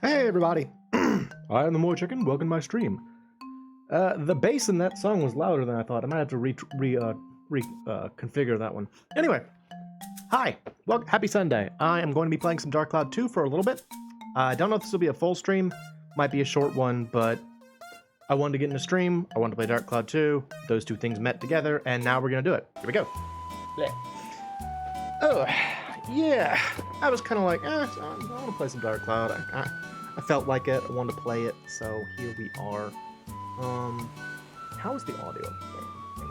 Hey everybody, I am the MoeChicken. Welcome to my stream. The bass in that song was louder than I thought. I might have to configure that one. Anyway, hi. Well, happy Sunday. I am going to be playing some Dark Cloud 2 for a little bit. I don't know if this will be a full stream. Might be a short one, but I wanted to get in a stream. I wanted to play Dark Cloud 2. Those two things met together, and now we're going to do it. Here we go. Blech. Oh, yeah. I was kind of like, I want to play some Dark Cloud. I felt like it. I wanted to play it, so here we are. How is the audio? Hang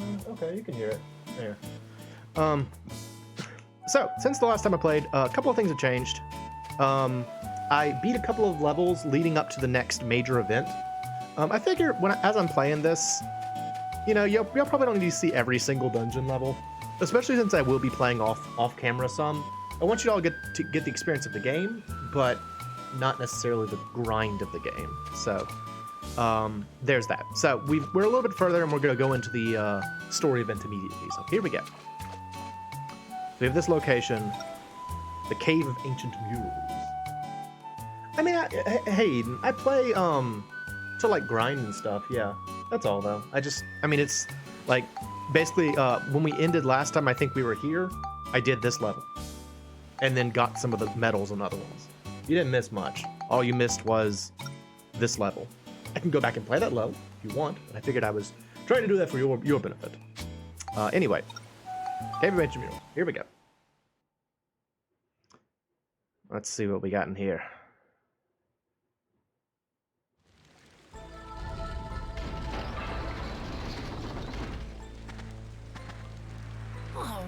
on. Okay, you can hear it. There. So, since the last time I played, a couple of things have changed. I beat a couple of levels leading up to the next major event. I figure as I'm playing this, you know, y'all probably don't need to see every single dungeon level, especially since I will be playing off camera some. I want you all to get the experience of the game, but not necessarily the grind of the game. So, there's that. So we're a little bit further, and we're gonna go into the story event immediately. So here we go. So we have this location, the Cave of Ancient Murals. I mean, hey Eden, I play to like grind and stuff. Yeah. That's all, though. I mean, it's like, basically, when we ended last time, I think we were here, I did this level. And then got some of the medals and other ones. You didn't miss much. All you missed was this level. I can go back and play that level if you want, but I figured I was trying to do that for your benefit. Anyway, Cave of Ancient Murals. Here we go. Let's see what we got in here.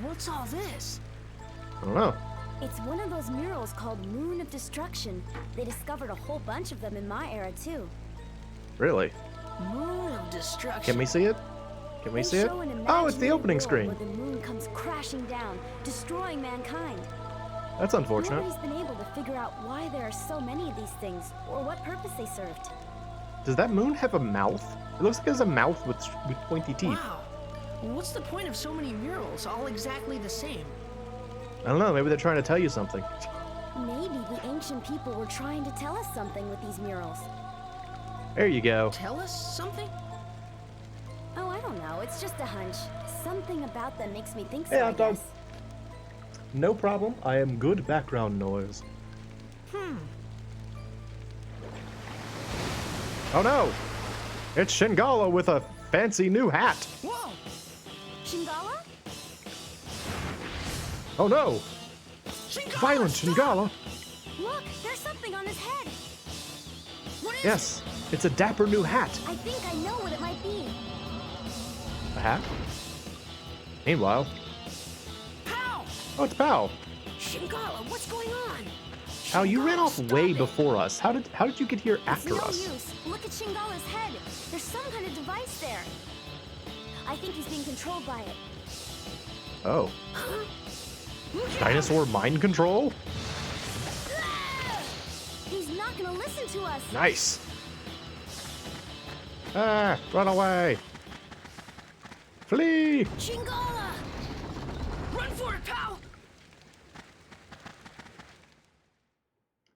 What's all this? I don't know. It's one of those murals called Moon of Destruction. They discovered a whole bunch of them in my era, too. Really? Moon of Destruction. Can we see it? Can we see it? Oh, it's the opening screen. Where the moon comes crashing down, destroying mankind. That's unfortunate. Nobody's been able to figure out why there are so many of these things, or what purpose they served. Does that moon have a mouth? It looks like it has a mouth with pointy teeth. Wow. What's the point of so many murals, all exactly the same? I don't know, maybe they're trying to tell you something. Maybe the ancient people were trying to tell us something with these murals. There you go. Tell us something? Oh, I don't know. It's just a hunch. Something about them makes me think so, Hey, I hot dog. guess. No problem. I am good background noise. Oh no! It's Shingala with a fancy new hat. Whoa! Shingala? Oh no! Shingala, Violent stop! Shingala! Look, there's something on his head. What is Yes, it's a dapper new hat. I think I know what it might be. A hat? Meanwhile, Pow! oh, it's Pal. Shingala, what's going on? Pal, you ran Shingala, off stop way it. before us. How did you get here after It's no us? use. Look at Shingala's head. There's some kind of device there. I think he's being controlled by it. Oh, Huh? Look out! dinosaur mind control? He's not gonna listen to us. Nice. Ah, run away. Flee! Shingala! Run for it, pal!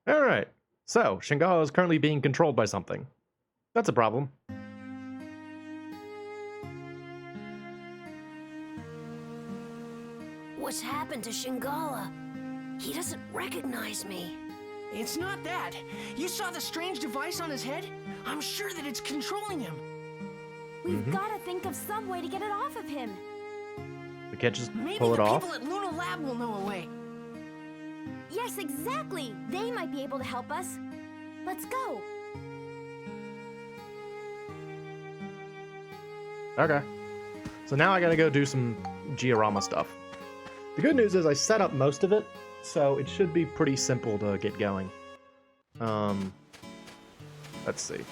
All right. So, Shingala is currently being controlled by something. That's a problem. What's happened to Shingala? He doesn't recognize me. It's not that. You saw the strange device on his head? I'm sure that it's controlling him. We've gotta think of some way to get it off of him. We can't just Maybe pull it the off. people at Luna Lab will know a way. Yes, exactly. They might be able to help us. Let's go. Okay. So now I gotta go do some Giorama stuff. The good news is I set up most of it, so it should be pretty simple to get going. Let's see.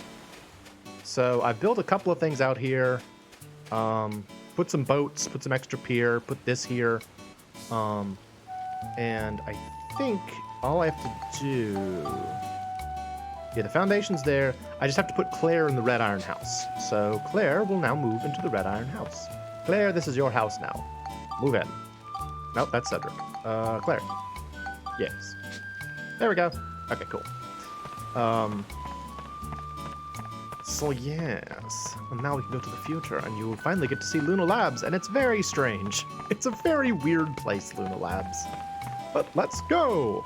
So I built a couple of things out here. Put some boats, put some extra pier, put this here. And I think all I have to do Yeah, the foundation's there. I just have to put Claire in the red iron house. So Claire will now move into the red iron house. Claire, this is your house now. Move in. Nope, that's Cedric. Claire. Yes. There we go. Okay, cool. So yes, and now we can go to the future, and you will finally get to see Luna Labs, and it's very strange. It's a very weird place, Luna Labs. But let's go!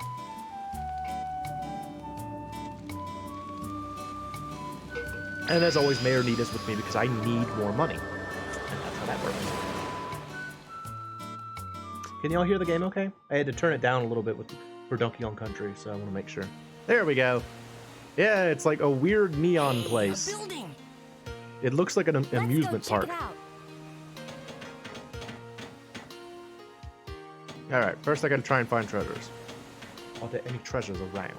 And as always, Mayor Need is with me because I need more money. And that's how that works. Can y'all hear the game okay? I had to turn it down a little bit for Donkey Kong Country, so I want to make sure. There we go. Yeah, it's like a weird neon place. A building. It looks like an amusement park. Alright, first I gotta try and find treasures. Are there any treasures around?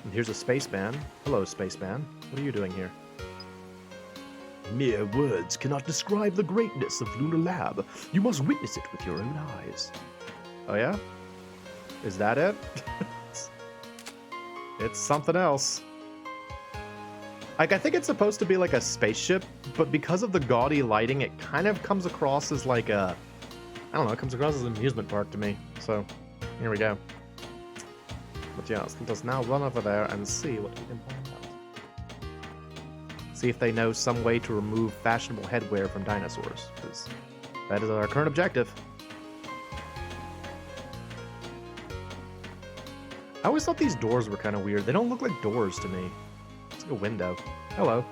And here's a spaceman. Hello, spaceman. What are you doing here? Mere words cannot describe the greatness of Luna Lab. You must witness it with your own eyes. Oh yeah? Is that it? It's something else. Like, I think it's supposed to be like a spaceship, but because of the gaudy lighting, it kind of comes across as like a... I don't know, it comes across as an amusement park to me. So, here we go. But yeah, let us now run over there and see what we can find out. See if they know some way to remove fashionable headwear from dinosaurs, because that is our current objective. I always thought these doors were kind of weird. They don't look like doors to me. It's like a window. Hello.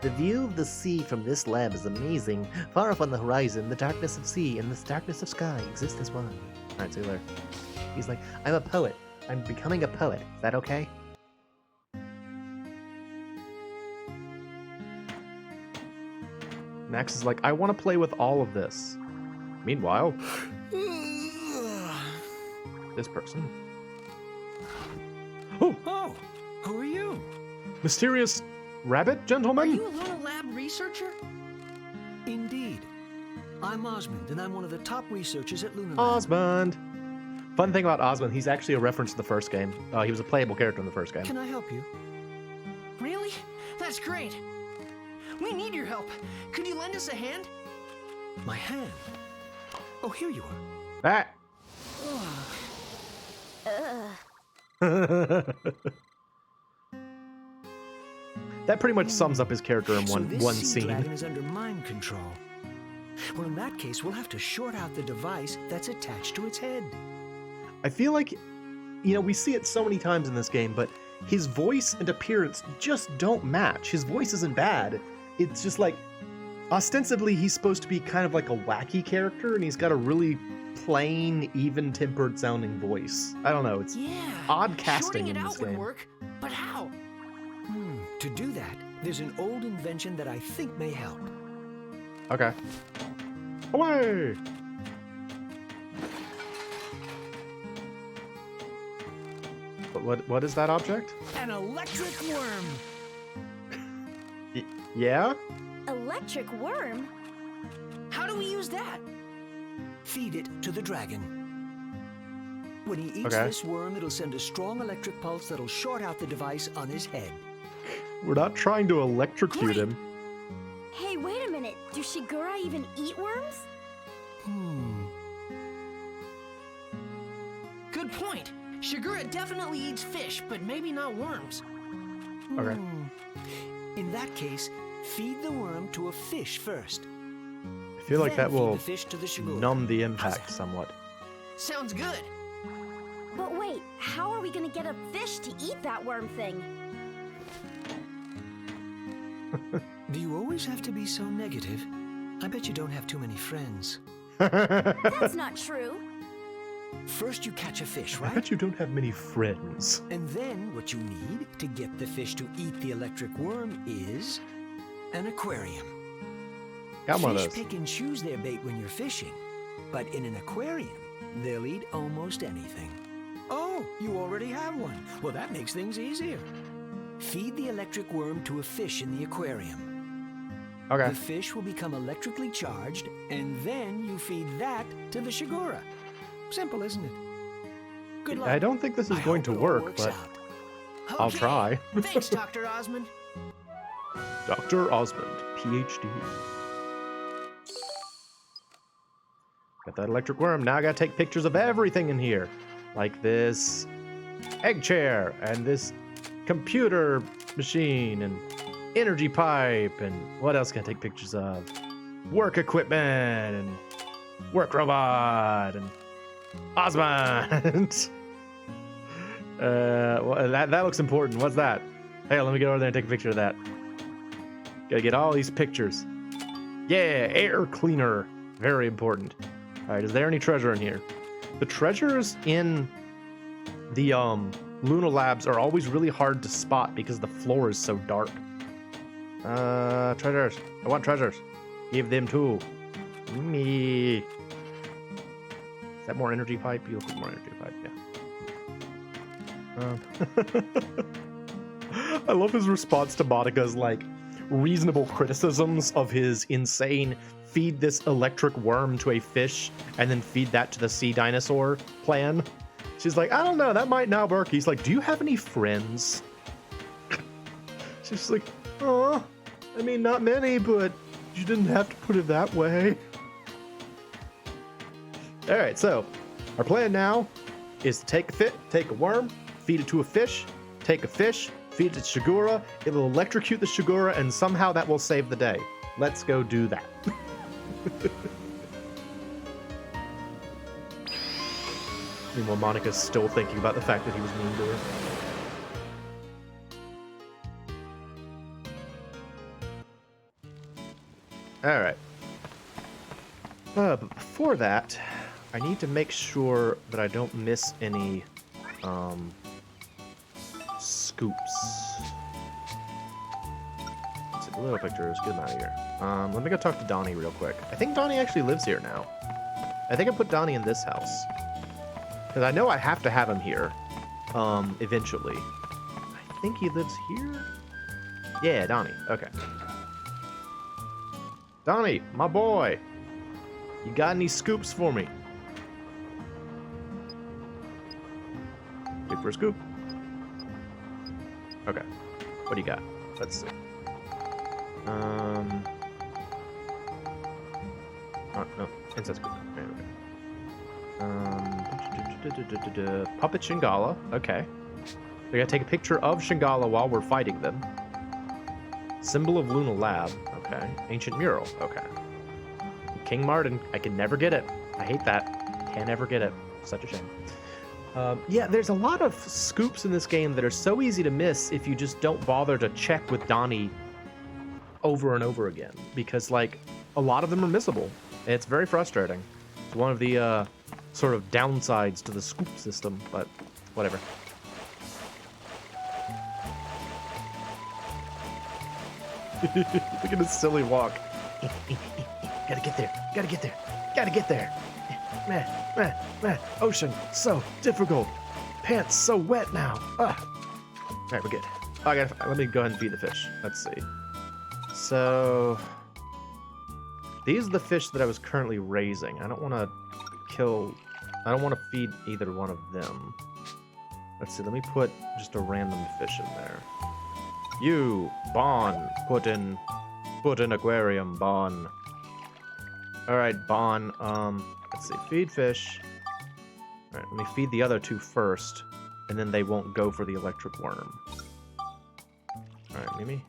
The view of the sea from this lab is amazing. Far off on the horizon, the darkness of sea and the darkness of sky exist as one. Alright, see you later. He's like, I'm a poet. I'm becoming a poet. Is that okay? Max is like, I want to play with all of this. Meanwhile, this person. Oh! Oh, who are you? Mysterious rabbit Are gentleman? you a Luna Lab researcher? Indeed. I'm Osmond, and I'm one of the top researchers at Luna Lab. Osmond. Fun thing about Osmond, he's actually a reference to the first game. He was a playable character in the first game. Can I help you? Really? That's great. We need your help. Could you lend us a hand? My hand. Oh, here you are. Ah! That pretty much sums up his character in So this one sea scene. dragon is under mind control. Well, in that case, we'll have to short out the device that's attached to its head. I feel like, you know, we see it so many times in this game, but his voice and appearance just don't match. His voice isn't bad. It's just like, ostensibly, he's supposed to be kind of like a wacky character, and he's got a really plain, even-tempered sounding voice. I don't know, it's odd casting in this Shorting it out would game. work, but how? To do that, there's an old invention that I think may help. Okay. Away! But what is that object? An electric worm! Yeah? Electric worm? How do we use that? Feed it to the dragon. When he eats Okay. this worm, it'll send a strong electric pulse that'll short out the device on his head. We're not trying to electrocute him. Hey, wait a minute. Do Shigura even eat worms? Good point. Shigura definitely eats fish, but maybe not worms. Okay. In that case, feed the worm to a fish first. I feel like Then that feed will the fish to the Shigura. numb the impact somewhat. Sounds good. But wait, how are we gonna get a fish to eat that worm thing? Do you always have to be so negative? I bet you don't have too many friends. That's not true. First you catch a fish, I right? bet you don't have many friends. And then what you need to get the fish to eat the electric worm is an aquarium. Got one of Fish those. pick and choose their bait when you're fishing, but in an aquarium, they'll eat almost anything. Oh, you already have one. Well, that makes things easier. Feed the electric worm to a fish in the aquarium. Okay. The fish will become electrically charged, and then you feed that to the Shigura. Simple, isn't it? Good luck. I don't think this is I going hope to it all work, works but out. I'll Okay. try. Thanks, Dr. Osmond. Dr. Osmond, PhD. Got that electric worm. Now I gotta take pictures of everything in here. Like this egg chair, and this computer machine, and energy pipe, and what else can I take pictures of? Work equipment, and work robot, and Osmond. Well, that looks important. What's that? Hey, let me get over there and take a picture of that. Gotta get all these pictures. Yeah, air cleaner. Very important. All right, is there any treasure in here? The treasures in the Luna Labs are always really hard to spot because the floor is so dark. Treasures. I want treasures. Give them to me. Is that more energy pipe? You look like more energy pipe, yeah. I love his response to Monica's, like, reasonable criticisms of his insane feed this electric worm to a fish and then feed that to the sea dinosaur plan. She's like, I don't know, that might not work. He's like, do you have any friends? She's like, oh, I mean, not many, but you didn't have to put it that way. All right, so our plan now is to take a worm, feed it to a fish, take a fish, feed it to Shigura. It will electrocute the Shigura, and somehow that will save the day. Let's go do that. Meanwhile, Monica's still thinking about the fact that he was mean to her. All right. But before that, I need to make sure that I don't miss any scoops. Let's see, the little pictures. Get them out of here. Let me go talk to Donnie real quick. I think Donnie actually lives here now. I think I put Donnie in this house. Because I know I have to have him here eventually. I think he lives here? Yeah, Donnie. Okay. Donnie, my boy. You got any scoops for me? Wait for a scoop. Okay. What do you got? Let's see. Oh, no. Inside scoop. Okay. Puppet Shingala. Okay. We gotta take a picture of Shingala while we're fighting them. Symbol of Luna Lab. Okay. Ancient mural. Okay. King Martin. I can never get it. I hate that. Can't ever get it. Such a shame. Yeah, there's a lot of scoops in this game that are so easy to miss if you just don't bother to check with Donnie over and over again. Because, like, a lot of them are missable. And it's very frustrating. It's one of the sort of downsides to the scoop system, but whatever. Look at his silly walk. Gotta get there. Gotta get there. Gotta get there. Ocean, so difficult. Pants so wet now. Alright, we're good. Let me go ahead and feed the fish. Let's see. So, these are the fish that I was currently raising. I don't want to feed either one of them. Let's see, let me put just a random fish in there. You, Bon, put in aquarium, Bon. Alright, Bon, let's see, feed fish. Alright, let me feed the other two first, and then they won't go for the electric worm. Alright, Mimi.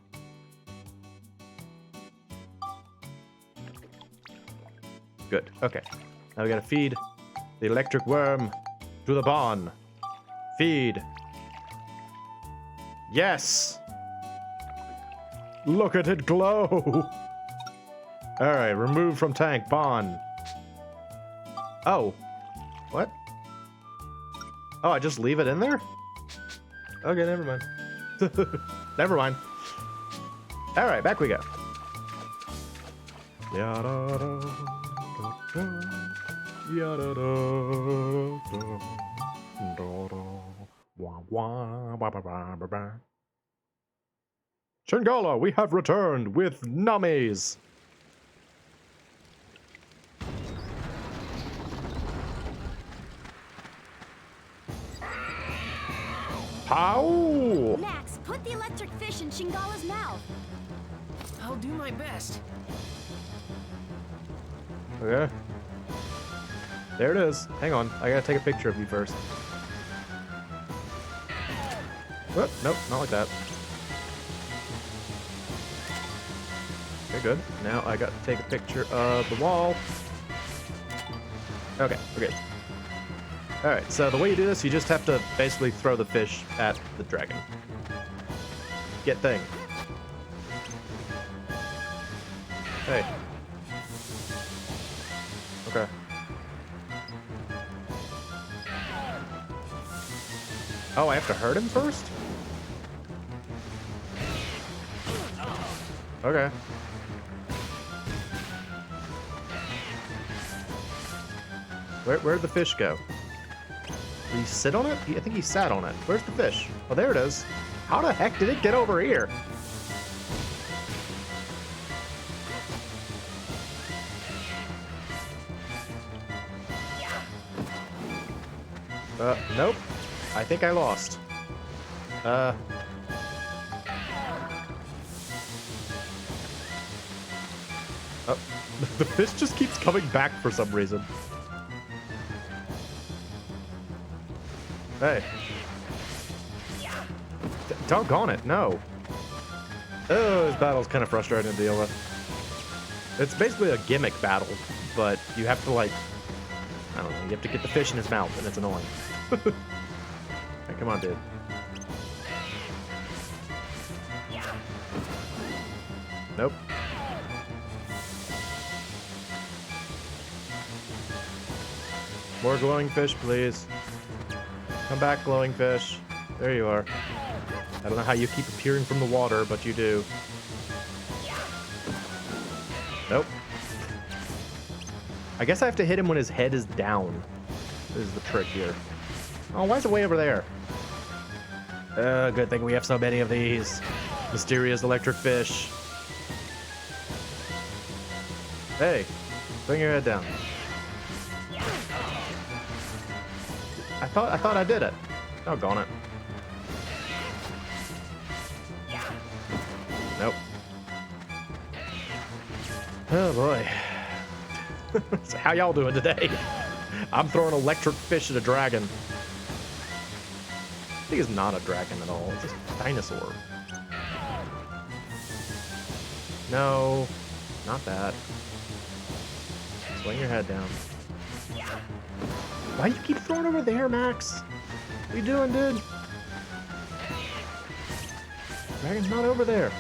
Good, okay. Now we gotta feed the electric worm to the Bon. Feed. Yes! Look at it glow! Alright, remove from tank, Bon. Oh. What? Oh, I just leave it in there? Okay, never mind. Never mind. Alright, back we go. Shingala, we have returned with nummies. Pow! Max, put the electric fish in Shingala's mouth. I'll do my best. Okay. There it is. Hang on. I gotta take a picture of you first. Whoop, nope, not like that. Okay, good. Now I got to take a picture of the wall. Okay, we're good. Alright, so the way you do this, you just have to basically throw the fish at the dragon. Get thing. Hey. Okay. Oh, I have to hurt him first? Okay. Where'd the fish go? Did he sit on it? I think he sat on it. Where's the fish? Oh, there it is. How the heck did it get over here? Nope. I think I lost. Oh, the fish just keeps coming back for some reason. Hey. Doggone it, no. Oh, this battle's kind of frustrating to deal with. It's basically a gimmick battle, but you have to, like, I don't know, you have to get the fish in his mouth, and it's annoying. Hey, come on, dude. Nope. More glowing fish, please. Come back, glowing fish. There you are. I don't know how you keep appearing from the water, but you do. Nope. I guess I have to hit him when his head is down. This is the trick here. Oh, why is it way over there? Good thing we have so many of these. Mysterious electric fish. Hey, bring your head down. I thought I did it. Doggone it. Nope. Oh boy. So how y'all doing today? I'm throwing electric fish at a dragon. I think it's not a dragon at all. It's just a dinosaur. No, not that. Swing your head down. Why do you keep throwing over there, Max? What are you doing, dude? Dragon's not over there.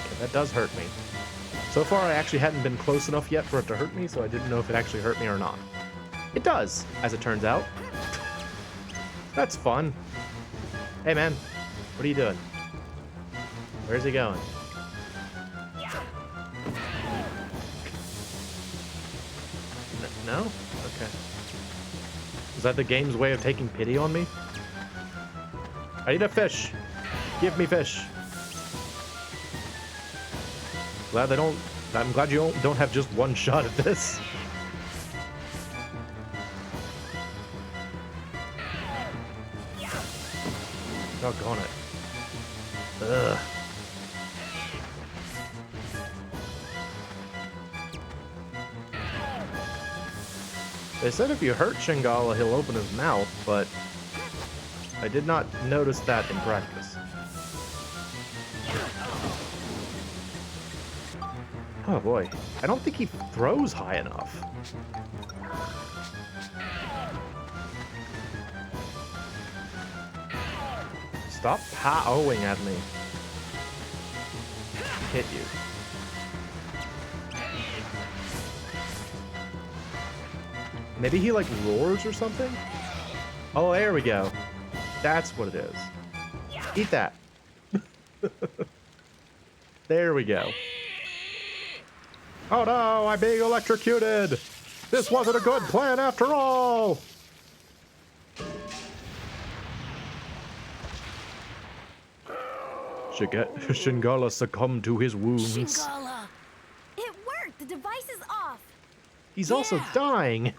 Okay, that does hurt me. So far, I actually hadn't been close enough yet for it to hurt me, so I didn't know if it actually hurt me or not. It does, as it turns out. That's fun. Hey, man. What are you doing? Where's he going? No? Okay. Is that the game's way of taking pity on me? I need a fish. Give me fish. I'm glad you don't have just one shot at this. Doggone it. Ugh. They said if you hurt Shingala, he'll open his mouth, but I did not notice that in practice. Oh boy. I don't think he throws high enough. Stop pow-ing at me. Hit you. Maybe he, like, roars or something? Oh, there we go. That's what it is. Eat that. There we go. Oh no, I'm being electrocuted! This wasn't a good plan after all! Shingala succumbed to his wounds. Shingala, It worked! The device is off! He's also Yeah. dying.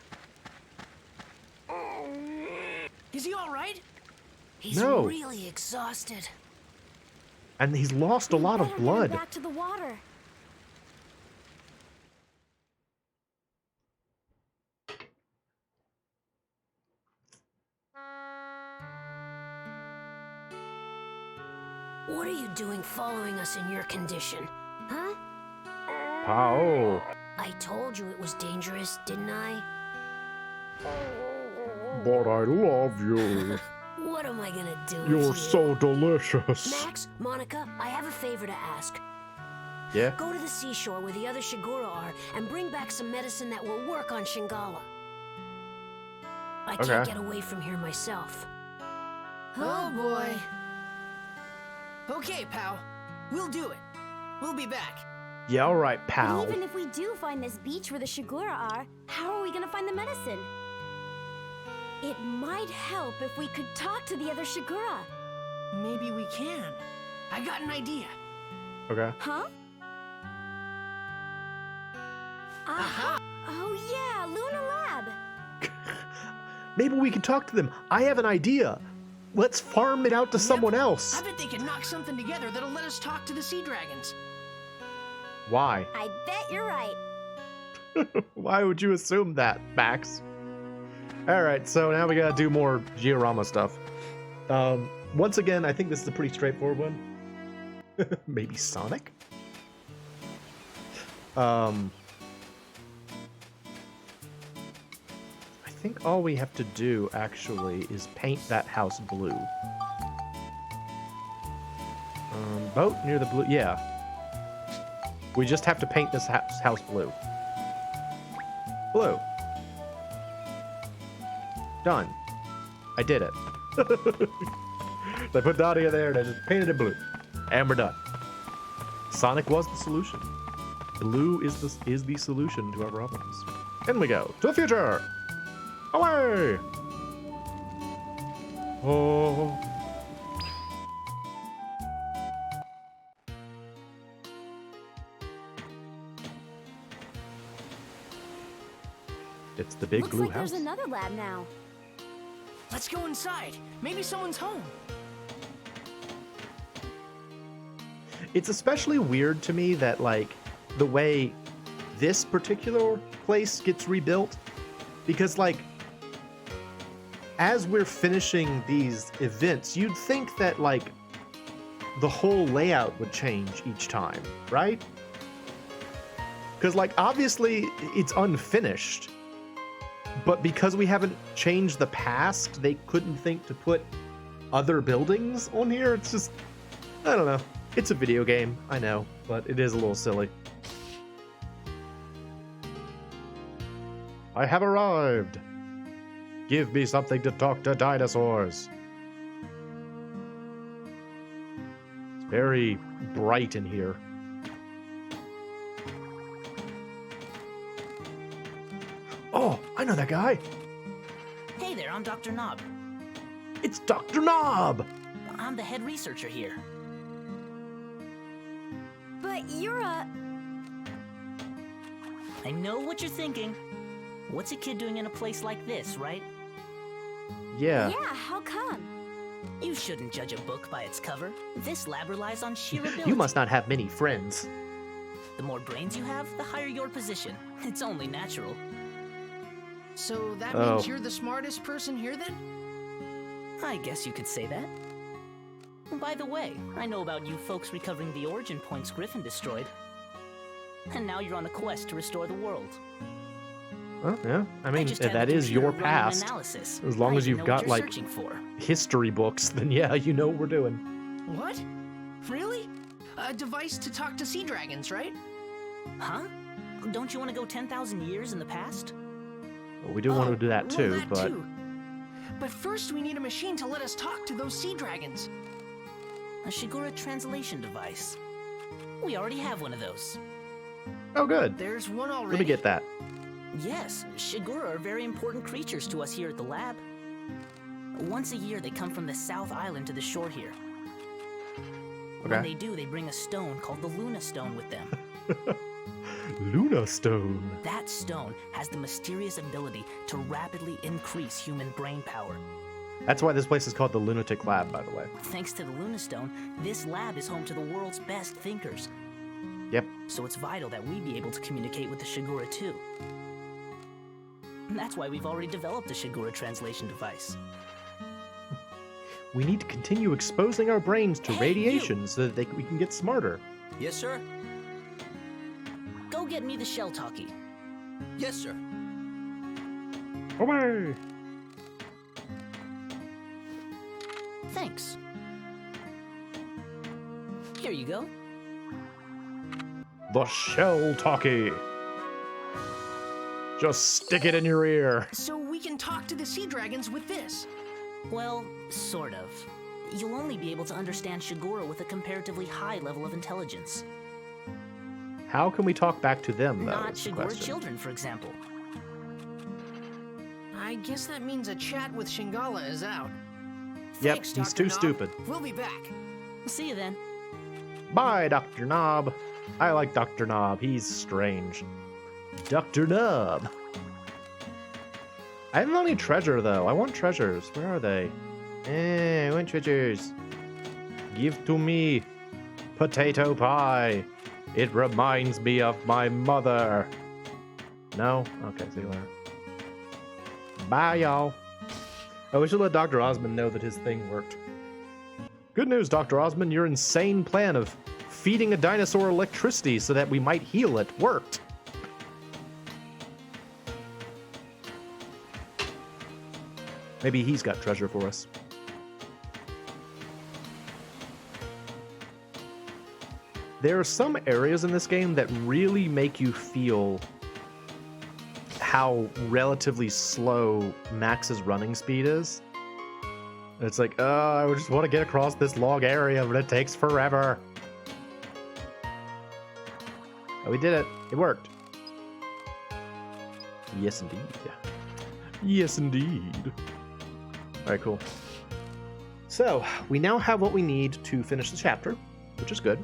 Is he all right? He's No. really exhausted. And he's lost a We lot of better get him blood. back to the water. What are you doing following us in your condition? Huh? Pow. I told you it was dangerous, didn't I? But I love you. What am I gonna do You're with you? so delicious. Max, Monica, I have a favor to ask. Yeah? Go to the seashore where the other Shigura are and bring back some medicine that will work on Shingala. I can't Okay. get away from here myself. Oh boy. Okay, pal. We'll do it. We'll be back. Yeah, alright, But pal. even if we do find this beach where the Shigura are, how are we gonna find the medicine? It might help if we could talk to the other Shigura. Maybe we can. I got an idea. Okay. Huh? Aha! Oh yeah, Luna Lab! Maybe we can talk to them. I have an idea. Let's farm it out to someone I else. bet they can knock something together that'll let us talk to the sea dragons. Why? I bet you're right. Why would you assume that, Max? Alright, so now we gotta do more Giorama stuff. Once again, I think this is a pretty straightforward one. Maybe Sonic? I think all we have to do, actually, is paint that house blue. Boat near the blue... Yeah. We just have to paint this house blue. Blue. Done. I did it. I put Nadia there and I just painted it blue. And we're done. Sonic was the solution. Blue is the solution to our problems. In we go. To the future! Away! Oh. It's the big Looks blue like house. there's another lab now. Let's go inside. Maybe someone's home. It's especially weird to me that, like, the way this particular place gets rebuilt, because, like, as we're finishing these events, you'd think that, like, the whole layout would change each time, right? Because, like, obviously it's unfinished, but because we haven't changed the past, they couldn't think to put other buildings on here. It's just, I don't know. It's a video game, I know, but it is a little silly. I have arrived. Give me something to talk to dinosaurs. It's very bright in here. Oh, I know that guy. Hey there, I'm Dr. Knob. It's Dr. Knob. I'm the head researcher here. But you're a... I know what you're thinking. What's a kid doing in a place like this, right? Yeah. Yeah, how come? You shouldn't judge a book by its cover. This lab relies on sheer ability. You must not have many friends. The more brains you have, the higher your position. It's only natural. So that Oh. means you're the smartest person here then? I guess you could say that. By the way, I know about you folks recovering the origin points Griffin destroyed. And now you're on a quest to restore the world. Well, yeah. I mean, just had that the is your computer running an past. analysis. As long I as even you've know got, what you're like, searching for. history books, then yeah, you know what we're doing. What? Really? A device to talk to sea dragons, right? Huh? Don't you want to go 10,000 years in the past? Well, we do want to do that well, too, that but too. But first we need a machine to let us talk to those sea dragons. A Shigura translation device. We already have one of those. oh, good. There's one already. Let me get that. Yes, Shigura are very important creatures to us here at the lab. Once a year, they come from the South Island to the shore here. When Okay. they do, they bring a stone called the Luna Stone with them. Luna Stone. That stone has the mysterious ability to rapidly increase human brain power. That's why this place is called the Lunatic Lab, by the way. Thanks to the Luna Stone, this lab is home to the world's best thinkers. Yep. So it's vital that we be able to communicate with the Shigura too. And that's why we've already developed a Shigura translation device. We need to continue exposing our brains to Hey, radiation so that we can get smarter. Yes, sir. Go get me the shell talkie. Yes, sir. Away! Thanks. Here you go. The shell talkie. Just stick it in your ear. So we can talk to the sea dragons with this. Well, sort of. You'll only be able to understand Shigura with a comparatively high level of intelligence. How can we talk back to them, though? Not is the Shigura question. children, for example. I guess that means a chat with Shingala is out. Yep, Thanks, he's Dr. too Knob. stupid. We'll be back. See you then. Bye, Dr. Knob. I like Dr. Knob. He's strange. Dr. Knob. I haven't found any treasure, though. I want treasures. Where are they? I want treasures. Give to me potato pie. It reminds me of my mother. No? Okay, see you later. Bye, y'all. Oh, we should let Dr. Osmond know that his thing worked. Good news, Dr. Osmond. Your insane plan of feeding a dinosaur electricity so that we might heal it worked. Maybe he's got treasure for us. There are some areas in this game that really make you feel how relatively slow Max's running speed is. It's like, I just want to get across this long area, but it takes forever. Oh, we did it. It worked. Yes, indeed. Yes, indeed. All right, cool. So, we now have what we need to finish the chapter, which is good.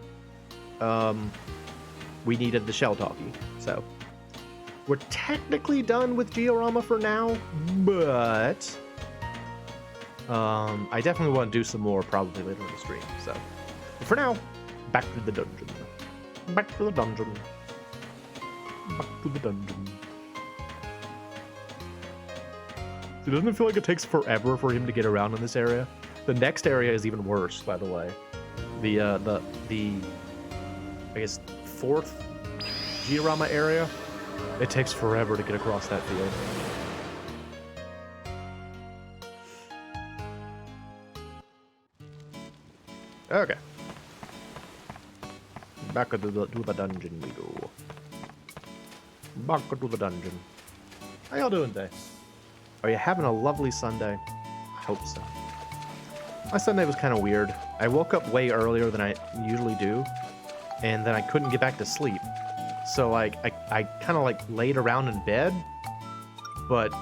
We needed the shell talkie, so we're technically done with Georama for now, but I definitely want to do some more probably later in the stream. So, but for now, back to the dungeon. Back to the dungeon. Back to the dungeon. So doesn't it feel like it takes forever for him to get around in this area? The next area is even worse, by the way. The I guess 4th Georama area. It takes forever to get across that field. Okay. Back to the dungeon we go. Back to the dungeon. How y'all doing today? Are you having a lovely Sunday? I hope so. My Sunday was kind of weird. I woke up way earlier than I usually do, and then I couldn't get back to sleep. So like I kind of like laid around in bed, but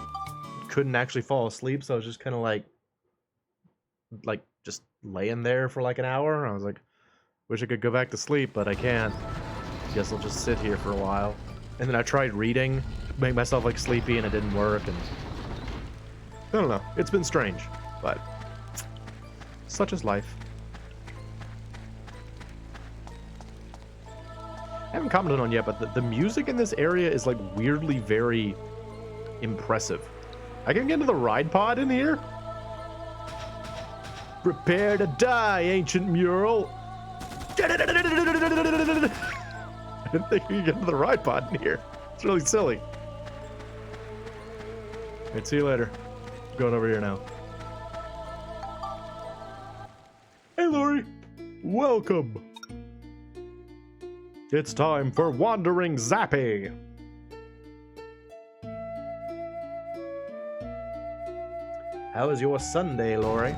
couldn't actually fall asleep. So I was just kind of like just laying there for like an hour. I was like, wish I could go back to sleep, but I can't. Guess I'll just sit here for a while. And then I tried reading, make myself like sleepy, and it didn't work. And I don't know. It's been strange, but such is life. I haven't commented on yet, but the music in this area is like weirdly very impressive. I can get into the ride pod in here. Prepare to die, ancient mural. I didn't think we could get into the ride pod in here. It's really silly. Alright, see you later. I'm going over here now. Hey, Lori. Welcome. It's time for Wandering Zappy. How is your Sunday, Lori?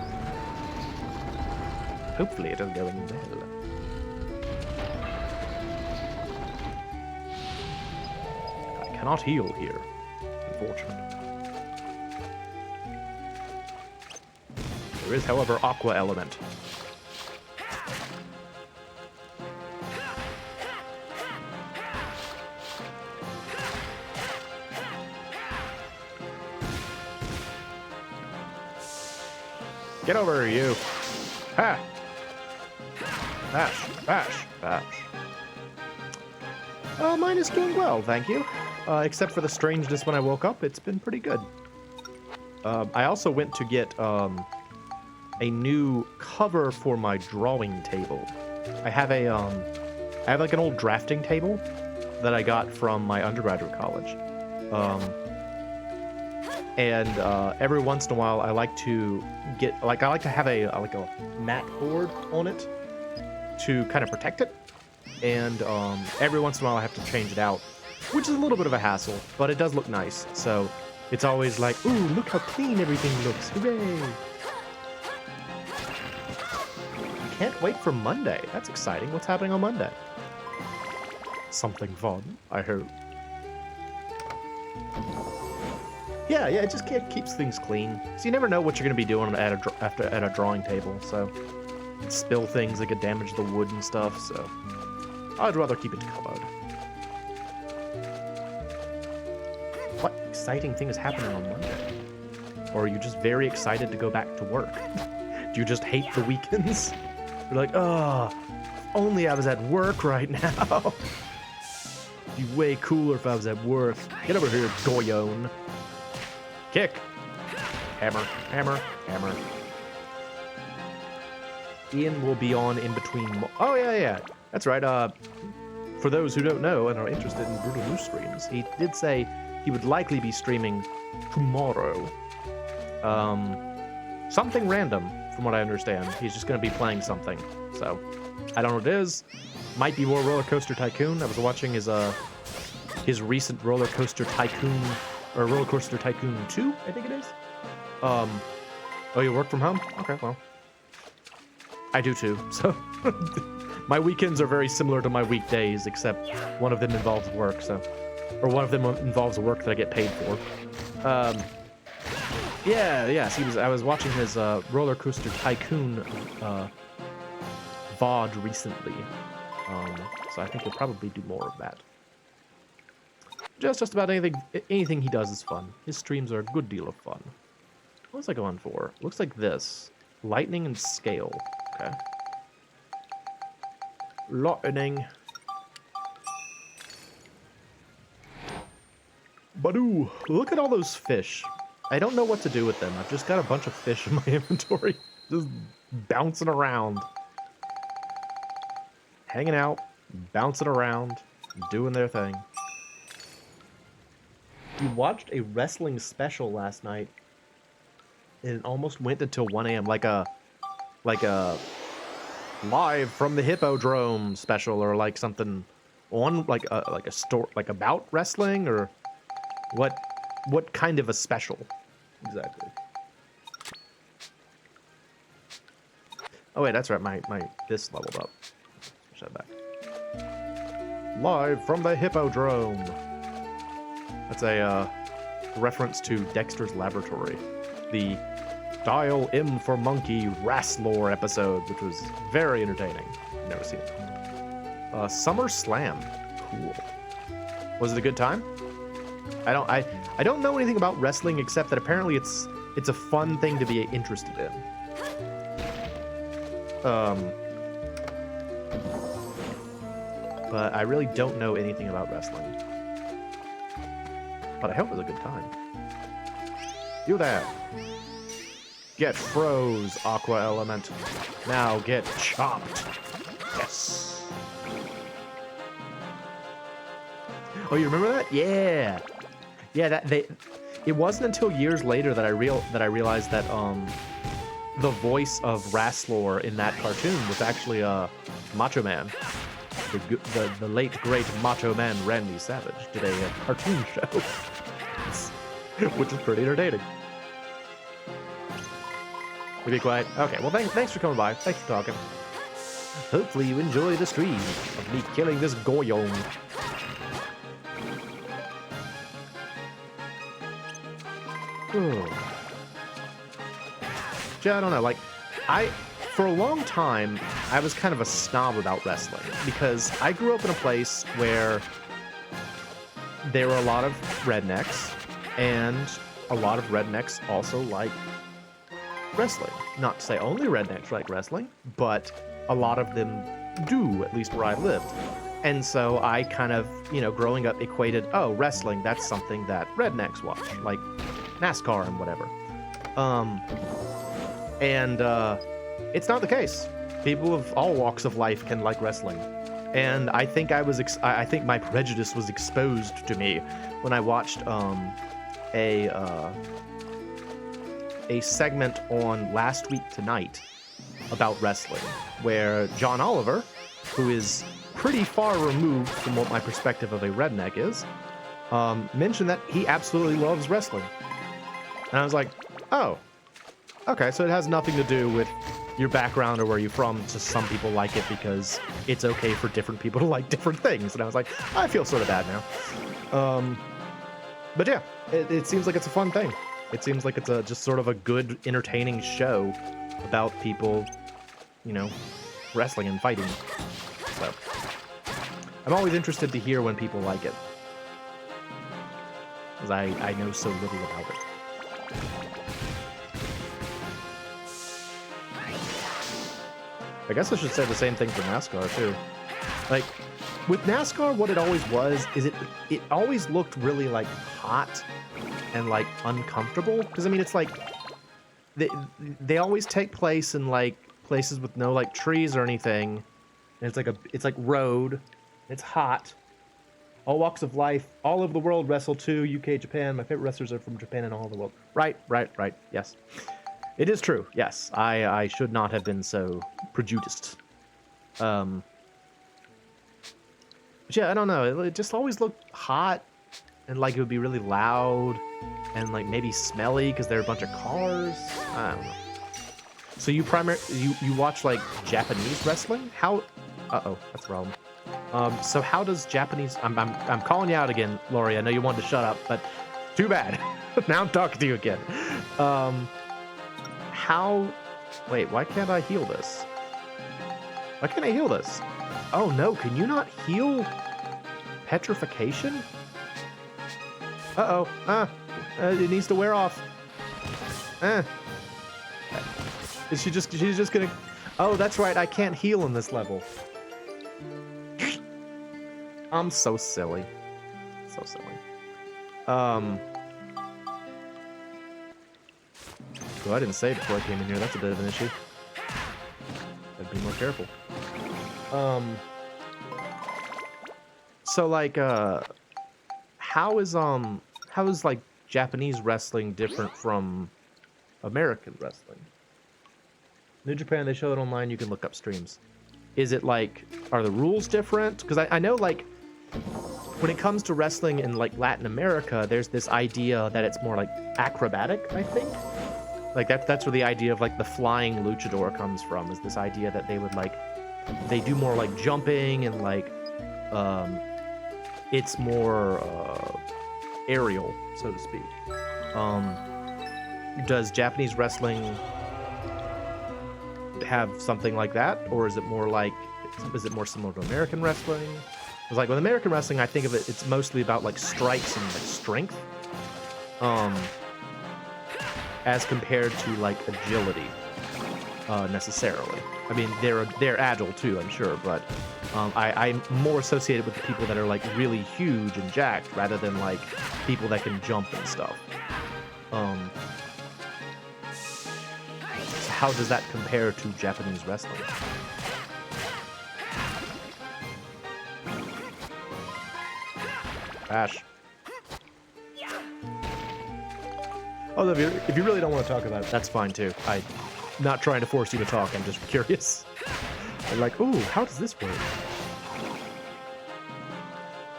Hopefully it is going well. I cannot heal here. Unfortunate. There is, however, Aqua Element. Get over here, you. Ha! Bash, bash, bash. Mine is doing well, thank you. Except for the strangeness when I woke up, it's been pretty good. I also went to get a new cover for my drawing table. I have like an old drafting table that I got from my undergraduate college. And every once in a while, I like to have a mat board on it to kind of protect it. And every once in a while, I have to change it out, which is a little bit of a hassle, but it does look nice. So it's always like, ooh, look how clean everything looks! Hooray! I can't wait for Monday. That's exciting. What's happening on Monday? Something fun, I hope. Yeah, it just keeps things clean. So you never know what you're going to be doing at a drawing table. So you spill things that could damage the wood and stuff. So I'd rather keep it covered. What exciting thing is happening on Monday? Or are you just very excited to go back to work? Do you just hate the weekends? You're like, oh, if only I was at work right now. It'd be way cooler if I was at work. Get over here, Goyon. Kick. Hammer, hammer, hammer. Ian will be on in between. Oh, yeah. That's right. For those who don't know and are interested in Brutal Moose streams, he did say he would likely be streaming tomorrow. Something random, from what I understand. He's just going to be playing something. So, I don't know what it is. Might be more Roller Coaster Tycoon. I was watching his recent Roller Coaster Tycoon, or Roller Coaster Tycoon 2, I think it is. Oh, you work from home? Okay, well. I do too, so. My weekends are very similar to my weekdays, except one of them involves work, so. Or one of them involves work that I get paid for. Yes, I was watching his Roller Coaster Tycoon VOD recently. So I think we'll probably do more of that. Just about anything he does is fun. His streams are a good deal of fun. What was I going for? Looks like this. Lightning and scale. Okay. Lightning. Badoo! Look at all those fish. I don't know what to do with them. I've just got a bunch of fish in my inventory. Just bouncing around. Hanging out. Bouncing around. Doing their thing. We watched a wrestling special last night. And it almost went until 1 a.m. Like a live from the Hippodrome special, or like something on like a store, like about wrestling, or what kind of a special exactly? Oh wait, that's right. My this leveled up. Push that back. Live from the Hippodrome. That's a reference to Dexter's Laboratory, the Dial M for Monkey Wrestler episode, which was very entertaining. Never seen it. Summer Slam. Cool. Was it a good time? I don't know anything about wrestling except that apparently it's a fun thing to be interested in. But I really don't know anything about wrestling. But I hope it was a good time. Do that. Get froze, Aqua Element. Now get chopped. Yes. Oh, you remember that? Yeah. Yeah, it wasn't until years later that I realized that the voice of Rasslor in that cartoon was actually Macho Man. The late great Macho Man Randy Savage did a cartoon show, which is pretty entertaining. You be quiet. Okay, well thanks for coming by. Thanks for talking. Hopefully you enjoy the stream of me killing this Goyon. Yeah, I don't know, like, for a long time, I was kind of a snob about wrestling, because I grew up in a place where there were a lot of rednecks, and a lot of rednecks also like wrestling. Not to say only rednecks like wrestling, but a lot of them do, at least where I lived. And so I kind of, you know, growing up equated, oh, wrestling, that's something that rednecks watch, like NASCAR and whatever. It's not the case. People of all walks of life can like wrestling. And I think I think my prejudice was exposed to me when I watched a segment on Last Week Tonight about wrestling, where John Oliver, who is pretty far removed from what my perspective of a redneck is, mentioned that he absolutely loves wrestling. And I was like, oh, okay, so it has nothing to do with your background or where you're from. Just some people like it because it's okay for different people to like different things. And I was like, I feel sort of bad now. But yeah, it seems like it's a fun thing. It seems like it's just sort of a good, entertaining show about people, you know, wrestling and fighting. So I'm always interested to hear when people like it, because I know so little about it. I guess I should say the same thing for NASCAR too. Like with NASCAR, what it always was is it always looked really like hot and like uncomfortable, because I mean it's like they always take place in like places with no like trees or anything, and it's like road, it's hot, all walks of life, all over the world wrestle too, UK, Japan. My favorite wrestlers are from Japan and all over the world. Right, yes. It is true, yes. I should not have been so prejudiced. But yeah, I don't know. It just always looked hot, and like it would be really loud, and like maybe smelly because there are a bunch of cars. I don't know. So you watch like Japanese wrestling? How? Uh-oh, that's the problem. So how does Japanese? I'm calling you out again, Lori. I know you wanted to shut up, but too bad. Now I'm talking to you again. How? Wait, why can't I heal this? Why can't I heal this? Oh no, can you not heal petrification? Uh-oh. It needs to wear off. She's just gonna... Oh, that's right, I can't heal in this level. I'm so silly. So silly. Oh, I didn't save before I came in here. That's a bit of an issue. I'd be more careful. So like, how is like Japanese wrestling different from American wrestling? New Japan, they show it online. You can look up streams. Is it like, are the rules different? Because I know like when it comes to wrestling in like Latin America, there's this idea that it's more like acrobatic, I think. Like that's where the idea of like the flying luchador comes from, is this idea that they would like, they do more like jumping and like, it's more aerial, so to speak. Does Japanese wrestling have something like that, or is it more like, is it more similar to American wrestling? It's like with American wrestling, I think of it, it's mostly about like strikes and like strength. As compared to like agility, necessarily. I mean, they're agile too, I'm sure, but I'm more associated with the people that are like really huge and jacked, rather than like people that can jump and stuff. So how does that compare to Japanese wrestling? Ash. Although if you really don't want to talk about it, that's fine too. I'm not trying to force you to talk, I'm just curious. I'm like, ooh, how does this work?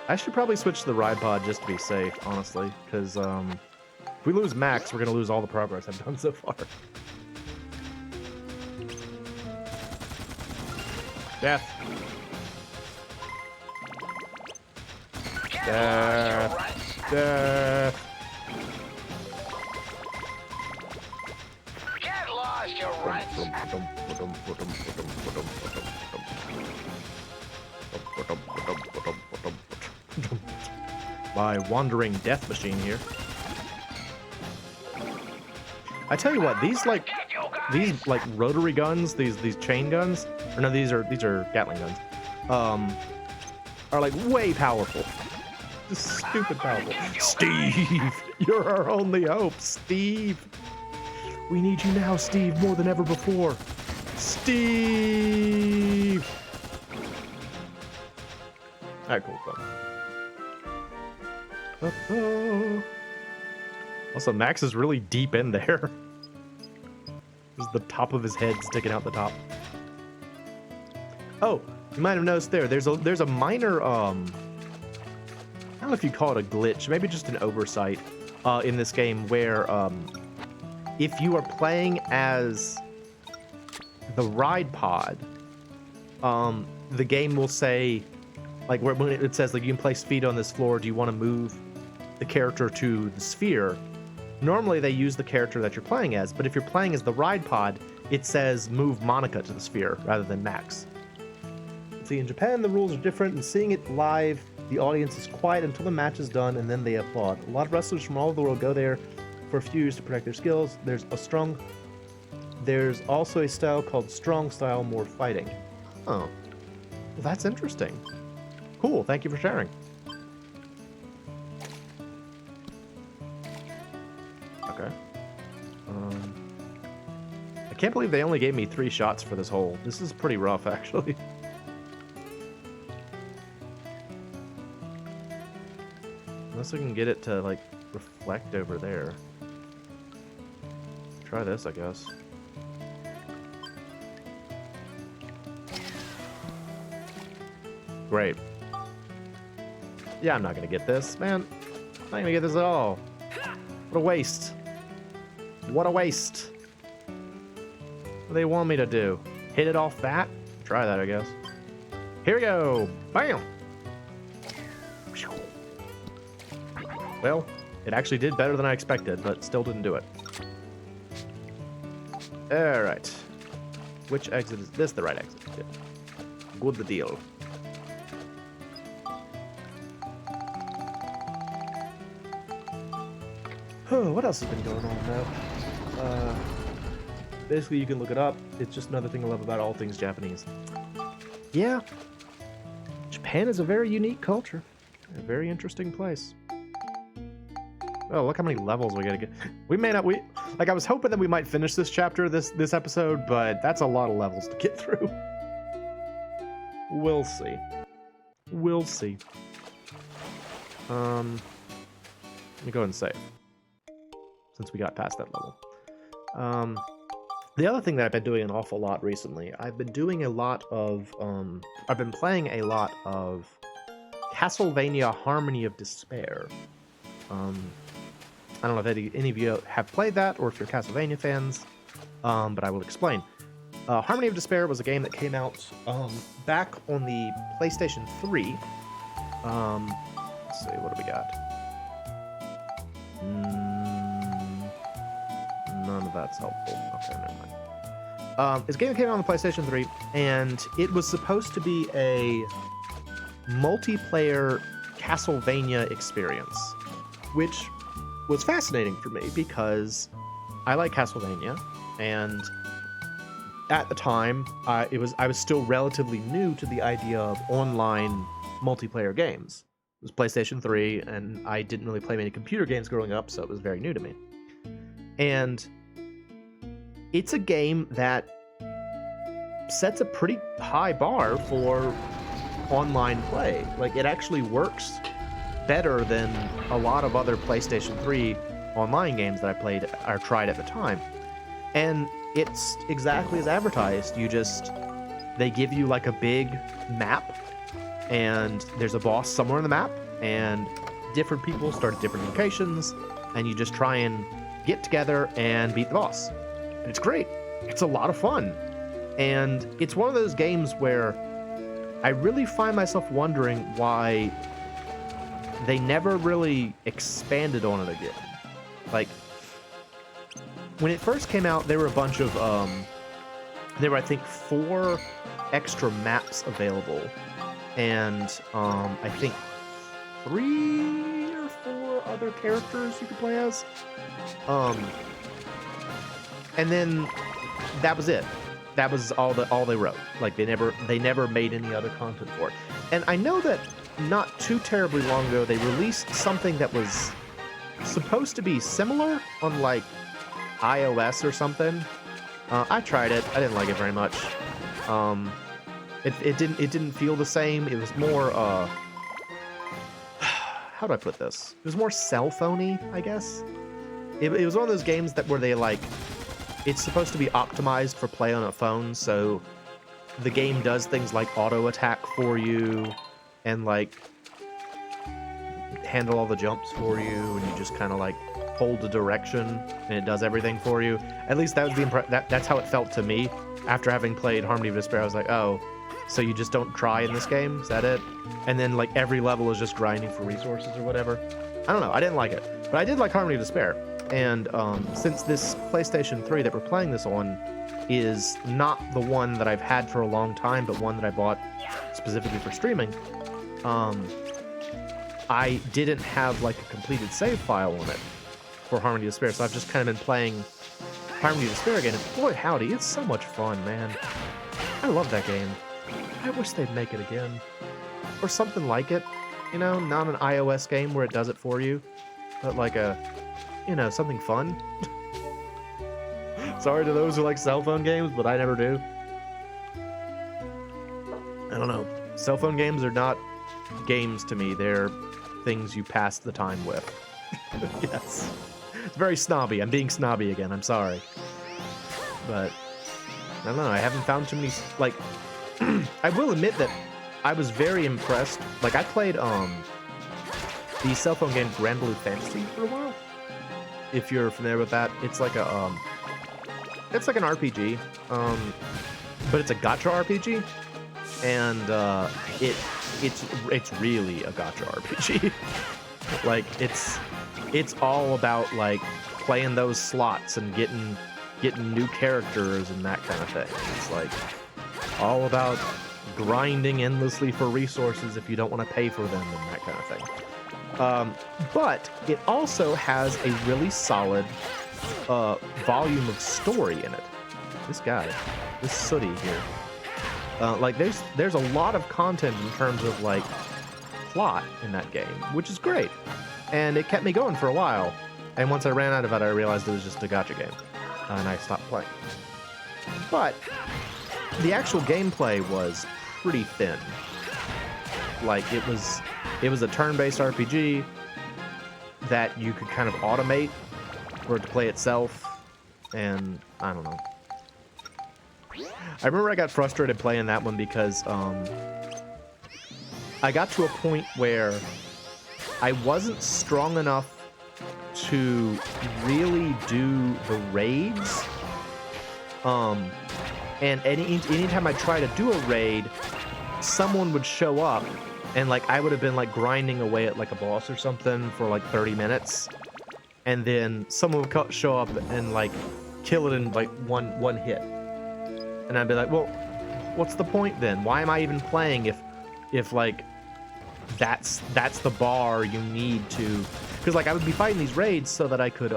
I should probably switch to the ride pod just to be safe, honestly, because if we lose Max, we're going to lose all the progress I've done so far. Death. Death. Death. My wandering death machine here. I tell you what, these like these like rotary guns, these chain guns, or no, these are Gatling guns, are like way powerful. Just stupid powerful. Steve, you're our only hope, Steve. We need you now, Steve, more than ever before. Steve. All right, cool. Also, Max is really deep in there. There's the top of his head sticking out the top. Oh, you might have noticed there's a minor I don't know if you call it a glitch, maybe just an oversight in this game where if you are playing as the ride pod, the game will say, like when it says like you can place feet on this floor, do you want to move the character to the sphere? Normally they use the character that you're playing as, but if you're playing as the ride pod, it says move Monica to the sphere rather than Max. See, in Japan the rules are different, and seeing it live, the audience is quiet until the match is done and then they applaud. A lot of wrestlers from all over the world go there for a few years to protect their skills. There's also a style called strong style, more fighting. Oh, well, that's interesting. Cool, thank you for sharing. Okay. I can't believe they only gave me 3 shots for this hole. This is pretty rough, actually. Unless I can get it to, like, reflect over there. Try this, I guess. Great. Yeah, I'm not gonna get this, man. I'm not gonna get this at all. What a waste. What a waste. What do they want me to do? Hit it off that? Try that, I guess. Here we go. Bam! Well, it actually did better than I expected, but still didn't do it. Alright. Which exit is this? The right exit. Yeah. Good the deal. Oh, what else has been going on now? Basically, you can look it up. It's just another thing I love about all things Japanese. Yeah. Japan is a very unique culture. A very interesting place. Oh, look how many levels we gotta get. I was hoping that we might finish this chapter, this episode, but that's a lot of levels to get through. We'll see. We'll see. Let me go ahead and save, since we got past that level. The other thing that I've been doing an awful lot recently, I've been playing a lot of Castlevania Harmony of Despair. I don't know if any of you have played that, or if you're Castlevania fans, but I will explain. Harmony of Despair was a game that came out back on the PlayStation 3. Let's see, what do we got? None of that's helpful. Okay, never mind. It's a game that came out on the PlayStation 3, and it was supposed to be a multiplayer Castlevania experience, which was fascinating for me because I like Castlevania, and at the time, I was still relatively new to the idea of online multiplayer games. It was PlayStation 3, and I didn't really play many computer games growing up, so it was very new to me. And it's a game that sets a pretty high bar for online play. Like, it actually works better than a lot of other PlayStation 3 online games that I played or tried at the time. And it's exactly as advertised. They give you like a big map, and there's a boss somewhere on the map, and different people start at different locations, and you just try and get together and beat the boss. And it's great. It's a lot of fun. And it's one of those games where I really find myself wondering why they never really expanded on it again. Like, when it first came out, there were a bunch of, there were, I think, 4 extra maps available. And, I think 3 or 4 other characters you could play as. And then that was it. That was all they wrote. Like they never made any other content for it. And I know that not too terribly long ago they released something that was supposed to be similar on like iOS or something. I tried it. I didn't like it very much. It didn't feel the same. It was more how do I put this? It was more cell phony, I guess. It was one of those games where they like, it's supposed to be optimized for play on a phone, so the game does things like auto attack for you and like handle all the jumps for you, and you just kind of like hold the direction and it does everything for you. At least that was that's how it felt to me after having played Harmony of Despair. I was like, oh, so you just don't try in this game? Is that it? And then like every level is just grinding for resources or whatever. I don't know. I didn't like it, but I did like Harmony of Despair. And since this PlayStation 3 that we're playing this on is not the one that I've had for a long time, but one that I bought specifically for streaming, I didn't have like a completed save file on it for Harmony of Despair, so I've just kind of been playing Harmony of Despair again. And boy, howdy, it's so much fun, man. I love that game. I wish they'd make it again. Or something like it. You know, not an iOS game where it does it for you, but like a, you know, something fun. Sorry to those who like cell phone games, but I never do. I don't know. Cell phone games are not games to me. They're things you pass the time with. Yes. It's very snobby. I'm being snobby again. I'm sorry. But, I don't know. I haven't found too many, like, I will admit that I was very impressed. Like, I played, the cell phone game Grand Blue Fantasy for a while. If you're familiar with that. It's like a, it's like an RPG. But it's a gacha RPG. And, it's really a gacha RPG. Like, it's all about, like, playing those slots and getting new characters and that kind of thing. It's, like, all about grinding endlessly for resources if you don't want to pay for them and that kind of thing. But it also has a really solid volume of story in it. This sooty here. Like, there's a lot of content in terms of, like, plot in that game, which is great. And it kept me going for a while. And once I ran out of it, I realized it was just a gacha game. And I stopped playing. But the actual gameplay was pretty thin. Like, it was a turn-based RPG that you could kind of automate for it to play itself. And I don't know. I remember I got frustrated playing that one because I got to a point where I wasn't strong enough to really do the raids. And anytime I try to do a raid, someone would show up, and like I would have been like grinding away at like a boss or something for like 30 minutes, and then someone would show up and like kill it in like one hit, and I'd be like, well, what's the point then? Why am I even playing if like that's the bar you need to? Because like I would be fighting these raids so that I could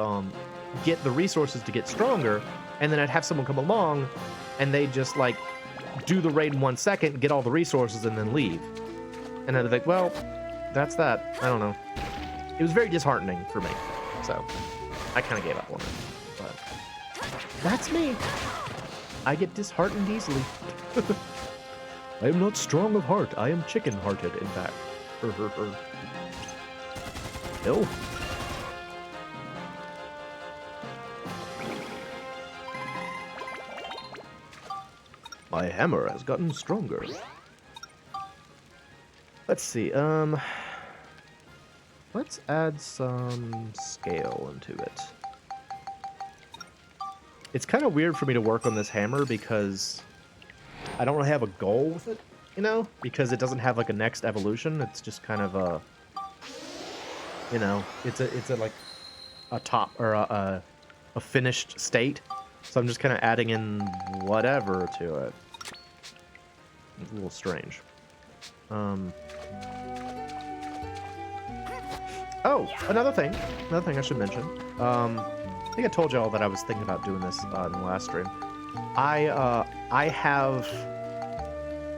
get the resources to get stronger, and then I'd have someone come along and they just like do the raid in 1 second, get all the resources, and then leave. And I'd be like, well, that's that. I don't know. It was very disheartening for me, so I kind of gave up on it. But that's me. I get disheartened easily. I am not strong of heart. I am chicken-hearted, in fact. No. My hammer has gotten stronger. Let's see, let's add some scale into it. It's kind of weird for me to work on this hammer because I don't really have a goal with it, you know? Because it doesn't have like a next evolution. It's just kind of a, you know, it's a like a top or a finished state. So I'm just kind of adding in whatever to it. It's a little strange. Oh, another thing I should mention. I think I told y'all that I was thinking about doing this in the last stream. I have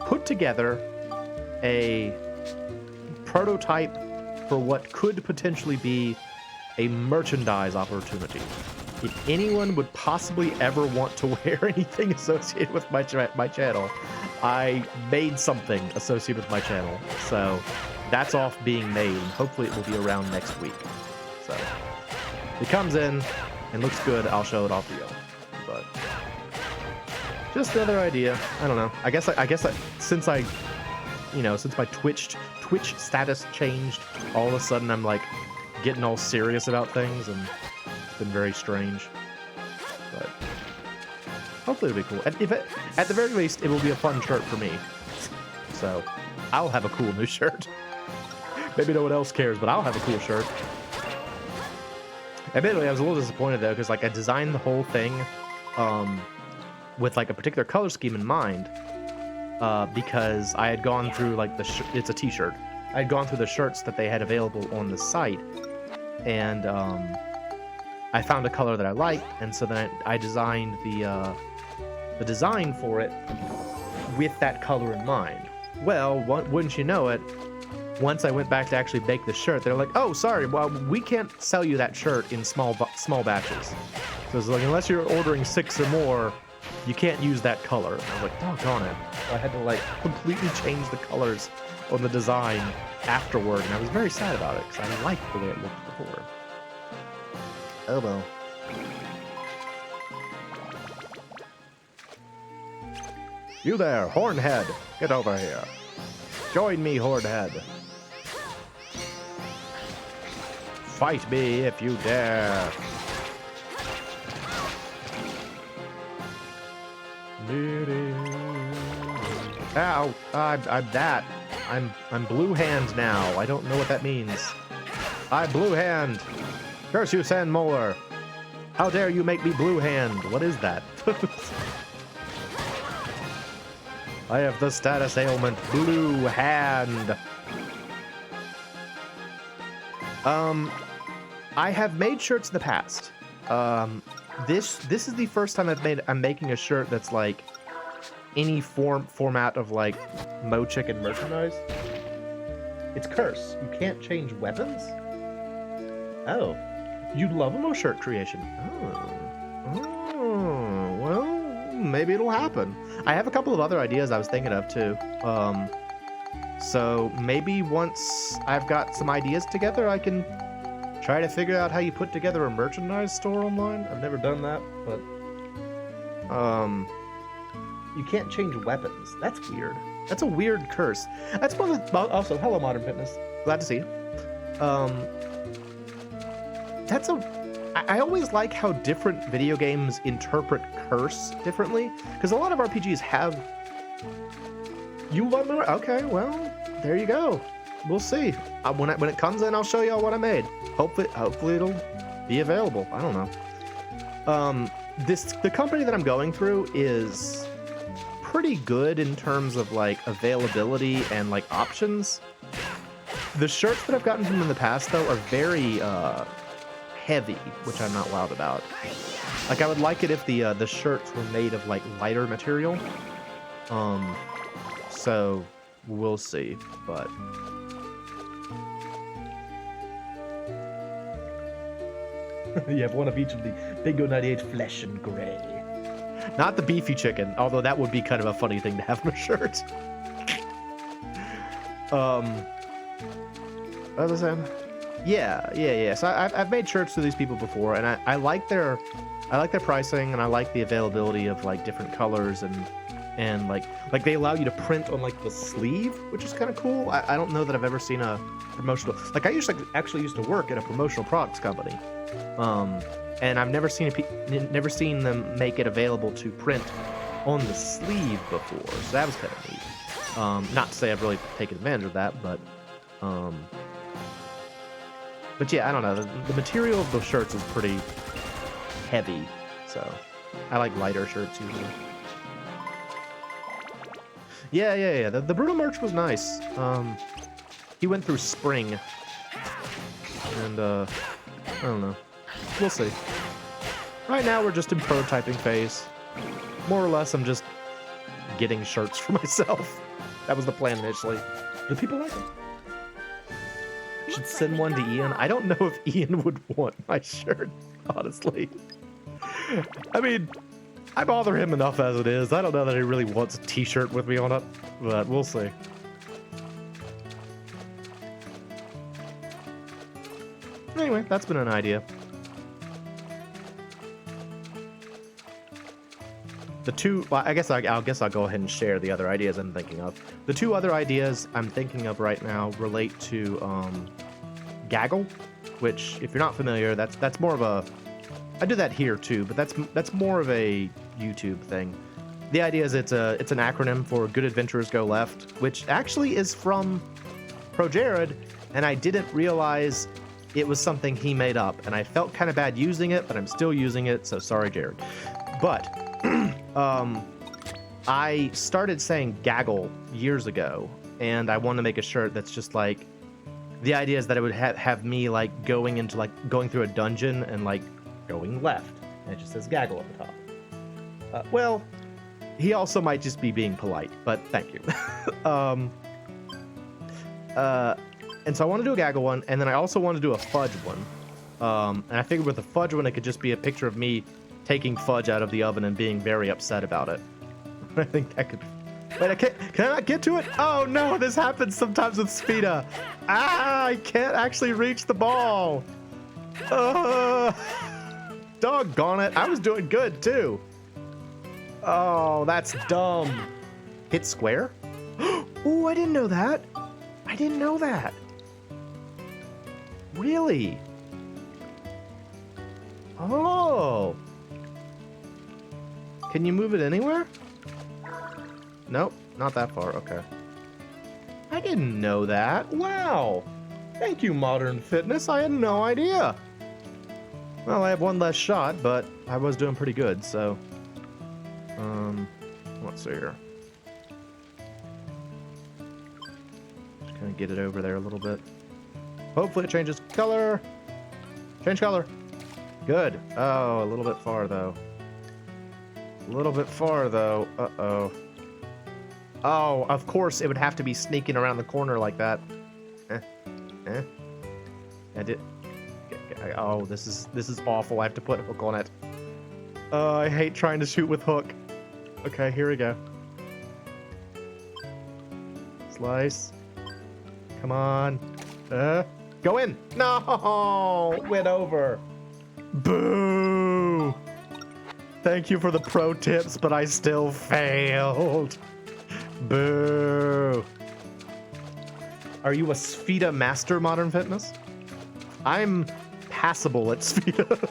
put together a prototype for what could potentially be a merchandise opportunity. If anyone would possibly ever want to wear anything associated with my channel, I made something associated with my channel. So that's off being made, and hopefully it will be around next week. So if it comes in and looks good, I'll show it off to you. But just another idea. I don't know. I guess since my Twitch status changed, all of a sudden I'm like getting all serious about things, and it's been very strange. But hopefully it'll be cool. At the very least, it will be a fun shirt for me. So I'll have a cool new shirt. Maybe no one else cares, but I'll have a cool shirt. Admittedly, I was a little disappointed though, because like I designed the whole thing with like a particular color scheme in mind, because I had gone through like it's a t-shirt. I had gone through the shirts that they had available on the site, and I found a color that I liked, and so then I designed the design for it with that color in mind. Well, wouldn't you know it, once I went back to actually bake the shirt, they're like, "Oh, sorry, well, we can't sell you that shirt in small batches." So it's like, unless you're ordering 6 or more, you can't use that color. I was like, doggone it. So I had to like completely change the colors on the design afterward, and I was very sad about it because I liked the way it looked before. Oh well. You there, Hornhead! Get over here. Join me, Hornhead. Fight me if you dare. Ow! I'm that. I'm Blue Hand now. I don't know what that means. I'm Blue Hand. Curse you, Sand Molar. How dare you make me Blue Hand? What is that? I have the status ailment, Blue Hand. I have made shirts in the past. This is the first time I'm making a shirt that's like any format of like MoeChicken merchandise. It's Curse. You can't change weapons? Oh. You'd love a Mo shirt creation. Oh, well, maybe it'll happen. I have a couple of other ideas I was thinking of too. So maybe once I've got some ideas together, I can try to figure out how you put together a merchandise store online. I've never done that, but you can't change weapons. That's weird. That's a weird curse. That's one of the, also, hello Modern Fitness. Glad to see you. I always like how different video games interpret curse differently, because a lot of RPGs have. You want more? Okay, well, there you go. We'll see. When it comes in, I'll show y'all what I made. Hopefully it'll be available. I don't know. The company that I'm going through is pretty good in terms of like availability and like options. The shirts that I've gotten from them in the past though are very heavy, which I'm not loud about. Like I would like it if the shirts were made of like lighter material. So we'll see, but you have one of each of the Bingo 98 flesh and gray. Not the beefy chicken, although that would be kind of a funny thing to have on a shirt. What was I saying? Yeah. So I've made shirts for these people before, and I like their pricing, and I like the availability of like different colors and like they allow you to print on like the sleeve, which is kind of cool. I don't know that I've ever seen a promotional, like I actually used to work at a promotional products company, and I've never seen them make it available to print on the sleeve before, so that was kind of neat. Not to say I've really taken advantage of that, but yeah, I don't know. The material of those shirts is pretty heavy, so I like lighter shirts usually. Yeah. The Brutal merch was nice. He went through spring, and I don't know. We'll see. Right now we're just in prototyping phase. more or less, I'm just getting shirts for myself. That was the plan initially. Do people like them? Should send one to Ian. I don't know if Ian would want my shirt, honestly. I mean, I bother him enough as it is. I don't know that he really wants a t-shirt with me on it, but we'll see. Anyway, that's been an idea. Well, I guess I'll go ahead and share the other ideas I'm thinking of. The two other ideas I'm thinking of right now relate to gaggle, which, if you're not familiar, that's more of a... I do that here too, but that's more of a YouTube thing. The idea is it's an acronym for Good Adventurers Go Left, which actually is from Pro Jared, and I didn't realize it was something he made up, and I felt kind of bad using it, but I'm still using it, so sorry, Jared. But I started saying gaggle years ago, and I want to make a shirt that's just like, the idea is that it would have me like going through a dungeon and like going left, and it just says gaggle at the top. Well, he also might just be being polite, but thank you. And so I want to do a gaggle one, and then I also want to do a fudge one. And I figured with the fudge one, it could just be a picture of me taking fudge out of the oven and being very upset about it. I think that could... Wait, can I not get to it? Oh no, this happens sometimes with Spheda. Ah, I can't actually reach the ball. Doggone it, I was doing good too. Oh, that's dumb. Hit square? Oh, I didn't know that. I didn't know that. Really? Oh. Can you move it anywhere? Nope, not that far. Okay. I didn't know that. Wow. Thank you, Modern Fitness. I had no idea. Well, I have one less shot, but I was doing pretty good, so... let's see here. Just kind of get it over there a little bit. Hopefully it changes color. Change color. Good. Oh, a little bit far, though. A little bit far, though. Uh-oh. Oh, of course it would have to be sneaking around the corner like that. I did... Oh, this is awful. I have to put a hook on it. I hate trying to shoot with hook. Okay, here we go. Slice. Come on. Go in. No! Went over. Boo! Thank you for the pro tips, but I still failed. Boo! Are you a Spheda master, Modern Fitness? I'm passable at Spheda.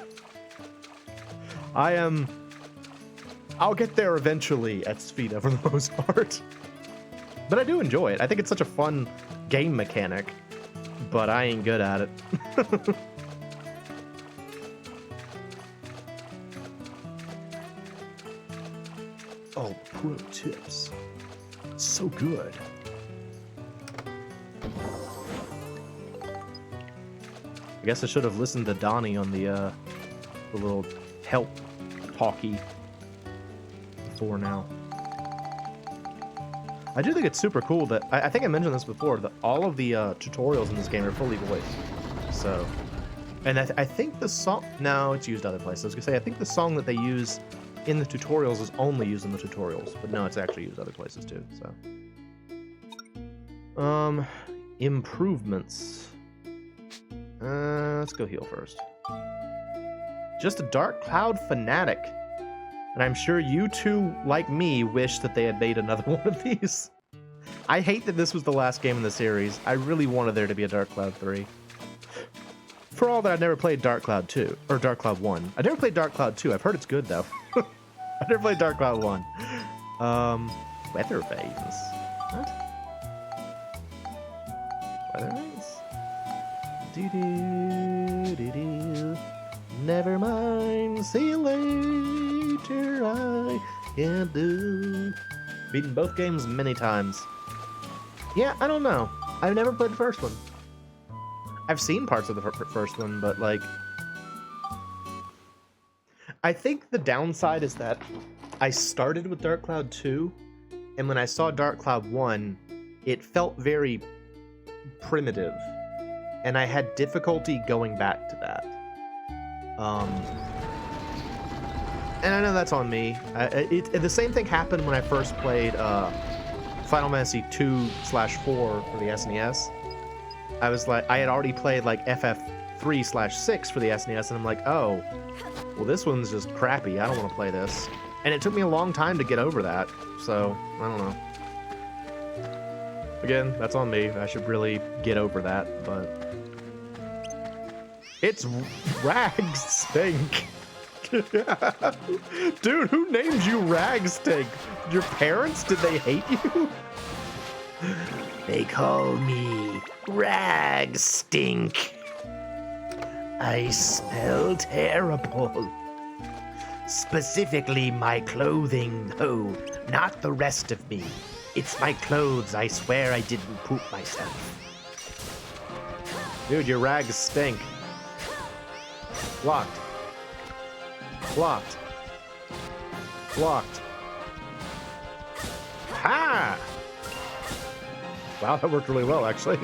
I'll get there eventually at Spheda for the most part. But I do enjoy it. I think it's such a fun game mechanic, but I ain't good at it. Oh, pro tips. So good. I guess I should have listened to Donnie on the little help talkie before now. I do think it's super cool that I think I mentioned this before, that all of the tutorials in this game are fully voiced. So, and I think the song, no, it's used other places. I was gonna say I think the song that they use in the tutorials is only used in the tutorials, but no, it's actually used other places too. So, improvements. Let's go heal first. Just a Dark Cloud fanatic. And I'm sure you two, like me, wish that they had made another one of these. I hate that this was the last game in the series. I really wanted there to be a Dark Cloud 3. For all that, I've never played Dark Cloud 2, or Dark Cloud 1. I never played Dark Cloud 2. I've heard it's good, though. I never played Dark Cloud 1. Weather vanes. What? Weather vanes? Do-do-do-do. Never mind, see you later, I can do. Beaten both games many times. Yeah, I don't know. I've never played the first one. I've seen parts of the first one, but like... I think the downside is that I started with Dark Cloud 2, and when I saw Dark Cloud 1, it felt very primitive, and I had difficulty going back to that. And I know that's on me. The same thing happened when I first played Final Fantasy 2/4 for the SNES. I was like, I had already played like FF3/6 for the SNES, and I'm like, oh, well, this one's just crappy. I don't want to play this. And it took me a long time to get over that, so I don't know. Again, that's on me. I should really get over that, but it's Rags Stink. Dude, who named you Rags Stink? Your parents? Did they hate you? They call me Rag Stink. I smell terrible. Specifically my clothing, though, not the rest of me. It's my clothes. I swear I didn't poop myself. Dude, your rags stink. Blocked. Blocked. Blocked. Ha! Wow, that worked really well, actually.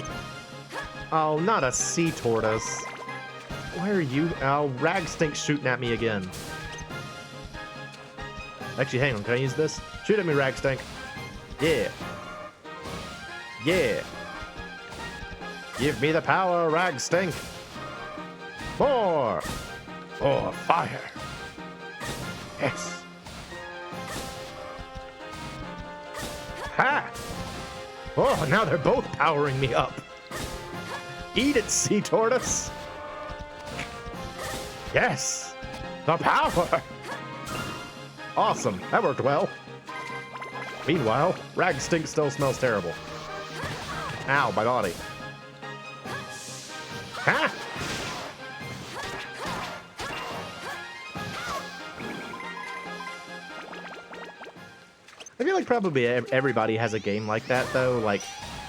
Oh, not a sea tortoise. Why are you? Oh, Rag Stink's shooting at me again. Actually, hang on. Can I use this? Shoot at me, Rag Stink. Yeah. Yeah. Give me the power, Rag Stink. More. More fire. Yes. Ha! Oh, now they're both powering me up. Eat it, sea tortoise. Yes. The power. Awesome. That worked well. Meanwhile, Rag Stink still smells terrible. Ow, my body. Ha! I feel like probably everybody has a game like that, though. Like,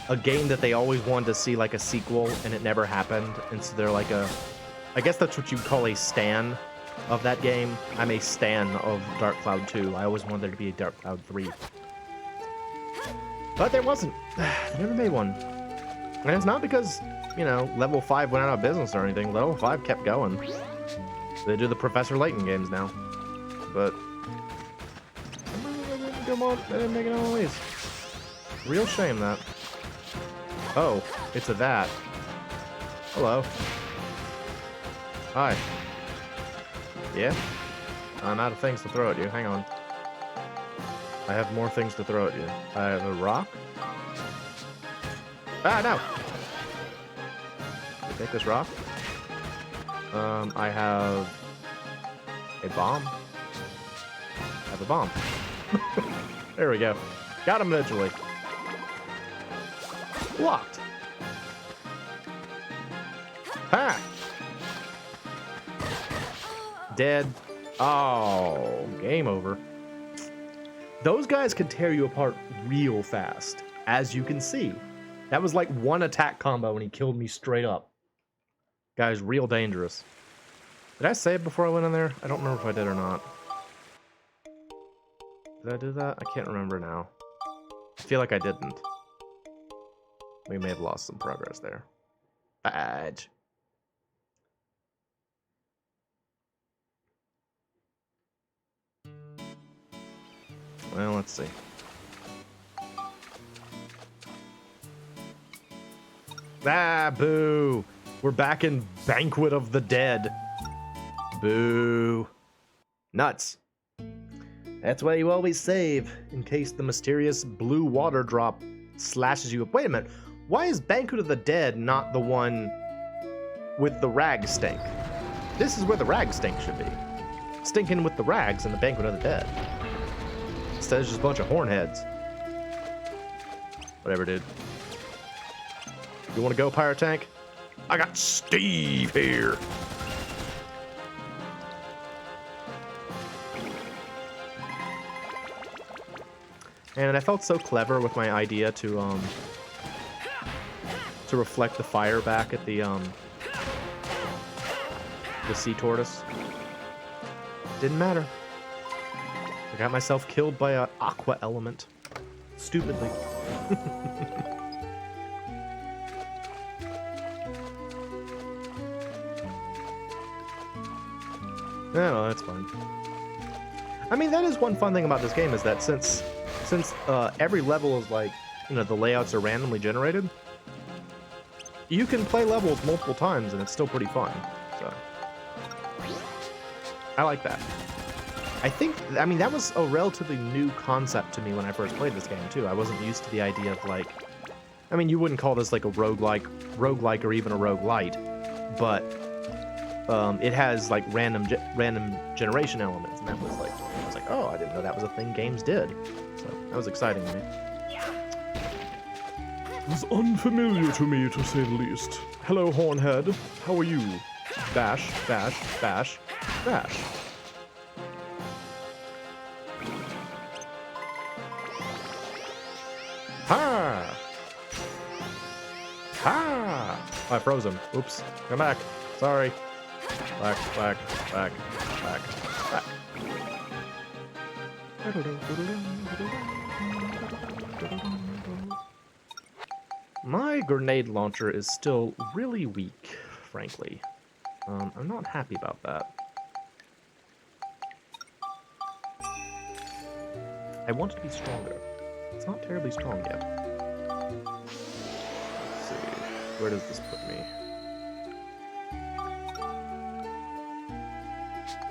a game that they always wanted to see, like, a sequel, and it never happened. And so they're like a... I guess that's what you'd call a stan of that game. I'm a stan of Dark Cloud 2. I always wanted there to be a Dark Cloud 3. But there wasn't. They never made one. And it's not because, you know, Level 5 went out of business or anything. Level 5 kept going. They do the Professor Layton games now. But... Come on, they didn't make it all these. Real shame, that. Oh, it's a that. Hello. Hi. Yeah? I'm out of things to throw at you. Hang on. I have more things to throw at you. I have a rock. Ah, no! Take this rock. I have a bomb. I have a bomb. There we go. Got him eventually. Blocked. Ha! Dead. Oh, game over. Those guys can tear you apart real fast, as you can see. That was like one attack combo and he killed me straight up. Guy's real dangerous. Did I save before I went in there? I don't remember if I did or not. Did I do that? I can't remember now. I feel like I didn't. We may have lost some progress there. Badge. Well, let's see. Ah, boo! We're back in Banquet of the Dead. Boo. Nuts. That's why you always save, in case the mysterious blue water drop slashes you up. Wait a minute. Why is Banquet of the Dead not the one with the rag stink? This is where the rag stink should be. Stinking with the rags in the Banquet of the Dead. Instead, it's just a bunch of hornheads. Whatever, dude. You want to go, Pyro Tank? I got Steve here. And I felt so clever with my idea to reflect the fire back at the sea tortoise. Didn't matter. I got myself killed by an aqua element. Stupidly. No, that's fine. I mean, that is one fun thing about this game is that since every level is like, you know, the layouts are randomly generated, you can play levels multiple times and it's still pretty fun. So I like that. I mean, that was a relatively new concept to me when I first played this game too. I wasn't used to the idea of like, I mean, you wouldn't call this like a roguelike or even a roguelite, but it has like random generation elements, and that was like, I was like, oh, I didn't know that was a thing games did. So that was exciting to me. It was unfamiliar to me, to say the least. Hello, Hornhead. How are you? Bash, bash, bash, bash. Ha! Ha! Oh, I froze him. Oops. Come back. Sorry. Back, back, back, back, back. My grenade launcher is still really weak, frankly. I'm not happy about that. I want it to be stronger. It's not terribly strong yet. Let's see. Where does this put me?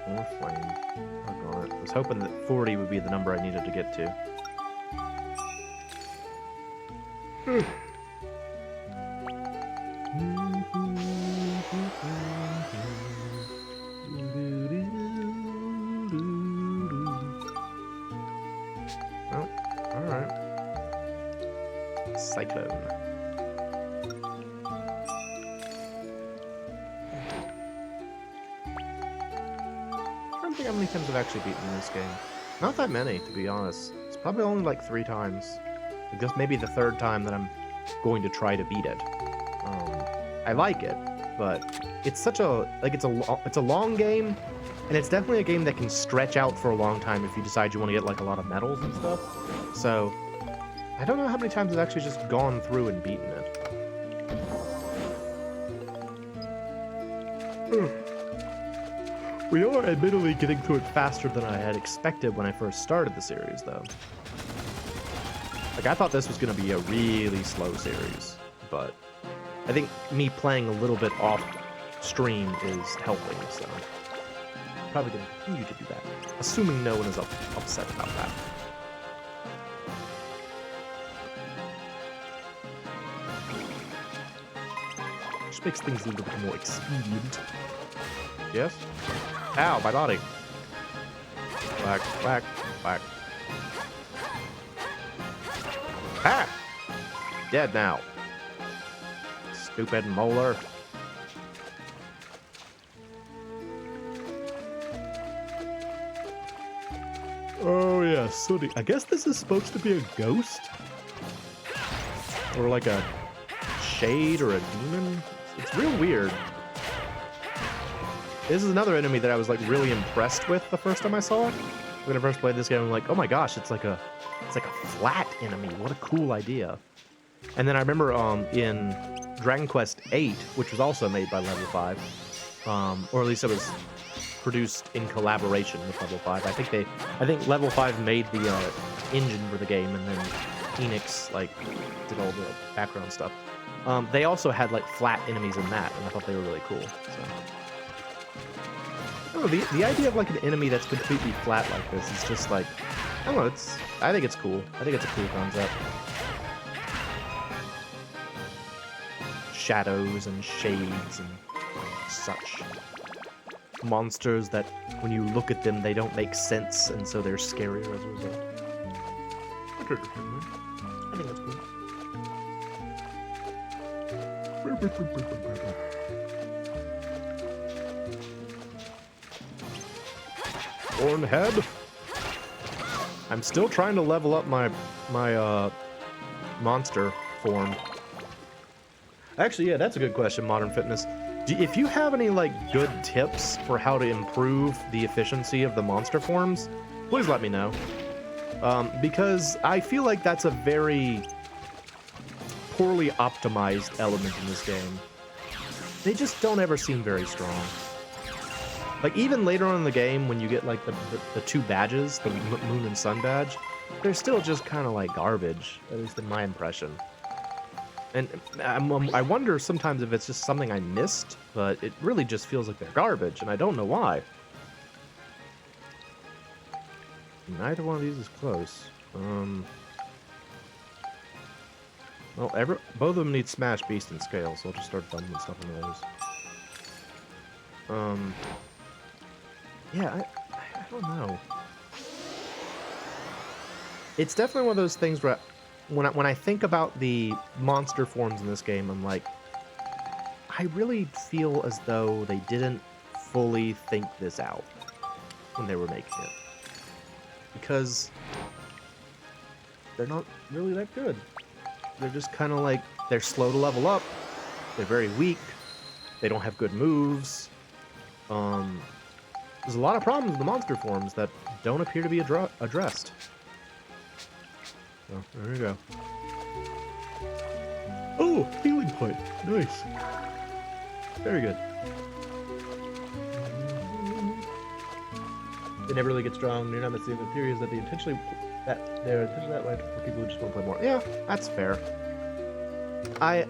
More flame. Doggone it. I was hoping that 40 would be the number I needed to get to. Oh, alright. Cyclone. I don't think how many times I've actually beaten this game. Not that many, to be honest. It's probably only like 3 times. I guess maybe the 3rd time that I'm going to try to beat it. I like it, but it's such a it's a long game, and it's definitely a game that can stretch out for a long time if you decide you want to get like a lot of medals and stuff. So I don't know how many times I've actually just gone through and beaten it. We are admittedly getting through it faster than I had expected when I first started the series, though. Like, I thought this was going to be a really slow series, but I think me playing a little bit off stream is helping, so I'm probably going to continue to do that, assuming no one is upset about that. Which makes things a little bit more expedient. Yes? Ow, my body. Whack, whack, whack. Ha! Dead now. Stupid molar. Oh yeah, Sooty. I guess this is supposed to be a ghost? Or like a shade or a demon? It's real weird. This is another enemy that I was like really impressed with the first time I saw it. When I first played this game, I'm like, oh my gosh, it's like a flat enemy. What a cool idea. And then I remember in Dragon Quest VIII, which was also made by Level 5, or at least it was produced in collaboration with Level 5. I think Level 5 made the engine for the game, and then Enix like did all the background stuff. They also had like flat enemies in that, and I thought they were really cool. So. I don't know, the idea of like an enemy that's completely flat like this is just like, I don't know, I think it's cool. I think it's a cool concept. Shadows and shades and such. Monsters that, when you look at them, they don't make sense, and so they're scarier as a result. I think that's cool. Hornhead. I'm still trying to level up my monster form. Actually, yeah, that's a good question, Modern Fitness. If you have any like good tips for how to improve the efficiency of the monster forms, please let me know. Because I feel like that's a very poorly optimized element in this game. They just don't ever seem very strong. Like, even later on in the game, when you get, like, the two badges, the Moon and Sun badge, they're still just kind of like garbage, at least in my impression. And I wonder sometimes if it's just something I missed, but it really just feels like they're garbage, and I don't know why. Neither one of these is close. Well, both of them need Smash, Beast, and Scale, so I'll just start dumping stuff into those. Yeah, I don't know. It's definitely one of those things where when I think about the monster forms in this game, I'm like, I really feel as though they didn't fully think this out when they were making it. Because they're not really that good. They're just kind of like, they're slow to level up, they're very weak, they don't have good moves. There's a lot of problems with the monster forms that don't appear to be addressed. Oh, there we go. Oh, healing point. Nice. Very good. They never really get strong. You're not missing the theory is that they're intentionally that way for people who just want to play more. Yeah, that's fair. I've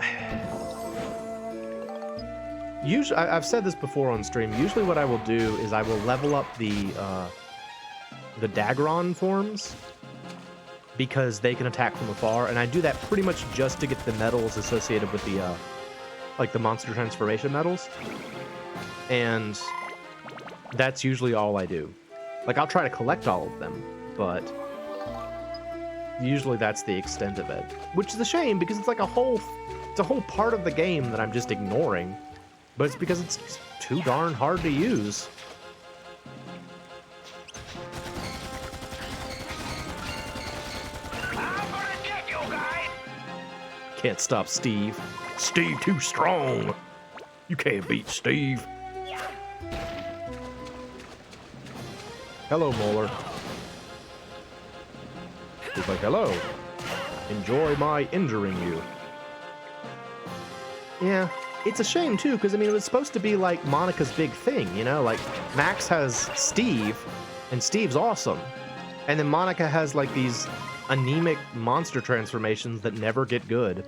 said this before on stream. Usually, what I will do is I will level up the Dagron forms because they can attack from afar, and I do that pretty much just to get the medals associated with the like the monster transformation medals, and that's usually all I do. Like, I'll try to collect all of them, but usually that's the extent of it, which is a shame because it's like a whole part of the game that I'm just ignoring, but it's because it's just too darn hard to use. I'm gonna get you guys! Can't stop Steve. Steve too strong. You can't beat Steve. Hello, Moeller. He's like, hello. Enjoy my injuring you. Yeah, it's a shame, too, because, I mean, it was supposed to be, like, Monica's big thing, you know? Like, Max has Steve, and Steve's awesome. And then Monica has, like, these anemic monster transformations that never get good.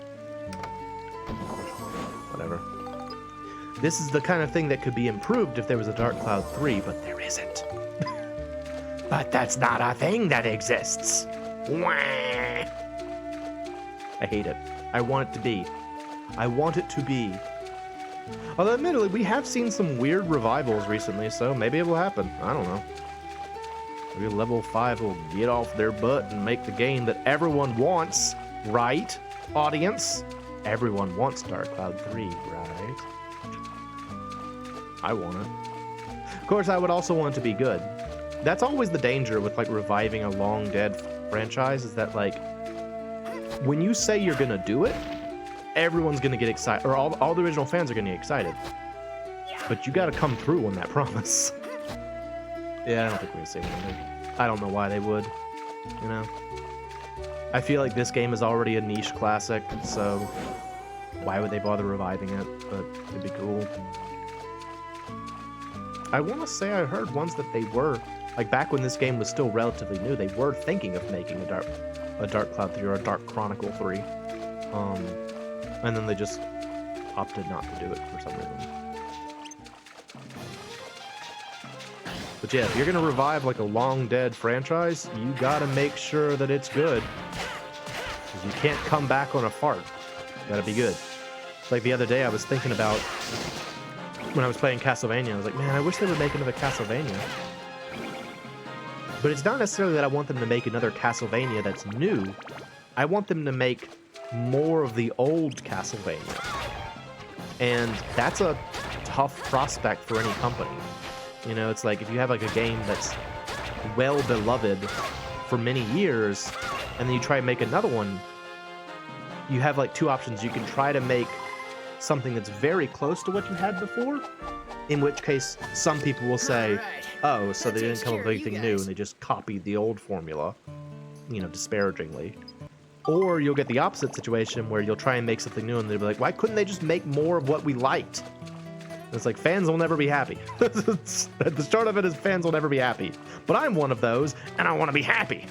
Whatever. This is the kind of thing that could be improved if there was a Dark Cloud 3, but there isn't. But that's not a thing that exists. Wah. I hate it. I want it to be. I want it to be. Although, admittedly, we have seen some weird revivals recently, so maybe it will happen. I don't know. Maybe level 5 will get off their butt and make the game that everyone wants, right, audience? Everyone wants Dark Cloud 3, right? I want it. Of course, I would also want it to be good. That's always the danger with, like, reviving a long-dead franchise, is that, like, when you say you're gonna do it, everyone's gonna get excited, or all the original fans are gonna get excited. But you gotta come through on that promise. Yeah, I don't think we're gonna say anything. I don't know why they would, you know? I feel like this game is already a niche classic, so why would they bother reviving it? But it'd be cool. I want to say I heard once that they were, like, back when this game was still relatively new, they were thinking of making a Dark Cloud 3 or a Dark Chronicle 3. And then they just opted not to do it for some reason. But yeah, if you're gonna revive, like, a long-dead franchise, you gotta make sure that it's good. Because you can't come back on a fart. Gotta be good. Like, the other day I was thinking about, when I was playing Castlevania, I was like, man, I wish they would make another Castlevania. But it's not necessarily that I want them to make another Castlevania that's new. I want them to make more of the old Castlevania. And that's a tough prospect for any company. You know, it's like, if you have, like, a game that's well beloved for many years, and then you try and make another one, you have, like, two options. You can try to make something that's very close to what you had before, In which case, some people will say, Alright. oh, so That they didn't takes come up care with of you anything new guys. and they just copied the old formula, you know, disparagingly. Or you'll get the opposite situation where you'll try and make something new and they'll be like, why couldn't they just make more of what we liked? And it's like, fans will never be happy. At the start of it is fans will never be happy. But I'm one of those, and I want to be happy.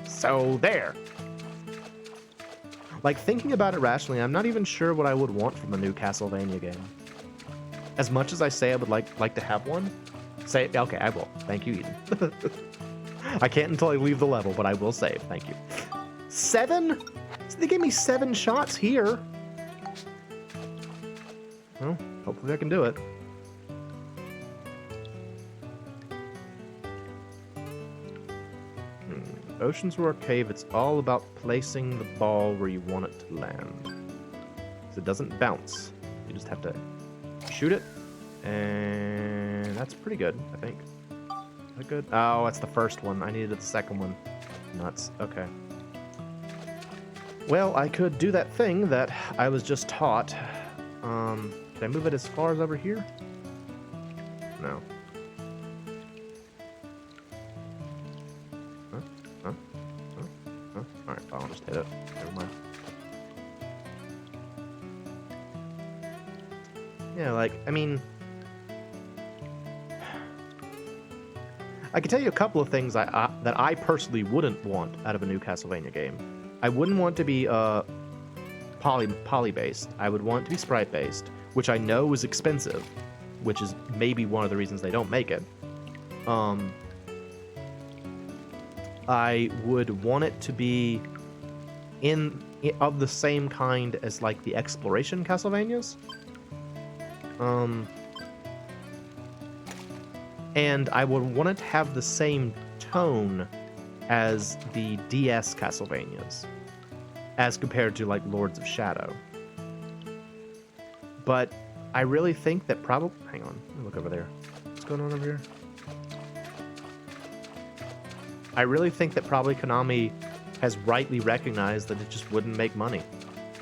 So there. Like, thinking about it rationally, I'm not even sure what I would want from a new Castlevania game. As much as I say I would like to have one, say, okay, I will. Thank you, Eden. I can't until I leave the level, but I will save. Thank you. 7? So they gave me 7 shots here. Well, hopefully I can do it. Ocean's Roar Cave, it's all about placing the ball where you want it to land. So it doesn't bounce. You just have to shoot it, and that's pretty good, I think. Is that good? Oh, that's the first one. I needed the second one. Nuts. Okay. Well, I could do that thing that I was just taught. Can I move it as far as over here? No. Alright, I'll just hit it. Never mind. Yeah, like, I mean... I can tell you a couple of things that I personally wouldn't want out of a new Castlevania game. I wouldn't want to be poly-based. I would want it to be sprite-based, which I know is expensive, which is maybe one of the reasons they don't make it. I would want it to be of the same kind as like the exploration Castlevanias. And I would want it to have the same tone as the DS Castlevanias, as compared to like Lords of Shadow. But I really think that probably... Hang on, let me look over there. What's going on over here? I really think that probably Konami has rightly recognized that it just wouldn't make money.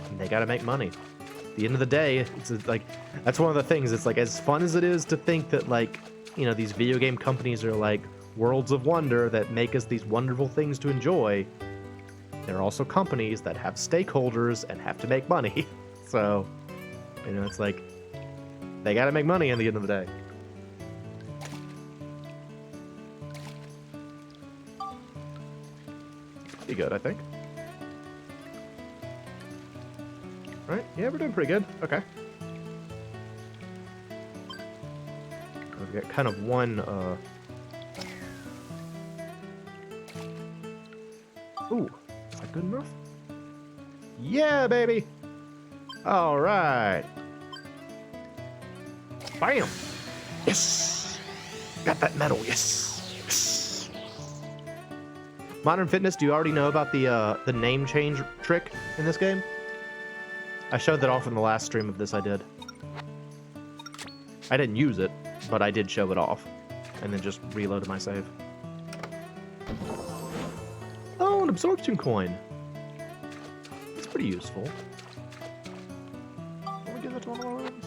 And they gotta make money. At the end of the day, it's like, that's one of the things. It's like, as fun as it is to think that, like, you know, these video game companies are like worlds of wonder that make us these wonderful things to enjoy, there are also companies that have stakeholders and have to make money. So, you know, it's like, they gotta make money at the end of the day. Pretty good, I think. Right? Yeah, we're doing pretty good. Okay. We've got kind of one, Ooh, is that good enough? Yeah, baby! Alright. Bam! Yes! Got that medal, yes! Yes! Modern Fitness, do you already know about the name change trick in this game? I showed that off in the last stream of this I did. I didn't use it, but I did show it off. And then just reloaded my save. Oh, an absorption coin. That's pretty useful. Let me give that to one of our ones.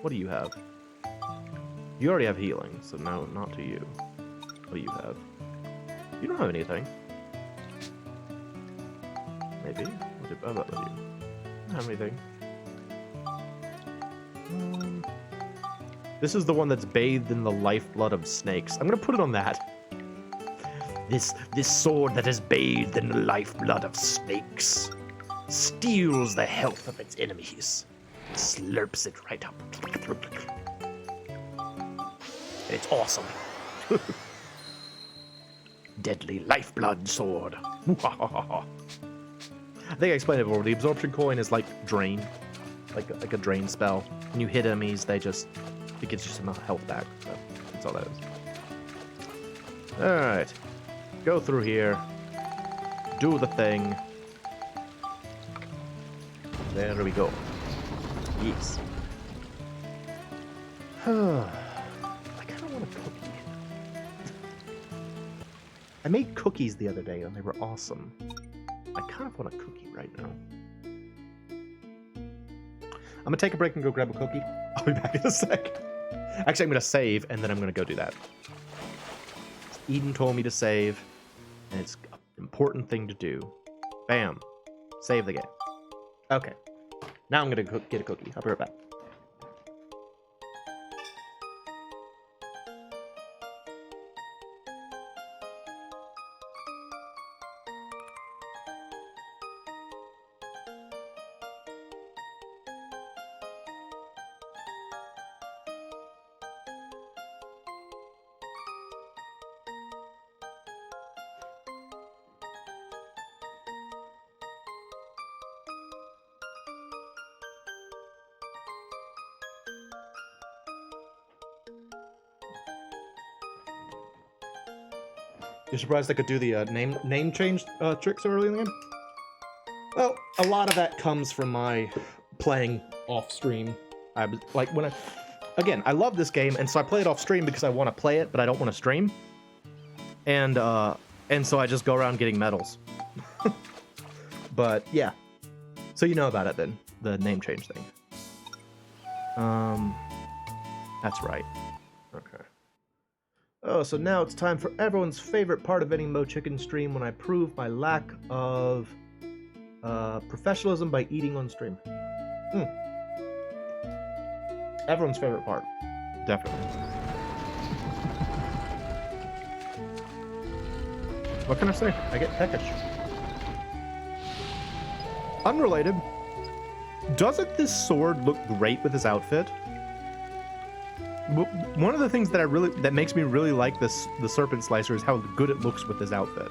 What do you have? You already have healing, so no, not to you. What do you have? You don't have anything. Maybe. How about you? I don't have anything. This is the one that's bathed in the lifeblood of snakes. I'm gonna put it on that. This sword that is bathed in the lifeblood of snakes steals the health of its enemies, slurps it right up. It's awesome. Deadly lifeblood sword. I think I explained it before. The absorption coin is like drain, like a drain spell. When you hit enemies, it gets you some health back. So that's all that is. All right, go through here, do the thing. There we go. Yes. I kind of want a cookie. I made cookies the other day and they were awesome. I kind of want a cookie right now. I'm gonna take a break and go grab a cookie. I'll be back in a sec. Actually, I'm going to save, and then I'm going to go do that. Eden told me to save, and it's an important thing to do. Bam. Save the game. Okay. Now I'm going to get a cookie. I'll be right back. You're surprised I could do the name change trick so early in the game? Well, a lot of that comes from my playing off stream. I was like again, I love this game, and so I play it off stream because I want to play it, but I don't want to stream. And so I just go around getting medals. But yeah, so you know about it then, the name change thing. That's right. Okay. Oh, so now it's time for everyone's favorite part of any MoeChicken stream, when I prove my lack of professionalism by eating on stream. Everyone's favorite part. Definitely. What can I say? I get peckish. Unrelated. Doesn't this sword look great with his outfit? One of the things that makes me really like the Serpent Slicer is how good it looks with his outfit.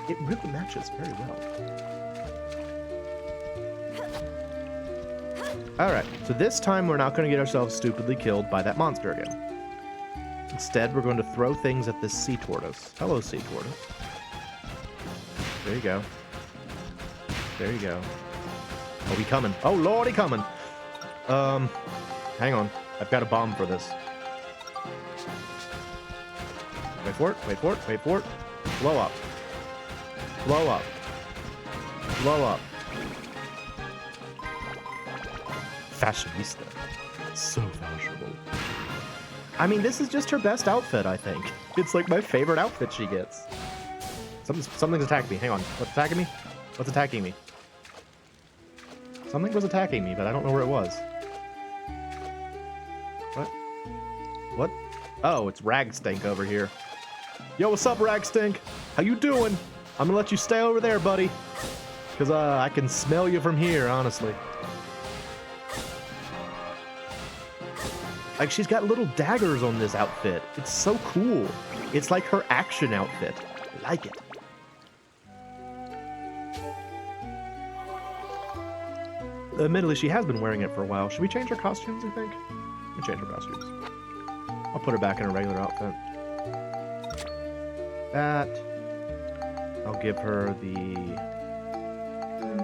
It really matches very well. Alright, so this time we're not going to get ourselves stupidly killed by that monster again. Instead, we're going to throw things at this sea tortoise. Hello, sea tortoise. There you go. There you go. Oh, he coming. Oh, Lord, he coming. Hang on. I've got a bomb for this. Wait for it, wait for it, wait for it. Blow up. Blow up. Blow up. Fashionista. So fashionable. I mean, this is just her best outfit, I think. It's like my favorite outfit she gets. Something's attacking me. Hang on. What's attacking me? What's attacking me? Something was attacking me, but I don't know where it was. What? What? Oh, it's Ragstink over here. Yo, what's up, Ragstink? How you doing? I'm gonna let you stay over there, buddy. Because I can smell you from here, honestly. Like, she's got little daggers on this outfit. It's so cool. It's like her action outfit. I like it. Admittedly, she has been wearing it for a while. Should we change her costumes, I think? We'll change her costumes. I'll put her back in her regular outfit. That. I'll give her the...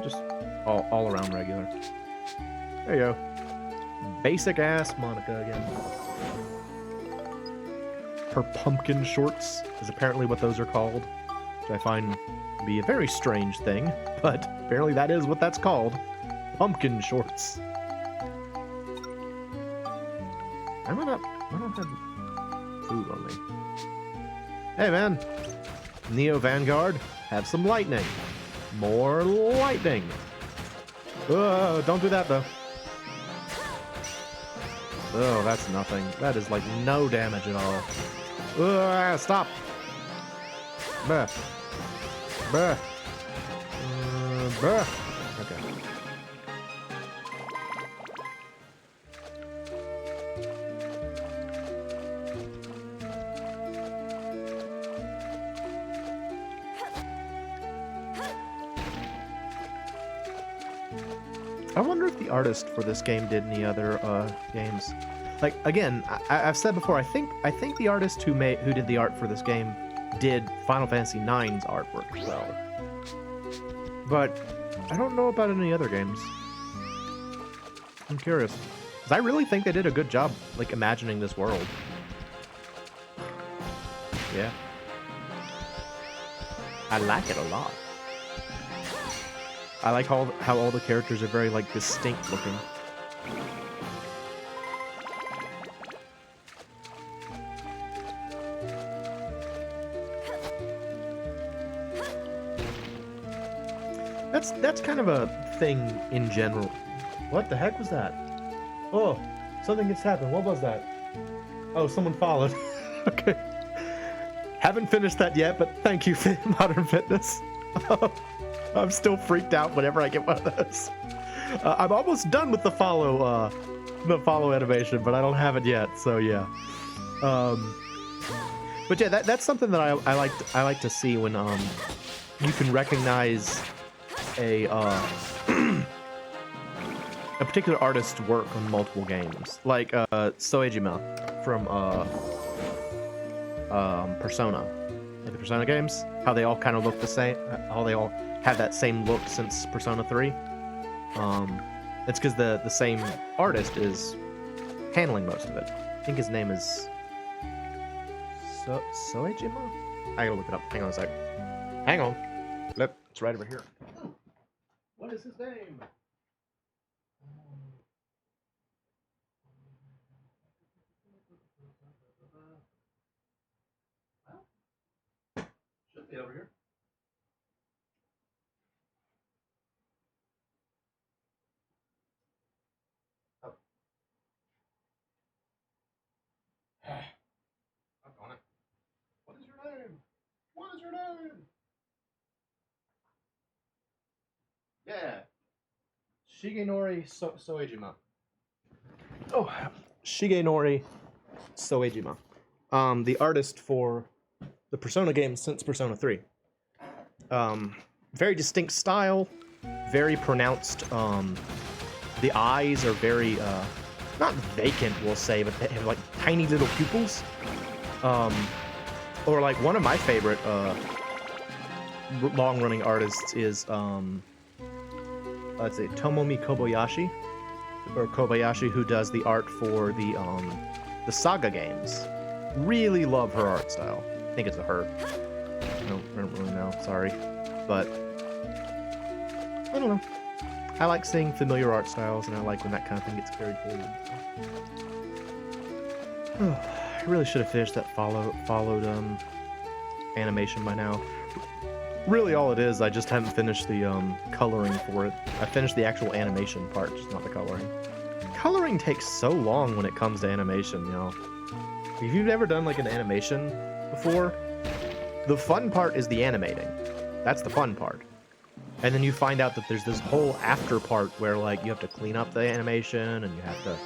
just all around regular. There you go. Basic ass Monica again. Her pumpkin shorts is apparently what those are called, which I find to be a very strange thing, but apparently that is what that's called. Pumpkin shorts. I don't have food on me. Hey man, Neo Vanguard, have some lightning. More lightning. Don't do that though. Oh, that's nothing. That is like no damage at all. Stop. Bah. Bah. Bah. Okay. I wonder if the artist for this game did any other games. Like, again, I've said before, I think the artist who did the art for this game did Final Fantasy IX's artwork as well. But I don't know about any other games. I'm curious. Because I really think they did a good job, like, imagining this world. Yeah. I like it a lot. I like how all the characters are very, like, distinct looking. That's kind of a thing in general. What the heck was that? Oh, something just happened. What was that? Oh, someone followed. Okay. Haven't finished that yet, but thank you, Modern Fitness. I'm still freaked out whenever I get one of those. I'm almost done with the follow animation, but I don't have it yet. So yeah. But yeah, that's something that I like to see when you can recognize a a particular artist's work on multiple games, like Soejima from Persona, like the Persona games, how they all kind of look the same, how they all have that same look since Persona 3. It's because the same artist is handling most of it. I think his name is Soejima? I gotta look it up. Hang on a sec. Hang on. Yep, it's right over here. What is his name? Should be over here. Oh. I'm on it. What is your name? What is your name? Yeah. Shigenori Soejima. Oh, Shigenori Soejima. The artist for the Persona games since Persona 3. Very distinct style, very pronounced. The eyes are very, not vacant, we'll say, but they have like tiny little pupils. Or like one of my favorite long-running artists is let's see, Tomomi Kobayashi, who does the art for the Saga games. Really love her art style. I think it's a her. I don't really know. Sorry, but I don't know. I like seeing familiar art styles, and I like when that kind of thing gets carried forward. I really should have finished that followed animation by now. Really, all it is, I just haven't finished the coloring for it. I finished the actual animation part, just not the coloring. Coloring takes so long when it comes to animation, you know. If you've never done like an animation before, the fun part is the animating. That's the fun part. And then you find out that there's this whole after part where like you have to clean up the animation and you have to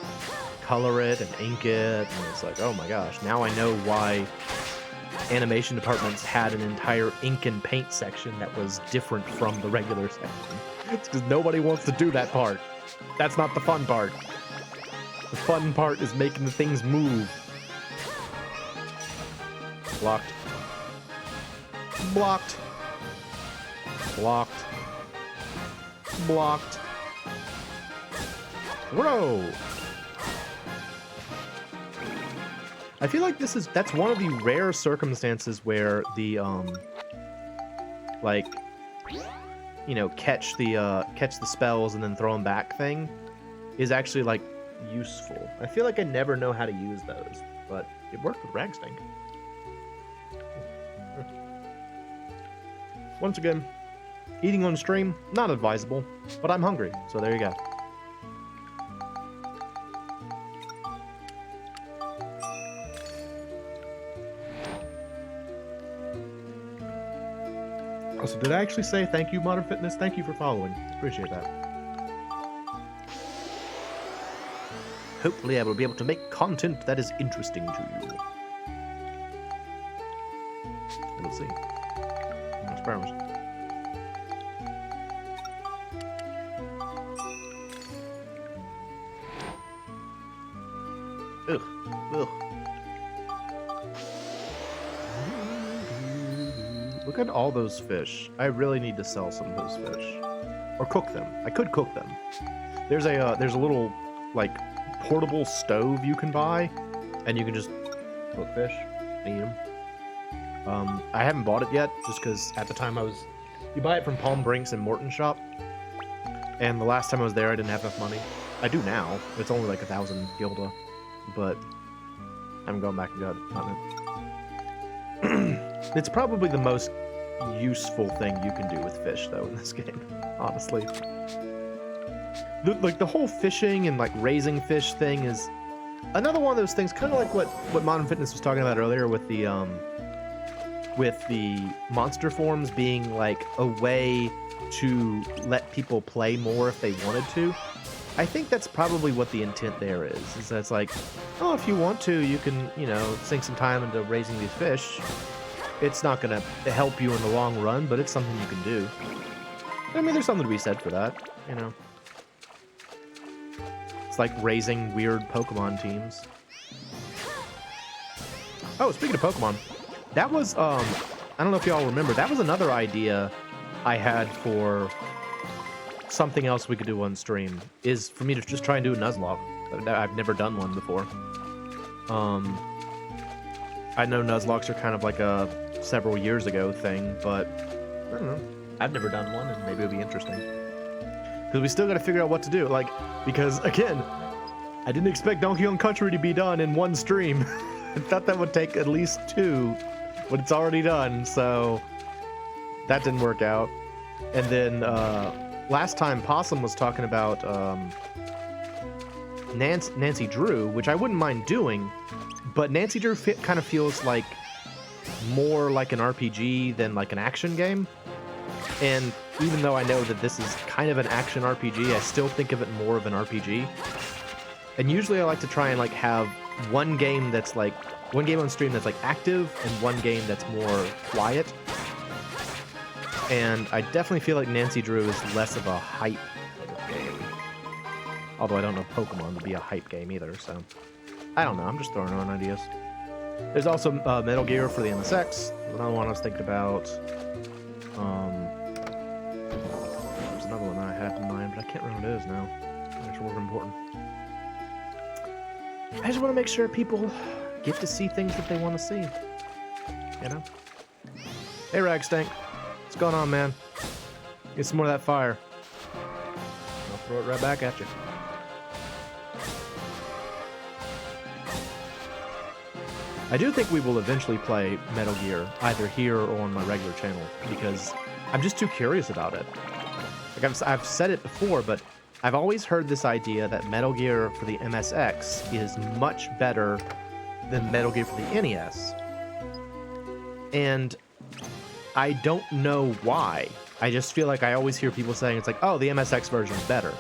color it and ink it, and it's like, oh my gosh, now I know why animation departments had an entire ink and paint section that was different from the regular section. It's because nobody wants to do that part. That's not the fun part. The fun part is making the things move. Blocked. Blocked. Blocked. Blocked. Whoa! I feel like that's one of the rare circumstances where the like, you know, catch the spells and then throw them back thing is actually like useful. I feel like I never know how to use those, but it worked with Ragstink. Once again, eating on stream, not advisable, but I'm hungry, so there you go. So did I actually say thank you, Modern Fitness? Thank you for following. Appreciate that. Hopefully I will be able to make content that is interesting to you. We'll see. Experiment. Ugh. Ugh. Look at all those fish. I really need to sell some of those fish. Or cook them. I could cook them. There's a little, like, portable stove you can buy, and you can just cook fish and eat them. I haven't bought it yet, just because at the time you buy it from Palm Brinks and Morton Shop, and the last time I was there I didn't have enough money. I do now. It's only like 1,000 gilda, but I'm going back and gotten it. It's probably the most useful thing you can do with fish, though, in this game, honestly. Like, the whole fishing and, like, raising fish thing is another one of those things, kind of like what Modern Fitness was talking about earlier with the monster forms being, like, a way to let people play more if they wanted to. I think that's probably what the intent there is that it's like, oh, if you want to, you can, you know, sink some time into raising these fish. It's not going to help you in the long run, but it's something you can do. I mean, there's something to be said for that, you know. It's like raising weird Pokemon teams. Oh, speaking of Pokemon, that was, I don't know if y'all remember, that was another idea I had for something else we could do on stream, is for me to just try and do a Nuzlocke. I've never done one before. I know Nuzlocks are kind of like a several years ago thing, but I don't know. I've never done one, and maybe it'll be interesting. Because we still got to figure out what to do. Like, because again, I didn't expect Donkey Kong Country to be done in one stream. I thought that would take at least 2, but it's already done, so that didn't work out. And then last time Possum was talking about Nancy Drew, which I wouldn't mind doing, but Nancy Drew kind of feels like more like an RPG than like an action game. And even though I know that this is kind of an action RPG, I still think of it more of an RPG. And usually I like to try and like have one game on stream that's like active and one game that's more quiet. And I definitely feel like Nancy Drew is less of a hype game. Although I don't know Pokemon to be a hype game either, so I don't know. I'm just throwing on ideas. There's also Metal Gear for the MSX. Another one I was thinking about. There's another one that I had in mind, but I can't remember what it is now. It's really important. I just want to make sure people get to see things that they want to see. You know? Hey, Ragstank. What's going on, man? Get some more of that fire. I'll throw it right back at you. I do think we will eventually play Metal Gear, either here or on my regular channel, because I'm just too curious about it. Like I've said it before, but I've always heard this idea that Metal Gear for the MSX is much better than Metal Gear for the NES. And I don't know why. I just feel like I always hear people saying, it's like, oh, the MSX version is better.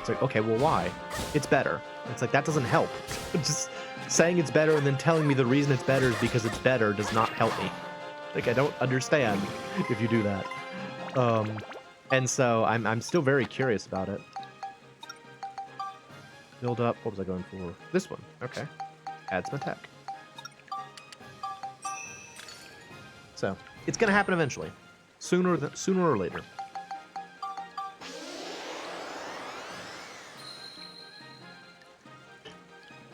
It's like, okay, well, why? It's better. It's like, that doesn't help. Just saying it's better and then telling me the reason it's better is because it's better does not help me. Like, I don't understand if you do that. And so I'm still very curious about it. Build up. What was I going for? This one. Okay. Add some attack. So it's going to happen eventually. Sooner or later.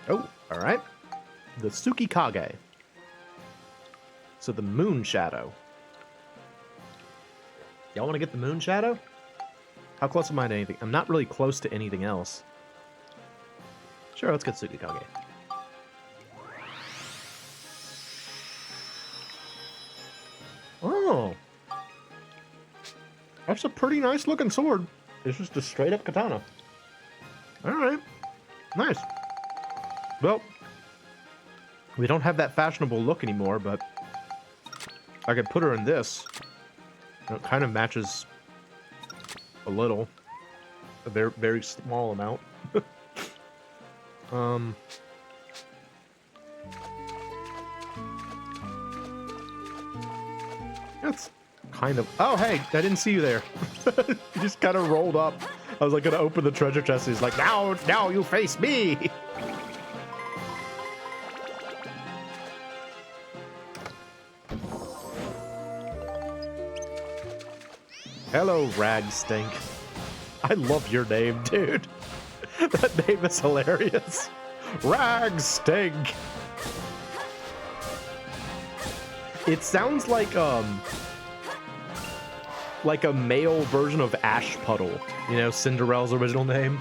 Oh, all right. The Tsukikage. So the Moon Shadow. Y'all want to get the Moon Shadow? How close am I to anything? I'm not really close to anything else. Sure, let's get Tsukikage. Oh. That's a pretty nice looking sword. It's just a straight up katana. Alright. Nice. Well, we don't have that fashionable look anymore, but I could put her in this. It kind of matches a little. A very, very small amount. That's kind of... Oh, hey, I didn't see you there. You just kind of rolled up. I was like going to open the treasure chest. He's like, now you face me. Hello, Ragstink. I love your name, dude. That name is hilarious. Ragstink. It sounds like a male version of Ash Puddle. You know, Cinderella's original name.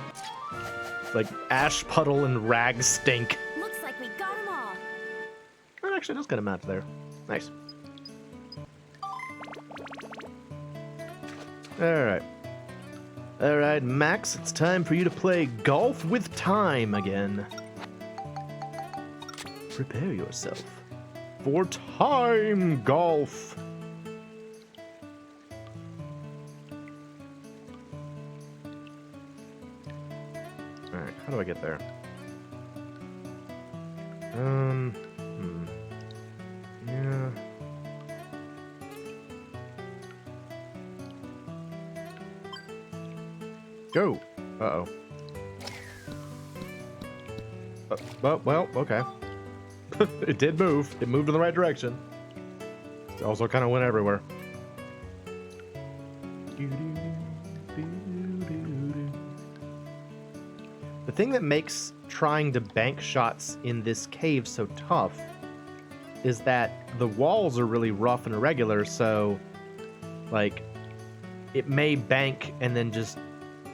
It's like Ash Puddle and Ragstink. Looks like we got them all. Oh, actually, it does get a match there. Nice. Alright. Alright, Max, it's time for you to play Golf with Time again. Prepare yourself for time golf. Alright, how do I get there? Yeah. Go. Uh-oh. Well, okay. It did move. It moved in the right direction. It also kind of went everywhere. The thing that makes trying to bank shots in this cave so tough is that the walls are really rough and irregular, so like it may bank and then just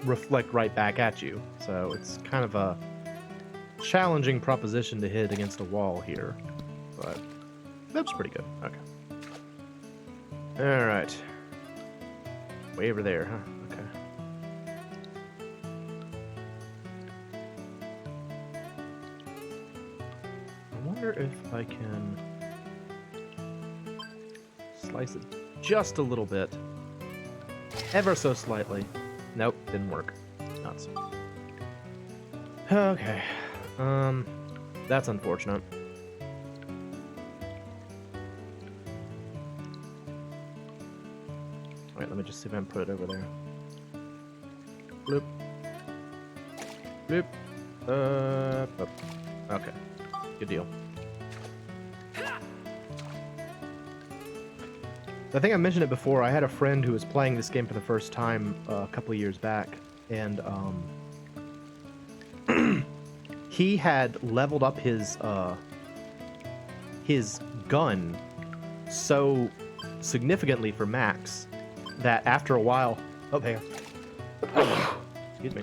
reflect right back at you. So it's kind of a challenging proposition to hit against a wall here, but that's pretty good. Okay. All right. Way over there, huh? Okay. I wonder if I can slice it just a little bit, ever so slightly. Nope, didn't work. Nuts. Okay. That's unfortunate. Alright, let me just see if I can put it over there. Bloop. Bloop. Up. Okay. Good deal. I think I mentioned it before. I had a friend who was playing this game for the first time a couple of years back, and he had leveled up his gun so significantly for Max that after a while, excuse me.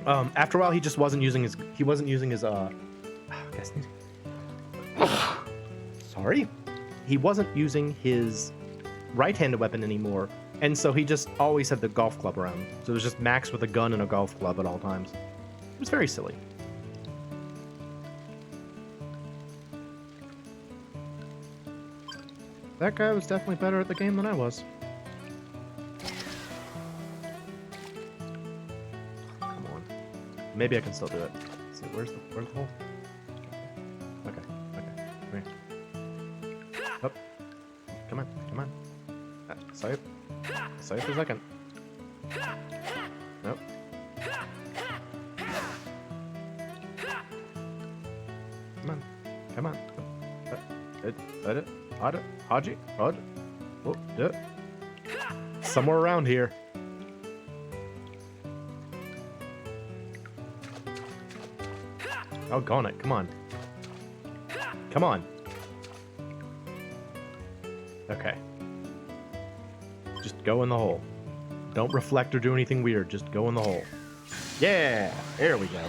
After a while, he just wasn't using his. Sorry, he wasn't using his right-handed weapon anymore, and so he just always had the golf club around. So it was just Max with a gun and a golf club at all times. It was very silly. That guy was definitely better at the game than I was. Come on. Maybe I can still do it. Let's see, where's the hole? Okay. Come here. Up. Come on. Save for a second. Nope. Come on. Haji. Oh, do it. Somewhere around here. Doggone it. Come on. Okay. Just go in the hole. Don't reflect or do anything weird. Just go in the hole. Yeah! There we go.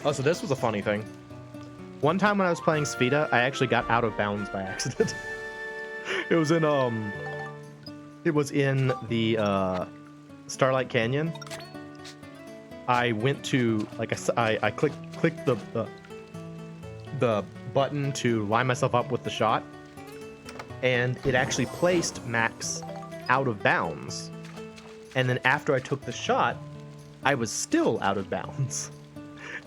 Oh, so this was a funny thing. One time when I was playing Sphida, I actually got out of bounds by accident. It was in the Starlight Canyon. I went to I clicked the button to line myself up with the shot, and it actually placed Max out of bounds. And then after I took the shot, I was still out of bounds.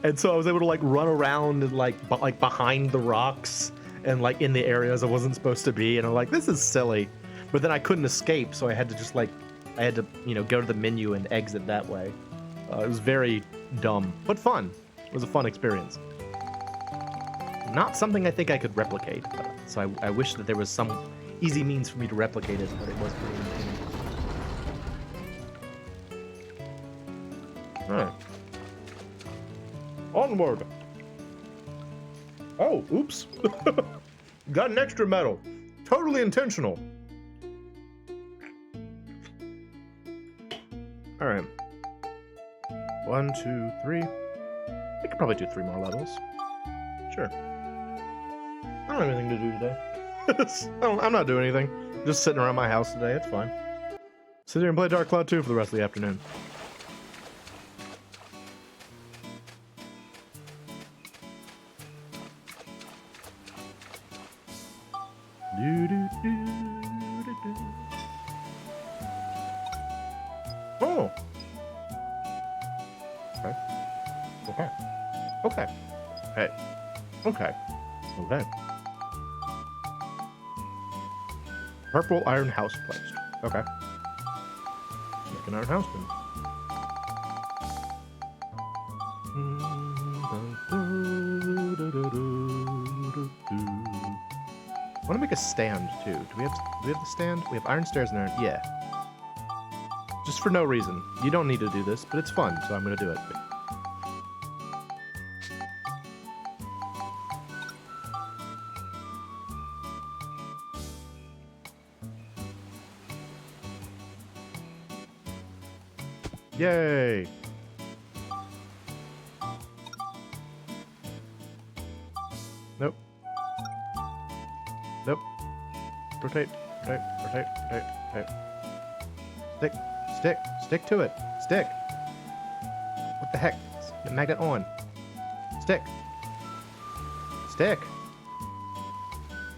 And so I was able to run around and behind the rocks and in the areas I wasn't supposed to be. And I'm like, this is silly. But then I couldn't escape, so I had to just go to the menu and exit that way. It was very dumb, but fun. It was a fun experience. Not something I think I could replicate. So I wish that there was some easy means for me to replicate it, but it was pretty entertaining. Alright. Onward! Oh, oops. Got an extra medal. Totally intentional. Alright. 1, 2, 3. We could probably do 3 more levels. Sure. I don't have anything to do today. I'm not doing anything. Just sitting around my house today. It's fine. Sit here and play Dark Cloud 2 for the rest of the afternoon. Oh. Okay. Okay. Okay. Hey. Okay. Okay. Purple iron house placed. Okay. Make an iron house then. I want to make a stand too. Do we have the stand? We have iron stairs and iron. Yeah. Just for no reason. You don't need to do this, but it's fun, so I'm gonna do it. Yay! Nope. Nope. Rotate, rotate, rotate, rotate, rotate. Stick, stick, stick to it. Stick. What the heck? Get magnet on. Stick. Stick.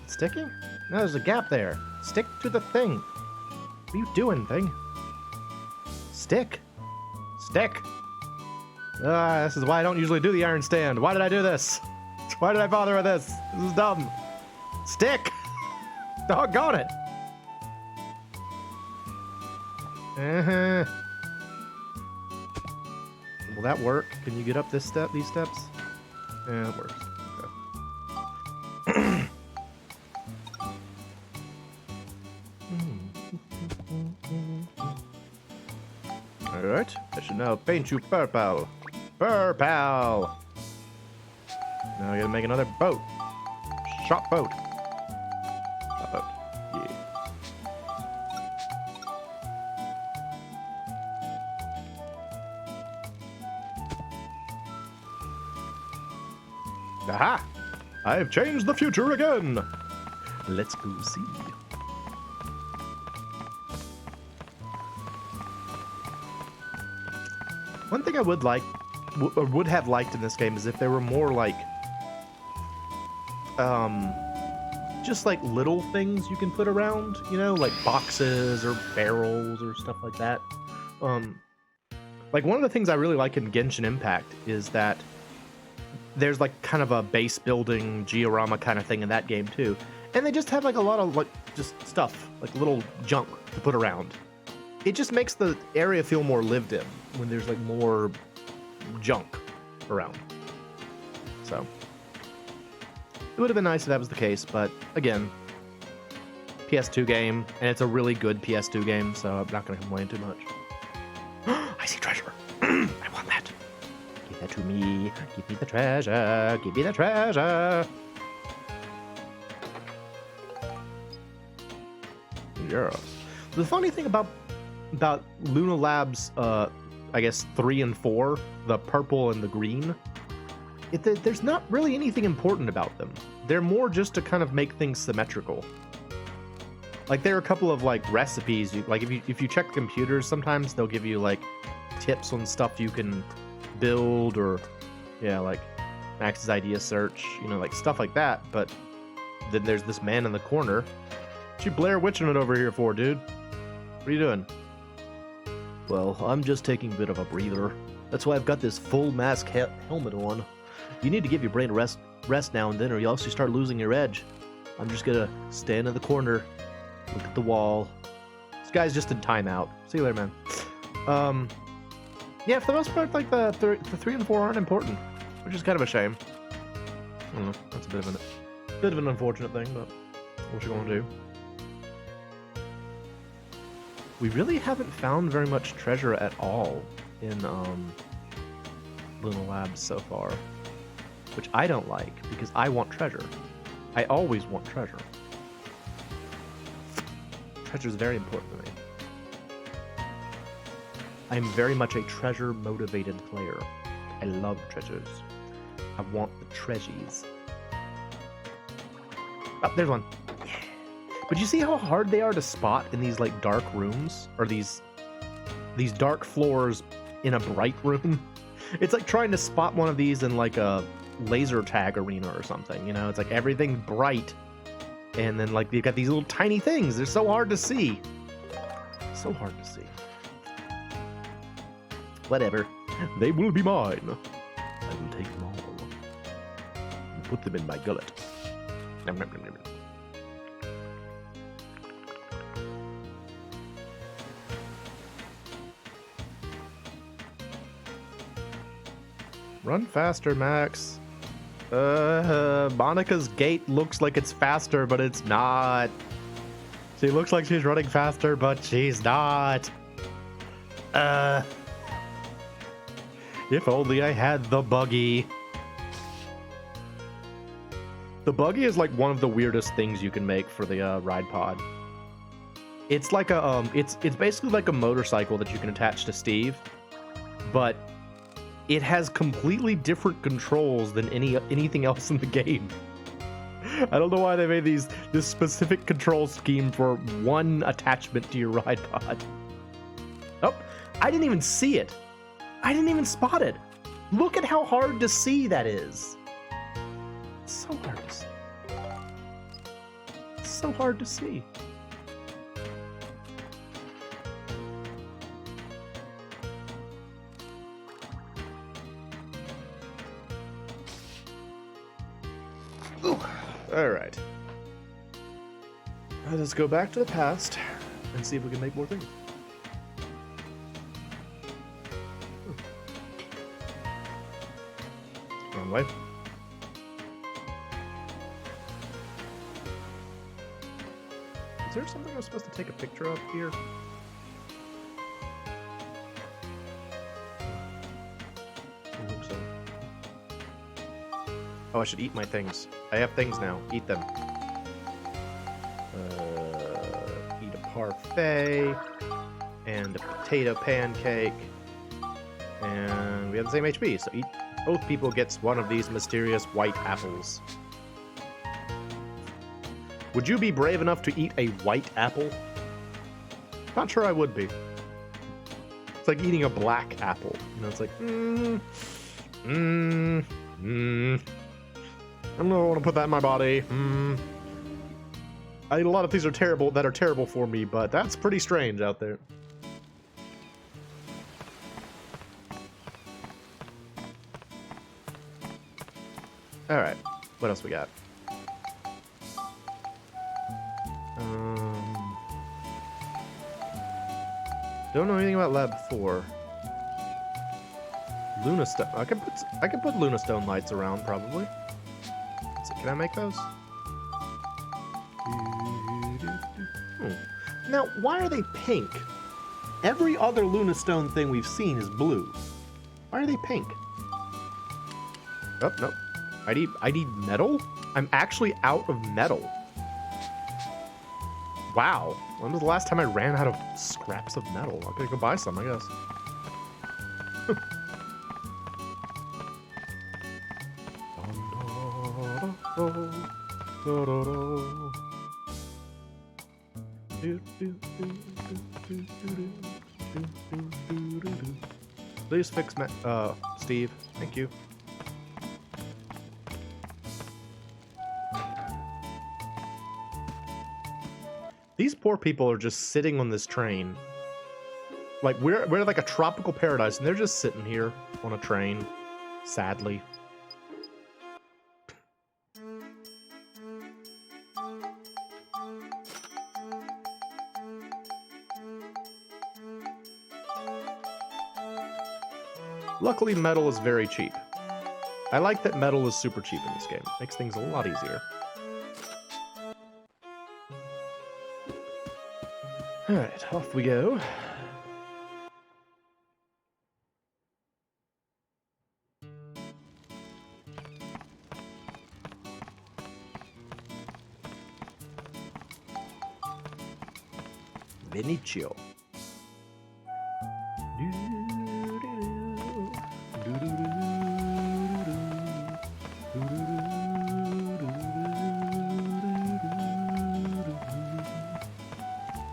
It's sticking? No, there's a gap there. Stick to the thing. What are you doing, thing? Stick. Stick. This is why I don't usually do the iron stand. Why did I do this? Why did I bother with this? This is dumb. Stick. Doggone it. Will that work? Can you get up this step? These steps? Yeah, it works. Okay. Alright, I should now paint you purple. Purple! Now I gotta make another boat. Shop boat. Shop boat. Yeah. Aha! I have changed the future again! Let's go see. One thing I would like, or would have liked in this game is if there were more like, just like little things you can put around, you know, like boxes or barrels or stuff like that. Like one of the things I really like in Genshin Impact is that there's like kind of a base building diorama kind of thing in that game too. And they just have like a lot of like just stuff, like little junk to put around. It just makes the area feel more lived in when there's like more junk around. So it would have been nice if that was the case, but again, PS2 game, and it's a really good PS2 game, so I'm not going to complain too much. I see treasure. I want that. Give that to me. Give me the treasure. Give me the treasure. Yeah. The funny thing about Luna Labs, I guess 3 and 4, the purple and the green, there's not really anything important about them. They're more just to kind of make things symmetrical. Like there are a couple of like recipes. Like if you check the computers, sometimes they'll give you like tips on stuff you can build, or yeah, like Max's idea search, you know, like stuff like that. But then there's this man in the corner. What you Blair Witching it over here for, dude? What are you doing? Well, I'm just taking a bit of a breather. That's why I've got this full mask helmet on. You need to give your brain a rest now and then, or you'll also start losing your edge. I'm just gonna stand in the corner, look at the wall. This guy's just in timeout. See you later, man. Yeah, for the most part, like the 3 and 4 aren't important, which is kind of a shame. I don't know. That's a bit of an unfortunate thing, but what you gonna do? We really haven't found very much treasure at all in Luna Labs so far, which I don't like because I want treasure. I always want treasure. Treasure is very important to me. I'm very much a treasure-motivated player. I love treasures. I want the treasures. Oh, there's one. Yeah. But you see how hard they are to spot in these like dark rooms, or these dark floors in a bright room? It's like trying to spot one of these in like a laser tag arena or something, you know? It's like everything's bright, and then like you've got these little tiny things. They're so hard to see. So hard to see. Whatever. They will be mine. I will take them all and put them in my gullet. Nom, nom, nom, nom. Run faster, Max. Monica's gait looks like it's faster, but it's not. She looks like she's running faster, but she's not. If only I had the buggy. The buggy is like one of the weirdest things you can make for the ride pod. It's like a it's basically like a motorcycle that you can attach to Steve, but it has completely different controls than anything else in the game. I don't know why they made this specific control scheme for one attachment to your ride pod. Oh, I didn't even see it. I didn't even spot it. Look at how hard to see that is. It's so hard to see. It's so hard to see. Ooh. All right. Let us go back to the past and see if we can make more things. Wrong way. Is there something I'm supposed to take a picture of here? I hope so. Oh, I should eat my things. I have things now. Eat them. Eat a parfait and a potato pancake. And we have the same HP, so eat. Both people gets one of these mysterious white apples. Would you be brave enough to eat a white apple? Not sure I would be. It's like eating a black apple. You know, it's like, I don't want to put that in my body. I eat a lot of things that are terrible for me, but that's pretty strange out there. All right, what else we got? Don't know anything about Lab 4. Luna Stone. I can put Luna Stone lights around probably. So can I make those? Oh. Now, why are they pink? Every other Luna Stone thing we've seen is blue. Why are they pink? Oh, no. I need metal? I'm actually out of metal. Wow. When was the last time I ran out of scraps of metal? I'm gonna go buy some, I guess. Please fix Steve. Thank you. These poor people are just sitting on this train. Like, we're like a tropical paradise, and they're just sitting here on a train, sadly. Luckily, metal is very cheap. I like that metal is super cheap in this game. Makes things a lot easier. Alright, off we go. Vinicio.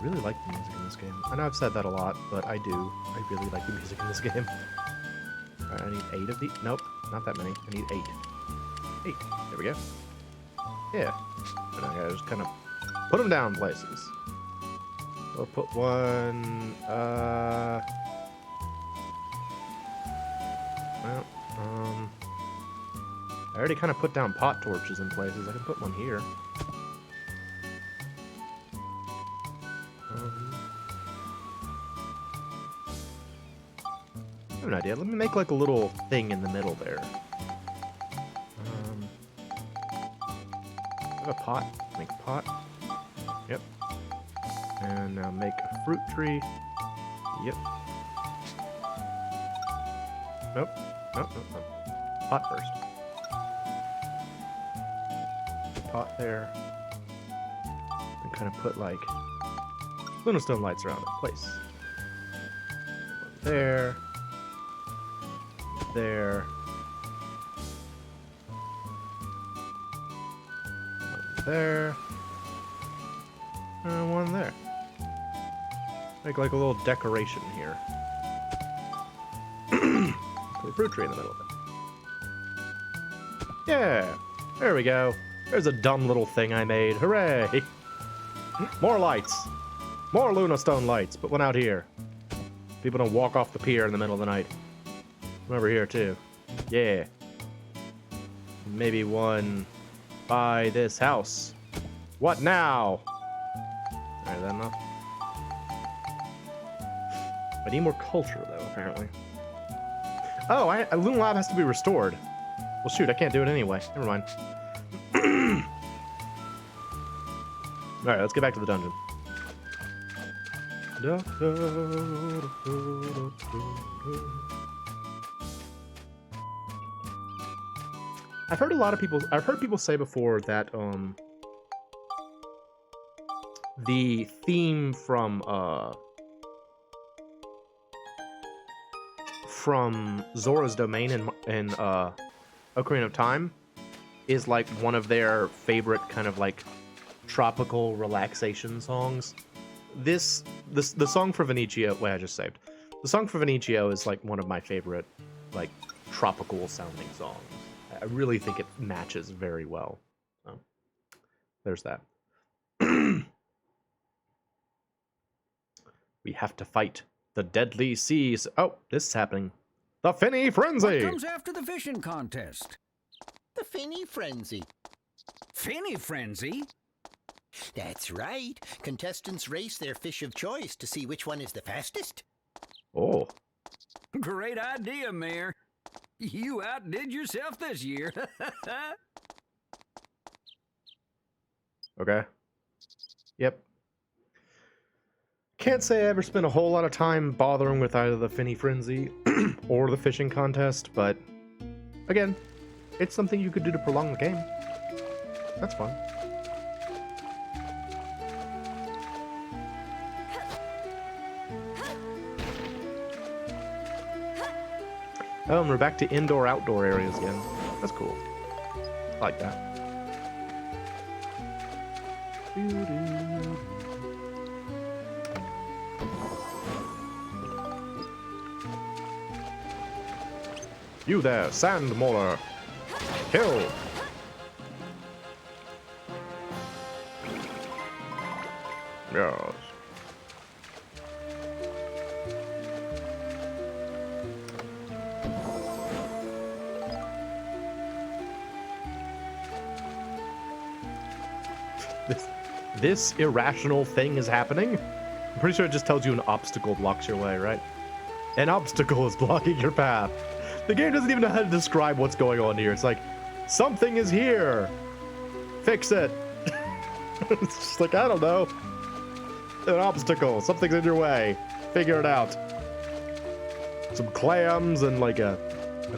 really like the music in this game. I know I've said that a lot, but I do. I really like the music in this game. Alright, I need 8 of these. Nope, not that many. I need 8. 8. There we go. Yeah. And I gotta just kind of put them down places. We'll put one, well, I already kind of put down pot torches in places. I can put one here. I have an idea. Let me make like a little thing in the middle there. I have a pot. Make a pot. Yep. And now make a fruit tree. Yep. Nope. Nope, nope, nope. Pot first. Pot there. And kind of put like Lunastone lights around it. Place. One there. There. One there. And one there. Make like a little decoration here. Put a fruit tree in the middle of it. Yeah! There we go. There's a dumb little thing I made. Hooray! More lights! More Lunastone lights, but one out here. People don't walk off the pier in the middle of the night. One over here, too. Yeah. Maybe one by this house. What now? Alright, that enough? I need more culture, though, apparently. Oh, Luna Lab has to be restored. Well, shoot, I can't do it anyway. Never mind. Alright, let's get back to the dungeon. I've heard people say before that the theme from Zora's Domain in Ocarina of Time is like one of their favorite kind of like tropical relaxation songs. The song for Vinicio, wait, I just saved. The song for Vinicio is like one of my favorite like tropical sounding songs. I really think it matches very well. So there's that. We have to fight the deadly seas. Oh, this is happening. The Finny Frenzy! What comes after the fishing contest? The Finny Frenzy. Finny Frenzy? That's right. Contestants race their fish of choice to see which one is the fastest. Oh. Great idea, Mayor. You outdid yourself this year. Okay. Yep. Can't say I ever spent a whole lot of time bothering with either the Finny Frenzy or the fishing contest, but again, it's something you could do to prolong the game. That's fun. Oh, and we're back to indoor-outdoor areas again. That's cool. I like that. You there, sand mauler. Kill. Yes. This irrational thing is happening? I'm pretty sure it just tells you an obstacle blocks your way, right? An obstacle is blocking your path. The game doesn't even know how to describe what's going on here. It's like, something is here. Fix it. It's just like, I don't know. An obstacle. Something's in your way. Figure it out. Some clams and like a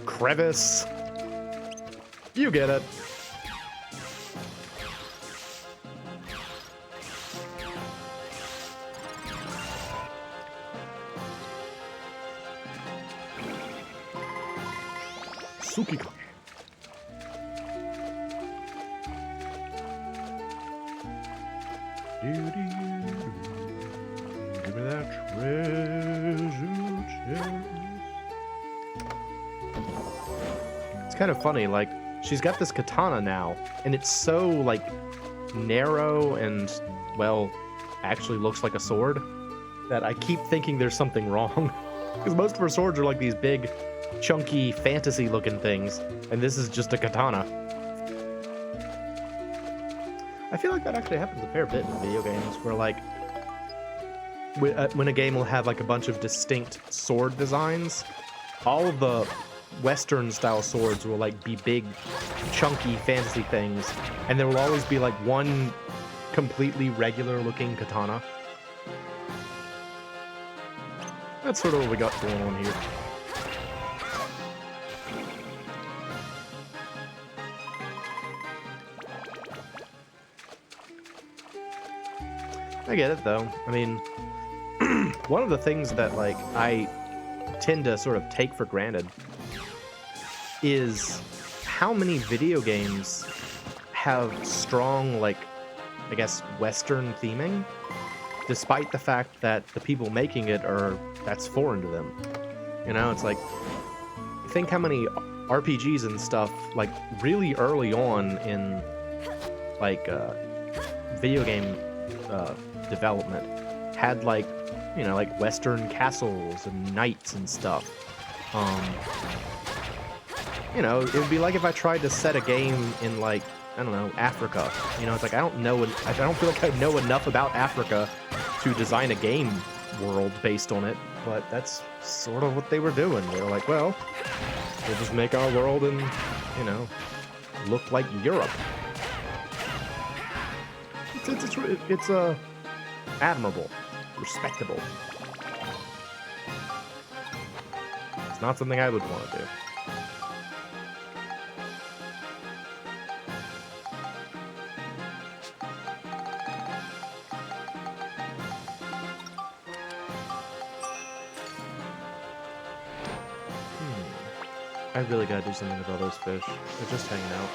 crevice. You get it. Suki. that treasure chest. It's kind of funny, like, she's got this katana now, and it's so, like, narrow and, well, actually looks like a sword, that I keep thinking there's something wrong. Because most of her swords are like these big, chunky, fantasy-looking things, and this is just a katana. I feel like that actually happens a fair bit in video games, where, like, when a game will have, like, a bunch of distinct sword designs, all of the Western-style swords will, like, be big, chunky fantasy things, and there will always be, like, one completely regular-looking katana. That's sort of what we got going on here. I get it, though. I mean, one of the things that, like, I tend to sort of take for granted is how many video games have strong, like, I guess, Western theming, despite the fact that the people making it that's foreign to them. You know, it's like, think how many RPGs and stuff, like, really early on in, like, video game development had, like, you know, like Western castles and knights and stuff. You know, it would be like if I tried to set a game in, like, I don't know, Africa. You know, it's like I don't feel like I know enough about Africa to design a game world based on it, but that's sort of what they were doing. They were like, well, we'll just make our world and, you know, look like Europe. It's admirable, respectable. It's not something I would want to do. I really gotta do something about those fish. They're just hanging out.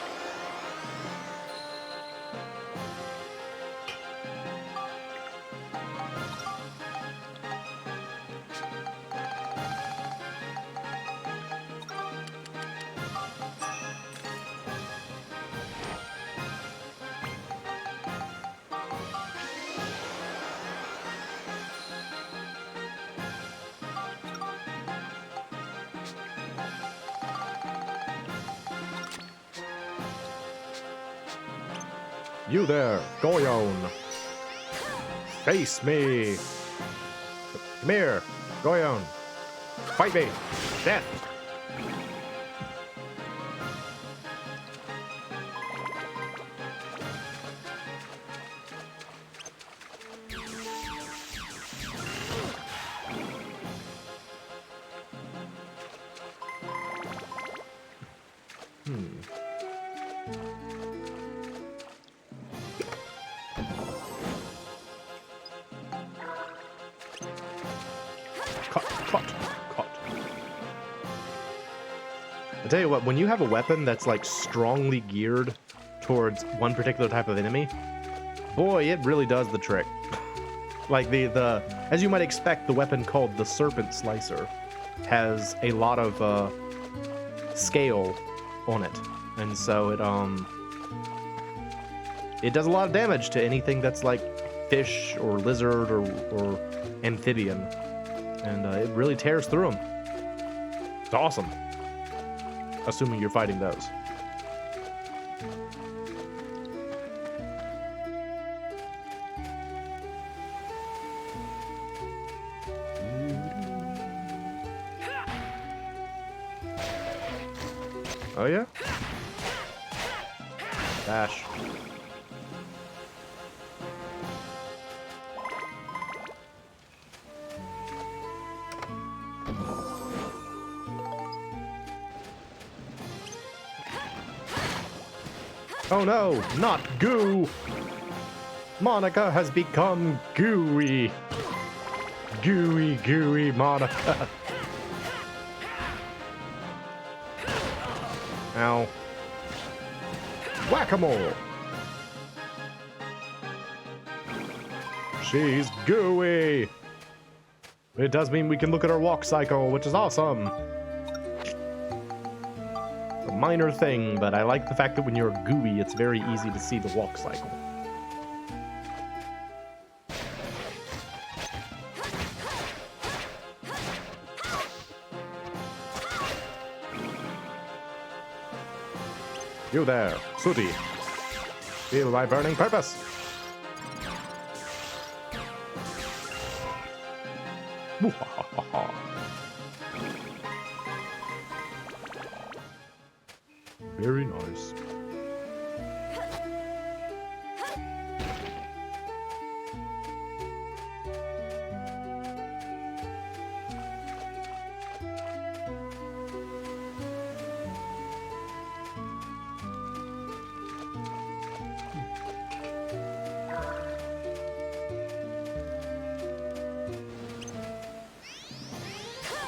You there, Goyon! Face me! Come here, Goyon! Fight me! Death! I tell you what, when you have a weapon that's, like, strongly geared towards one particular type of enemy, boy, it really does the trick. Like, as you might expect, the weapon called the Serpent Slicer has a lot of scale on it, and so it does a lot of damage to anything that's like fish or lizard or amphibian, and it really tears through them. It's awesome. Assuming you're fighting those. Oh yeah? Dash. Oh no, not goo! Monica has become gooey. Gooey, gooey Monica. Ow. Whack-a-mole! She's gooey! It does mean we can look at our walk cycle, which is awesome. A minor thing, but I like the fact that when you're a gooey, it's very easy to see the walk cycle. You there, Sooty. Feel my burning purpose. Very nice.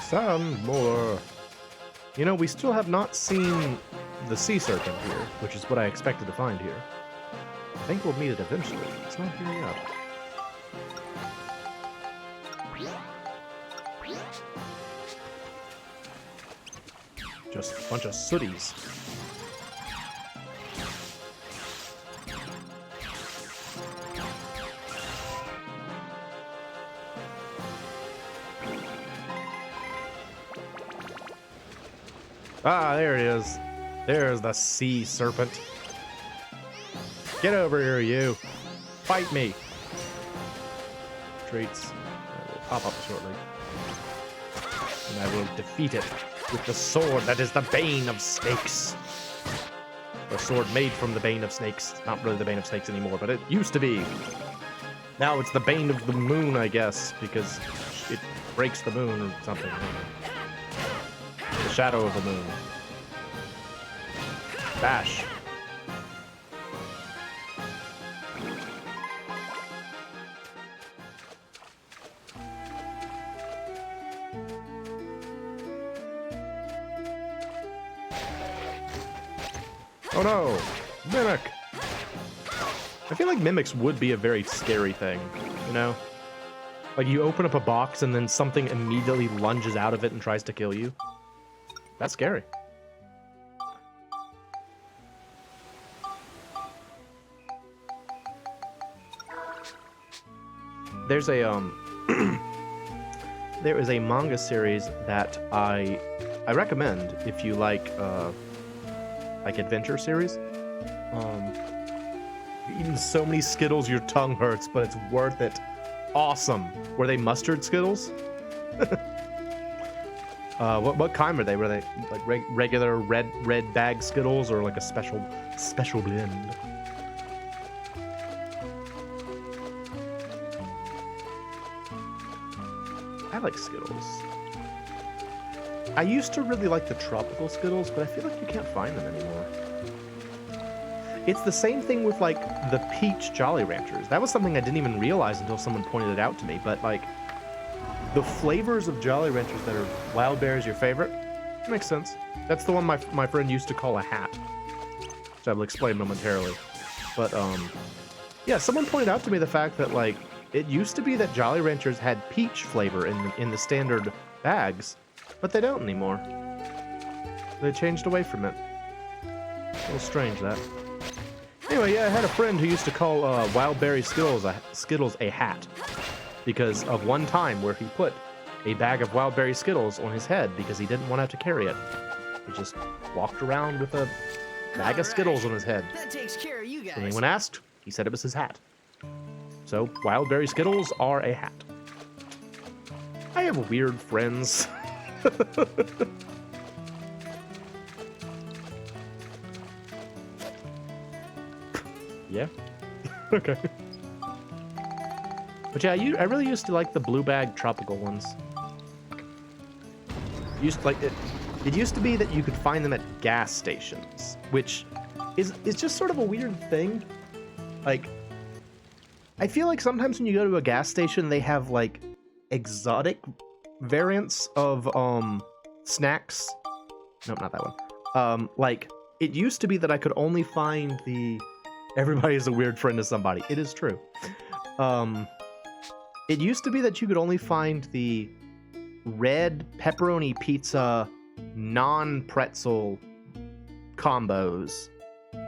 Some more. You know, we still have not seen the sea serpent here, which is what I expected to find here. I think we'll meet it eventually. It's not here yet. Just a bunch of sooties. Ah, there it is. There's the sea serpent. Get over here, you. Fight me. Traits will pop up shortly. And I will defeat it with the sword that is the bane of snakes. The sword made from the bane of snakes. It's not really the bane of snakes anymore, but it used to be. Now it's the bane of the moon, I guess, because it breaks the moon or something. The shadow of the moon. Bash. Oh no! Mimic! I feel like mimics would be a very scary thing, you know? Like you open up a box and then something immediately lunges out of it and tries to kill you. That's scary. There's a there is a manga series that I recommend if you like adventure series. You've eaten so many Skittles your tongue hurts, but it's worth it. Awesome. Were they mustard Skittles? What kind were they? Were they like regular red bag Skittles or like a special blend? I like Skittles. I used to really like the tropical Skittles, but I feel like you can't find them anymore. It's the same thing with like the peach Jolly Ranchers. That was something I didn't even realize until someone pointed it out to me, but like the flavors of Jolly Ranchers that are wild berries your favorite? Makes sense. That's the one my friend used to call a hat, which I will explain momentarily. But yeah, someone pointed out to me the fact that like it used to be that Jolly Ranchers had peach flavor in the standard bags, but they don't anymore. They changed away from it. A little strange that. Anyway, yeah, I had a friend who used to call wild berry Skittles a hat, because of one time where he put a bag of wild berry Skittles on his head because he didn't want to have to carry it. He just walked around with a bag of Skittles on his head. That takes care of you guys. When anyone asked, he said it was his hat. So, wild berry Skittles are a hat. I have weird friends. Yeah? Okay. But yeah, I really used to like the blue bag tropical ones. It used to be that you could find them at gas stations, which is just sort of a weird thing. Like, I feel like sometimes when you go to a gas station, they have like exotic variants of snacks. Nope, not that one. Like, it used to be that I could only find the everybody is a weird friend to somebody. It is true. It used to be that you could only find the red pepperoni pizza non-pretzel combos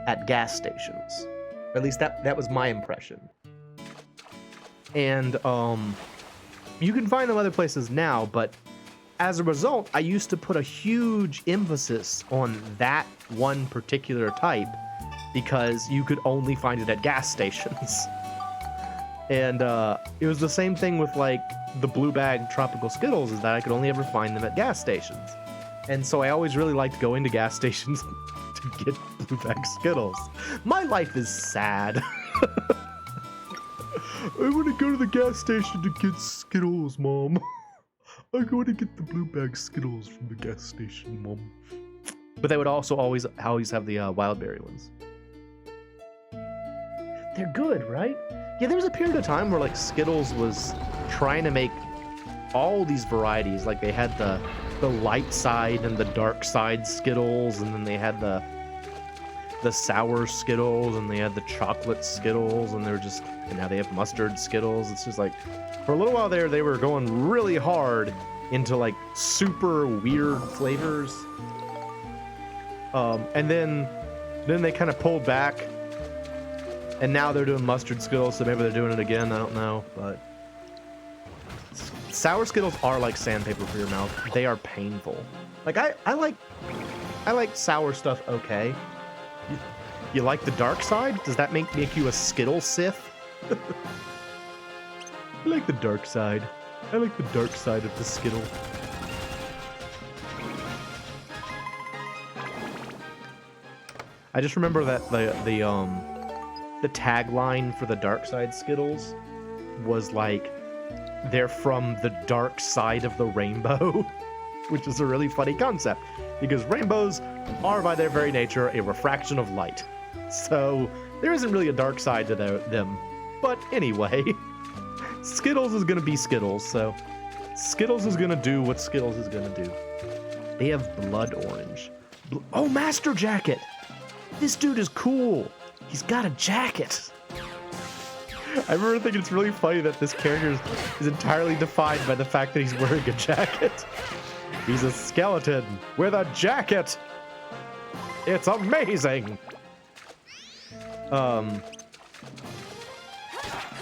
at gas stations. Or at least that was my impression. And you can find them other places now, but as a result, I used to put a huge emphasis on that one particular type because you could only find it at gas stations. And it was the same thing with like the blue bag tropical Skittles, is that I could only ever find them at gas stations. And so I always really liked going to gas stations to get blue bag Skittles. My life is sad. I want to go to the gas station to get Skittles, Mom. I want to get the blue bag Skittles from the gas station, Mom. But they would also always have the wild berry ones. They're good, right? Yeah, there was a period of time where like Skittles was trying to make all these varieties. Like they had the light side and the dark side Skittles, and then they had the sour Skittles, and they had the chocolate Skittles, and and now they have mustard Skittles. It's just like, for a little while there, they were going really hard into like super weird flavors. And then they kind of pulled back, and now they're doing mustard Skittles, so maybe they're doing it again, I don't know, but sour Skittles are like sandpaper for your mouth. They are painful. Like I like sour stuff okay. You like the dark side? Does that make you a Skittle Sith? I like the dark side. I like the dark side of the Skittle. I just remember that the tagline for the dark side Skittles was like, they're from the dark side of the rainbow, which is a really funny concept because rainbows are by their very nature a refraction of light. So there isn't really a dark side to them. But anyway, Skittles is going to be Skittles, so Skittles is going to do what Skittles is going to do. They have blood orange. Oh, Master Jacket! This dude is cool. He's got a jacket. I remember thinking it's really funny that this character is entirely defined by the fact that he's wearing a jacket. He's a skeleton with a jacket. It's amazing.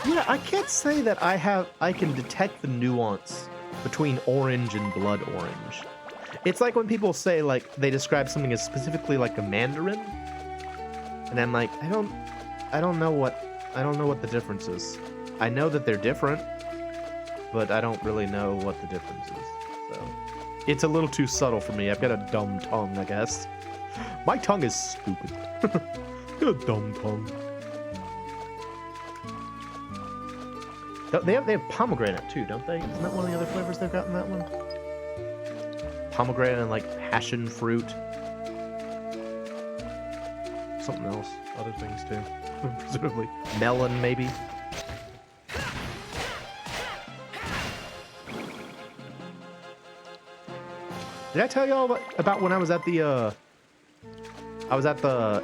Yeah, I can't say that I can detect the nuance between orange and blood orange. It's like when people say like they describe something as specifically like a mandarin, and I'm like, I don't know what the difference is. I know that they're different, but I don't really know what the difference is. So it's a little too subtle for me. I've got a dumb tongue, I guess. My tongue is stupid. Got a dumb tongue. They have pomegranate too, don't they? Isn't that one of the other flavors they've got in that one? Pomegranate and like passion fruit. Something else. Other things too. Presumably. Melon, maybe. Did I tell y'all about when I was at the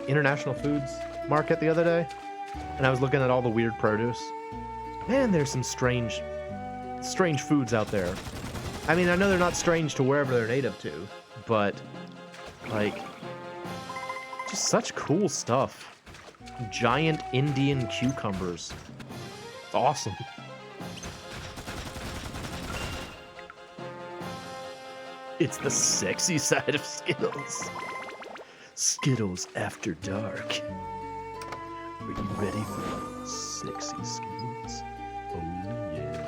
International Foods Market the other day? And I was looking at all the weird produce. Man, there's some strange foods out there. I mean, I know they're not strange to wherever they're native to, but like, just such cool stuff. Giant Indian cucumbers. It's awesome. It's the sexy side of Skittles. Skittles After Dark. Are you ready for sexy Skittles? Oh yeah.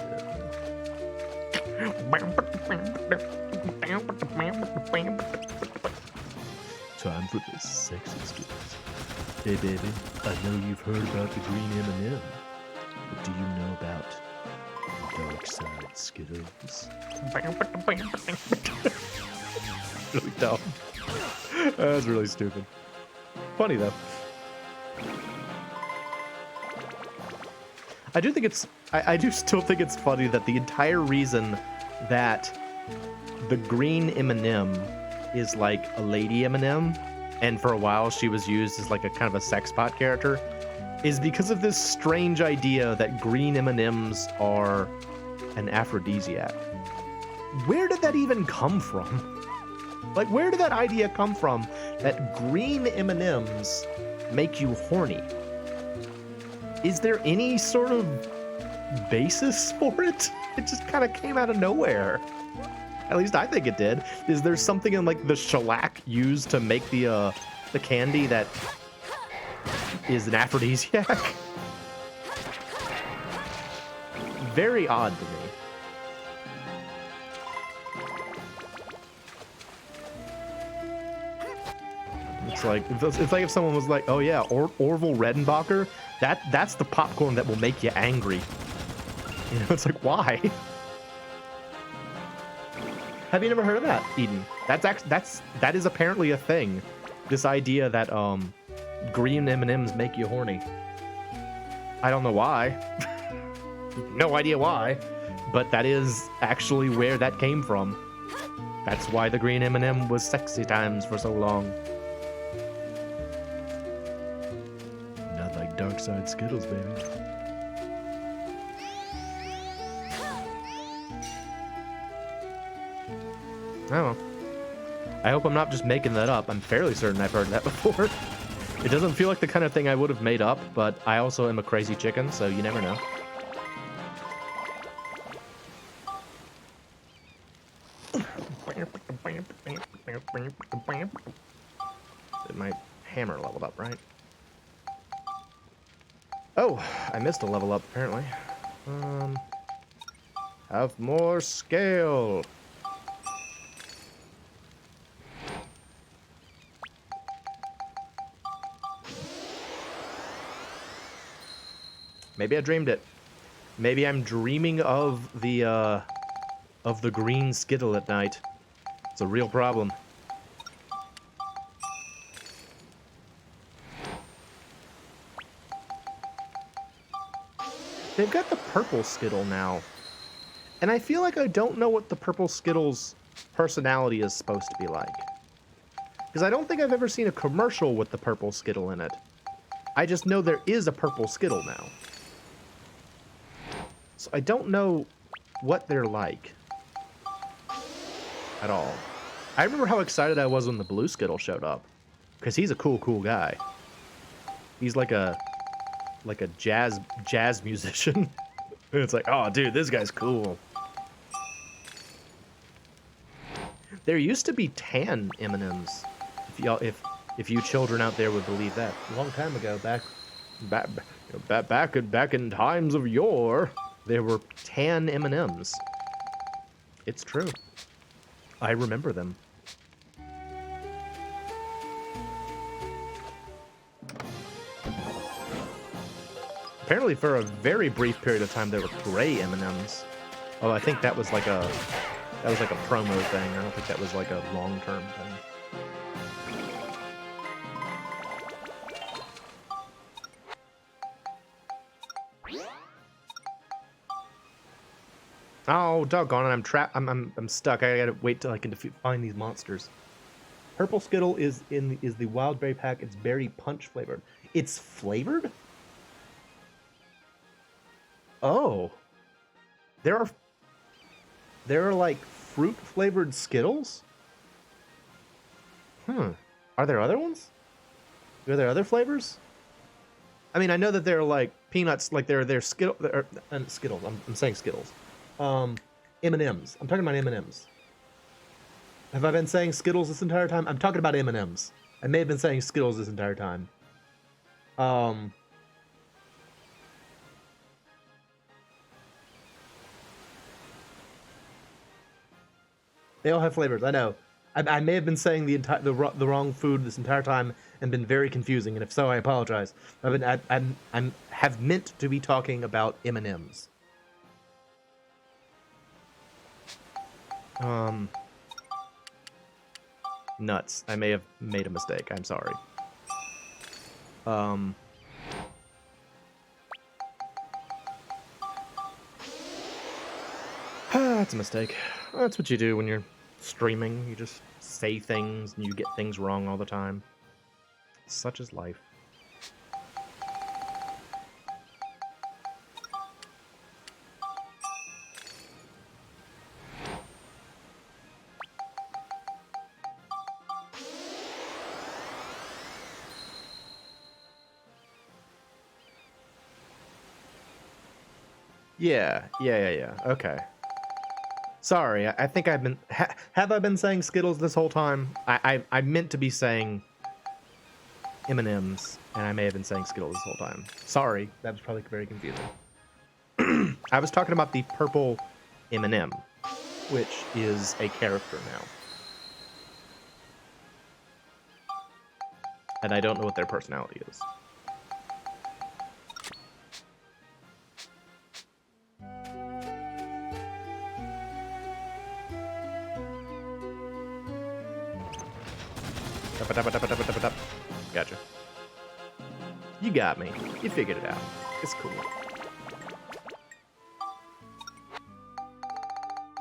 Time for the sexy Skittles. Hey baby, I know you've heard about the green M&M, but do you know about the dark side Skittles? Really dumb. That's really stupid. Funny though. I do still think it's funny that the entire reason that the green M&M is like a lady M&M, and for a while she was used as like a kind of a sex pot character, is because of this strange idea that green M&Ms are an aphrodisiac. where did that even come from? Like, where did that idea come from that green M&Ms make you horny? Is there any sort of basis for it? It just kind of came out of nowhere. At least I think it did. Is there something in like the shellac used to make the candy that is an aphrodisiac? Very odd to me. It's like if someone was like, "Oh yeah, Orville Redenbacher, that's the popcorn that will make you angry." You know, it's like, why? Have you never heard of that, Eden? That is apparently a thing. This idea that green M&Ms make you horny. I don't know why. No idea why, but that is actually where that came from. That's why the green M&M was sexy times for so long. Not like dark side Skittles, baby. Oh. I hope I'm not just making that up. I'm fairly certain I've heard that before. It doesn't feel like the kind of thing I would have made up, but I also am a crazy chicken, so you never know. My hammer leveled up, right? Oh, I missed a level up, apparently. Have more scale. Maybe I dreamed it. Maybe I'm dreaming of the green Skittle at night. It's a real problem. They've got the purple Skittle now. And I feel like I don't know what the purple Skittle's personality is supposed to be like. Because I don't think I've ever seen a commercial with the purple Skittle in it. I just know there is a purple Skittle now. So I don't know what they're like. At all. I remember how excited I was when the blue Skittle showed up. Because he's a cool guy. He's like a jazz musician. It's like, oh dude, this guy's cool. There used to be tan M&Ms. If you children out there would believe that. A long time ago, back in times of yore, there were tan M&Ms. It's true. I remember them. Apparently, for a very brief period of time, there were gray M&Ms. Oh, I think that was like a promo thing. I don't think that was like a long-term thing. Oh, doggone it! I'm trapped. I'm stuck. I gotta wait till I can find these monsters. Purple Skittle is the wild berry pack. It's berry punch flavored. It's flavored? Oh, there are like fruit flavored Skittles. Are there other ones? Are there other flavors? I mean, I know that they're like peanuts, like they're Skittles. Skittles. I'm saying Skittles. M&Ms. I'm talking about M&Ms. Have I been saying Skittles this entire time? I'm talking about M&Ms. I may have been saying Skittles this entire time. They all have flavors. I know. I may have been saying the wrong food this entire time and been very confusing. And if so, I apologize. I have meant to be talking about M&Ms. Nuts. I may have made a mistake. I'm sorry. That's a mistake. That's what you do when you're streaming. You just say things and you get things wrong all the time. Such is life. Yeah. Okay. Sorry, I think I've been... have I been saying Skittles this whole time? I meant to be saying M&M's, and I may have been saying Skittles this whole time. Sorry, that was probably very confusing. I was talking about the purple M&M, which is a character now. And I don't know what their personality is. Gotcha. You got me. You figured it out. It's cool.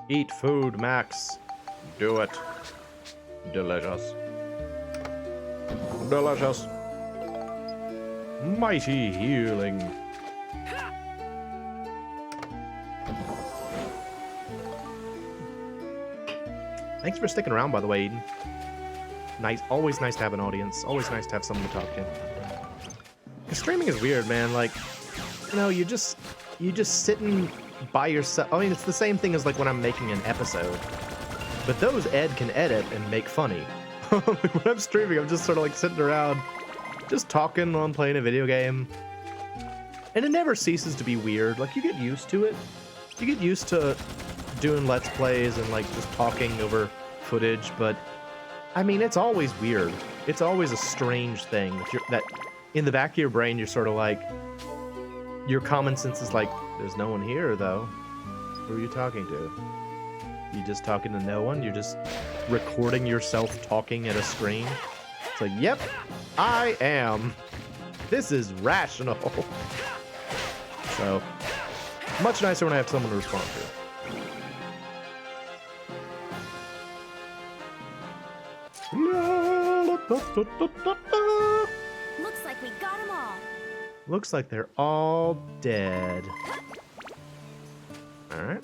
Eat food, Max. Do it. Delicious. Delicious. Mighty healing. Thanks for sticking around, by the way, Eden. Nice, always nice to have an audience. Always nice to have someone to talk to. 'Cause streaming is weird, man. Like, you know, you just sitting by yourself. I mean, it's the same thing as like when I'm making an episode. But those Ed can edit and make funny. When I'm streaming, I'm just sort of like sitting around, just talking while I'm playing a video game. And it never ceases to be weird. Like, you get used to it. You get used to doing Let's Plays and like just talking over footage, but I mean, it's always weird. It's always a strange thing that in the back of your brain, you're sort of like, your common sense is like, there's no one here, though. Who are you talking to? You just talking to no one? You're just recording yourself talking at a screen? It's like, yep, I am. This is rational. So, much nicer when I have someone to respond to. Looks like we got them all. Looks like they're all dead. Alright.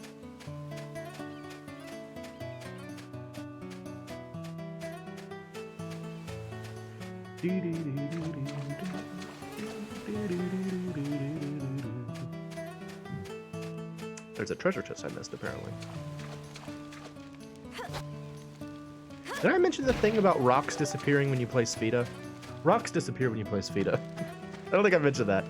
There's a treasure chest I missed, apparently. Did I mention the thing about rocks disappearing when you play Spheda? Rocks disappear when you play Spheda. I don't think I mentioned that.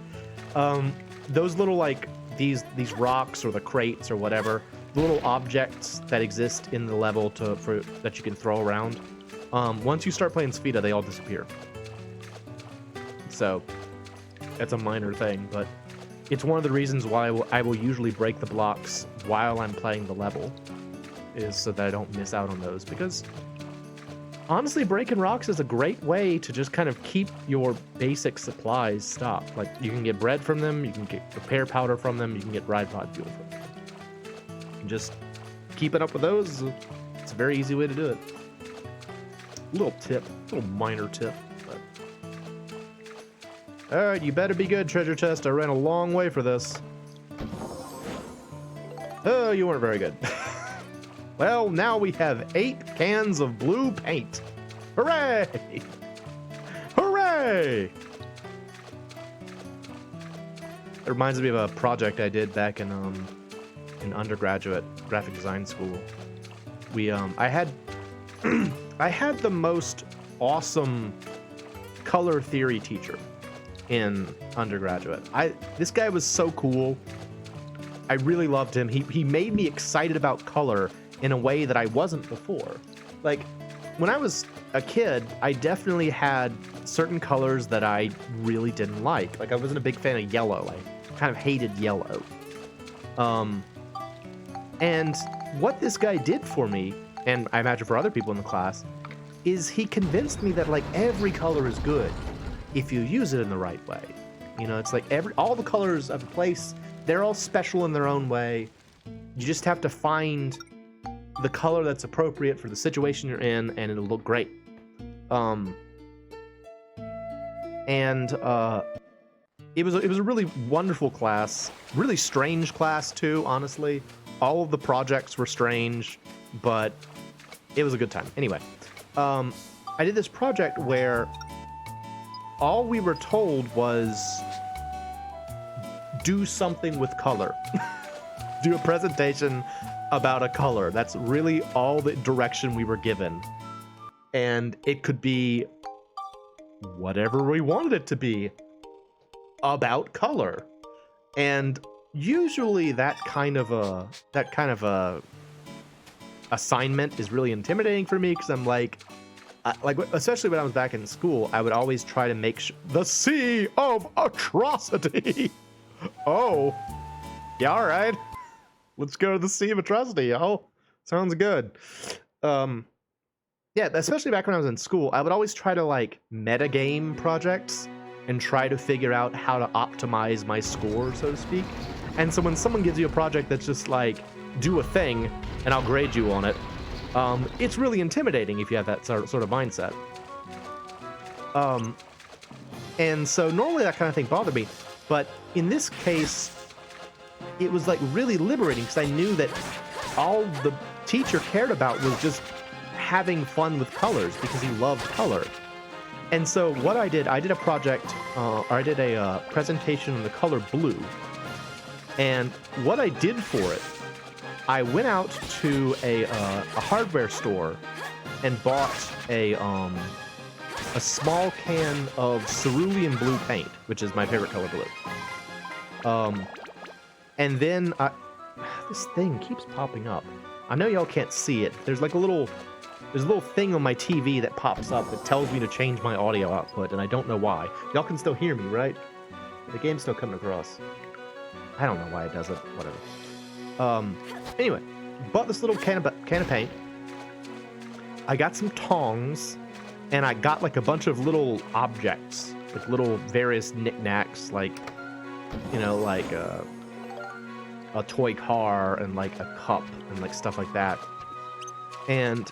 Those little, like, these rocks or the crates or whatever, the little objects that exist in the level that you can throw around, once you start playing Spheda, they all disappear. So, that's a minor thing, but it's one of the reasons why I will usually break the blocks while I'm playing the level, is so that I don't miss out on those, because honestly, breaking rocks is a great way to just kind of keep your basic supplies stocked. Like, you can get bread from them, you can get repair powder from them, you can get ride pod fuel from them. And just keeping up with those, it's a very easy way to do it. Little minor tip. Alright, you better be good, treasure chest. I ran a long way for this. Oh, you weren't very good. Well, now we have 8 cans of blue paint. Hooray! Hooray! It reminds me of a project I did back in undergraduate graphic design school. I had I had the most awesome color theory teacher in undergraduate. This guy was so cool. I really loved him. He made me excited about color in a way that I wasn't before. Like, when I was a kid, I definitely had certain colors that I really didn't like. Like, I wasn't a big fan of yellow. I kind of hated yellow. And what this guy did for me, and I imagine for other people in the class, is he convinced me that, like, every color is good if you use it in the right way. You know, it's like all the colors of a place, they're all special in their own way. You just have to find the color that's appropriate for the situation you're in, and it'll look great. It was a really wonderful class, really strange class too, honestly. All of the projects were strange, but it was a good time. Anyway, I did this project where all we were told was do something with color. do a presentation about a color. That's really all the direction we were given. And it could be whatever we wanted it to be about color. And usually that kind of a assignment is really intimidating for me, because I'm like especially when I was back in school, I would always try to make the sea of atrocity. Oh, yeah, all right. Let's go to the sea of atrocity, y'all. Sounds good. Yeah, especially back when I was in school, I would always try to like metagame projects and try to figure out how to optimize my score, so to speak. And so when someone gives you a project that's just like, do a thing and I'll grade you on it, it's really intimidating if you have that sort of mindset. And so normally that kind of thing bothered me, but in this case, it was like really liberating, because I knew that all the teacher cared about was just having fun with colors, because he loved color. And so what I did a project, or I did a presentation on the color blue. And what I did for it, I went out to a hardware store and bought a small can of cerulean blue paint, which is my favorite color blue. And then this thing keeps popping up. I know y'all can't see it. There's a little thing on my TV that pops up that tells me to change my audio output, and I don't know why. Y'all can still hear me, right? The game's still coming across. I don't know why it does it. Whatever. Anyway, bought this little can of paint. I got some tongs, and I got like a bunch of little objects, like little various knickknacks, like, you know, like a toy car and like a cup and like stuff like that. And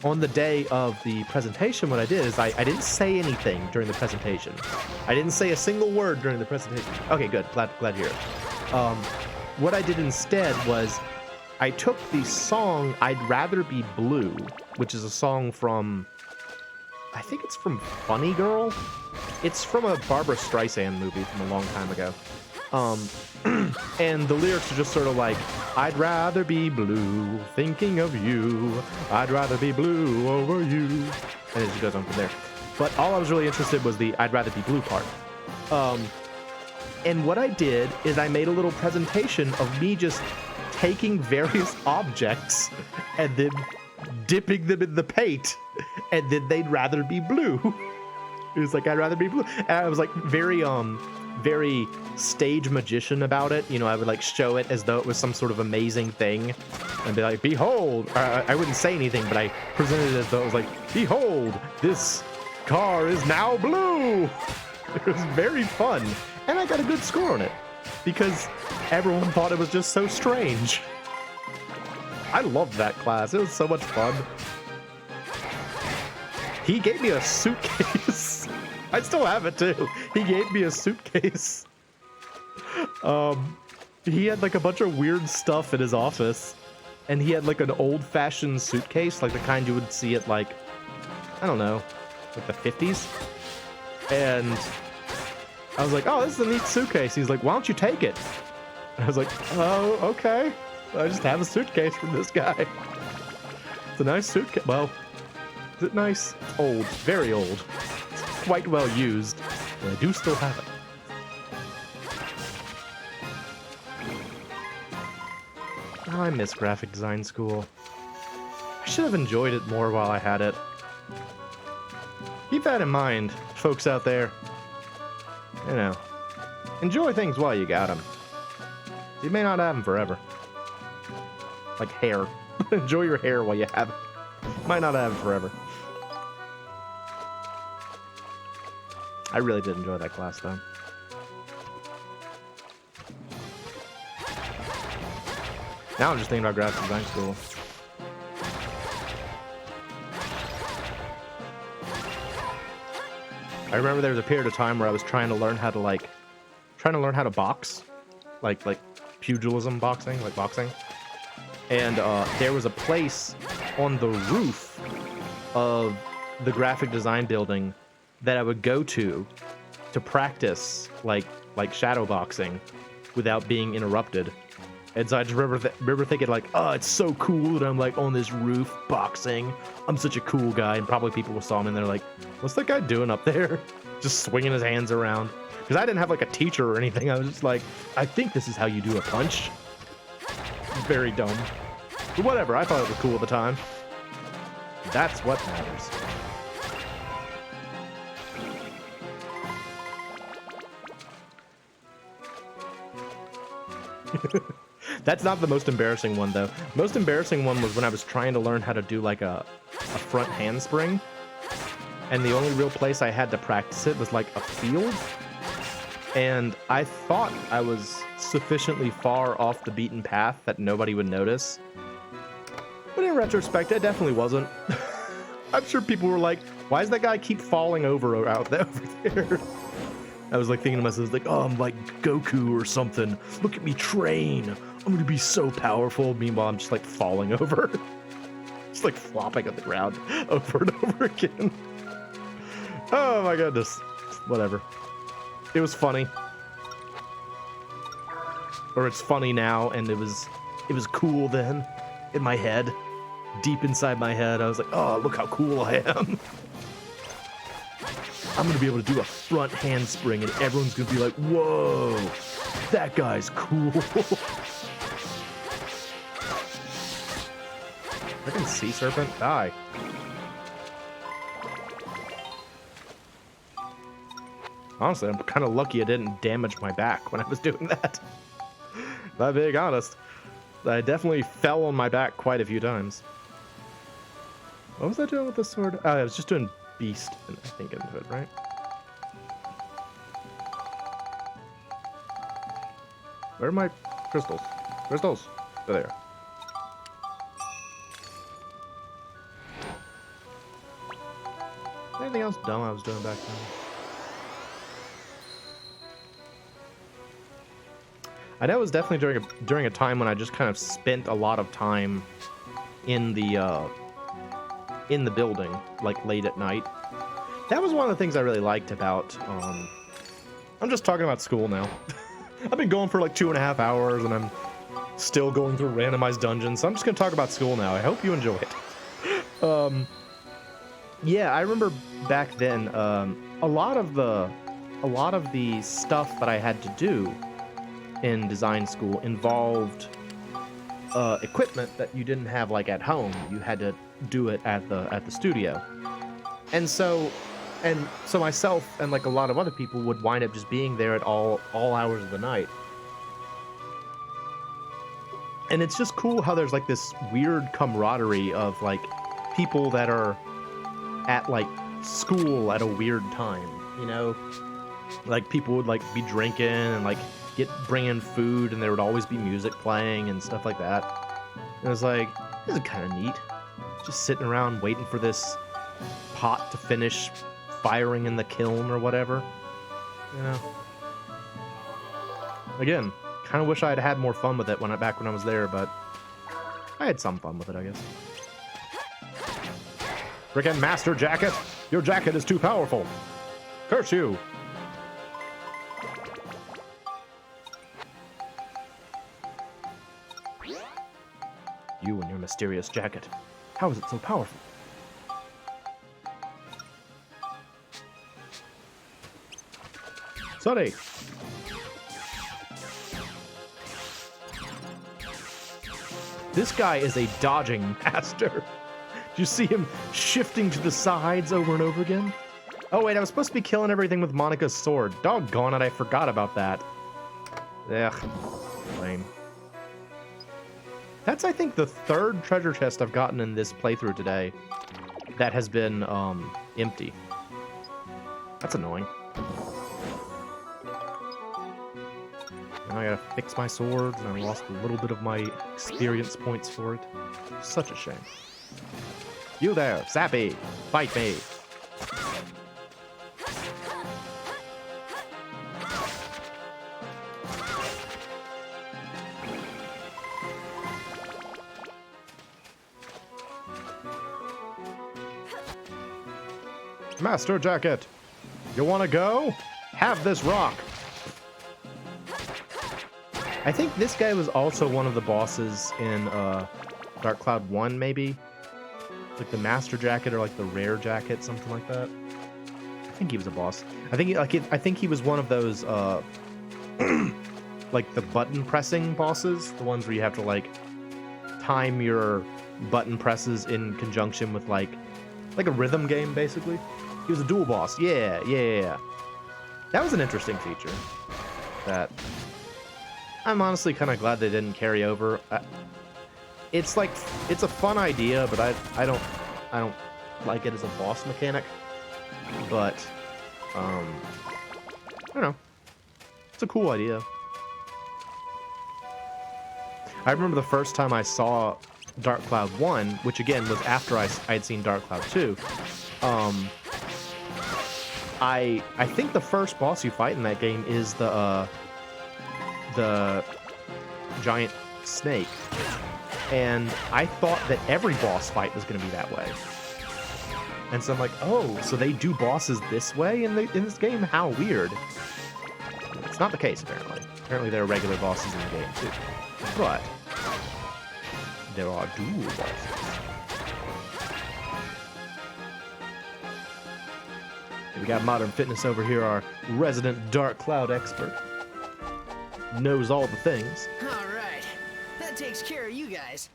on the day of the presentation, what I did is I didn't say anything during the presentation. I didn't say a single word during the presentation. Okay, good. Glad to hear it. What I did instead was I took the song I'd Rather Be Blue, which is a song from, I think it's from Funny Girl. It's from a Barbra Streisand movie from a long time ago. And the lyrics are just sort of like, I'd rather be blue, thinking of you. I'd rather be blue over you. And it just goes on from there. But all I was really interested in was the I'd rather be blue part. And what I did is I made a little presentation of me just taking various objects and then dipping them in the paint, and then they'd rather be blue. It was like, I'd rather be blue. And I was like very stage magician about it. You know, I would like show it as though it was some sort of amazing thing and be like, behold, I wouldn't say anything, but I presented it as though it was like, behold, this car is now blue. It was very fun. And I got a good score on it because everyone thought it was just so strange. I loved that class. It was so much fun. He gave me a suitcase. I still have it too. He gave me a suitcase. He had like a bunch of weird stuff in his office, and he had like an old-fashioned suitcase, like the kind you would see at like, I don't know, like the 50s. And I was like, oh, this is a neat suitcase. He's like, why don't you take it? I was like, oh, okay. I just have a suitcase from this guy. It's a nice suitcase. Well, is it nice? It's old, very old. It's quite well used, but I do still have it. Oh, I miss graphic design school. I should have enjoyed it more while I had it. Keep that in mind, folks out there. You know, enjoy things while you got them. You may not have them forever. Like hair. Enjoy your hair while you have it. Might not have it forever. I really did enjoy that class, though. Now I'm just thinking about graphic design school. I remember there was a period of time where I was trying to learn how to box, like pugilism boxing, like boxing. And there was a place on the roof of the graphic design building that I would go to practice like shadow boxing without being interrupted. And so I just remember thinking like, oh, it's so cool that I'm like on this roof boxing. I'm such a cool guy. And probably people saw me and they're like, what's that guy doing up there? Just swinging his hands around. Because I didn't have like a teacher or anything. I was just like, I think this is how you do a punch. Very dumb. But whatever, I thought it was cool at the time. That's what matters. That's not the most embarrassing one, though. Most embarrassing one was when I was trying to learn how to do like a front handspring. And the only real place I had to practice it was like a field. And I thought I was sufficiently far off the beaten path that nobody would notice. But in retrospect, I definitely wasn't. I'm sure people were like, why does that guy keep falling over out there, over there? I was like thinking to myself, like, oh, I'm like Goku or something. Look at me train. I'm gonna be so powerful. Meanwhile, I'm just like falling over. Just like flopping on the ground over and over again. Oh my goodness. Whatever. It was funny. Or it's funny now, and it was cool then in my head. Deep inside my head, I was like, oh, look how cool I am. I'm gonna be able to do a front handspring, and everyone's gonna be like, whoa, that guy's cool. Freaking sea serpent, die. Honestly, I'm kind of lucky I didn't damage my back when I was doing that. If I'm being honest, I definitely fell on my back quite a few times. What was I doing with the sword? I was just doing beast, I think, into it, right? Where are my crystals? Crystals! They're there. Anything else dumb I was doing back then? I know it was definitely during a time when I just kind of spent a lot of time in the building, like late at night. That was one of the things I really liked about. I'm just talking about school now. I've been going for like 2.5 hours, and I'm still going through randomized dungeons. So I'm just gonna talk about school now. I hope you enjoy it. Yeah, I remember back then. A lot of the stuff that I had to do in design school involved equipment that you didn't have like at home. You had to do it at the studio. And so myself and like a lot of other people would wind up just being there at all hours of the night. And it's just cool how there's like this weird camaraderie of like people that are at like school at a weird time, you know? Like people would like be drinking and like bring in food, and there would always be music playing and stuff like that. And it was like, this is kind of neat. Just sitting around waiting for this pot to finish firing in the kiln or whatever. You know? Again, kind of wish I had had more fun with it back when I was there, but I had some fun with it, I guess. Frickin' Master Jacket! Your jacket is too powerful! Curse you! You and your mysterious jacket. How is it so powerful? Sorry. This guy is a dodging master. Do you see him shifting to the sides over and over again? Oh wait, I was supposed to be killing everything with Monica's sword. Doggone it, I forgot about that. Ugh, lame. That's, I think, the third treasure chest I've gotten in this playthrough today that has been, empty. That's annoying. Now I gotta fix my swords, and I lost a little bit of my experience points for it. Such a shame. You there, Sappy! Fight me! Master Jacket, you wanna go? Have this rock. I think this guy was also one of the bosses in Dark Cloud 1, maybe? Like the Master Jacket or like the Rare Jacket, something like that. I think he was a boss. I think he was one of those like the button pressing bosses, the ones where you have to like time your button presses in conjunction with like a rhythm game, basically. He was a dual boss. Yeah. That was an interesting feature that I'm honestly kind of glad they didn't carry over. It's a fun idea, but I don't like it as a boss mechanic. But I don't know. It's a cool idea. I remember the first time I saw Dark Cloud 1, which again was after I had seen Dark Cloud 2. I think the first boss you fight in that game is the giant snake. And I thought that every boss fight was going to be that way. And so I'm like, oh, so they do bosses this way in this game? How weird. It's not the case, apparently. Apparently there are regular bosses in the game, too. But there are dual bosses. We got Modern Fitness over here, our resident Dark Cloud expert. Knows all the things. All right. That takes care of you guys.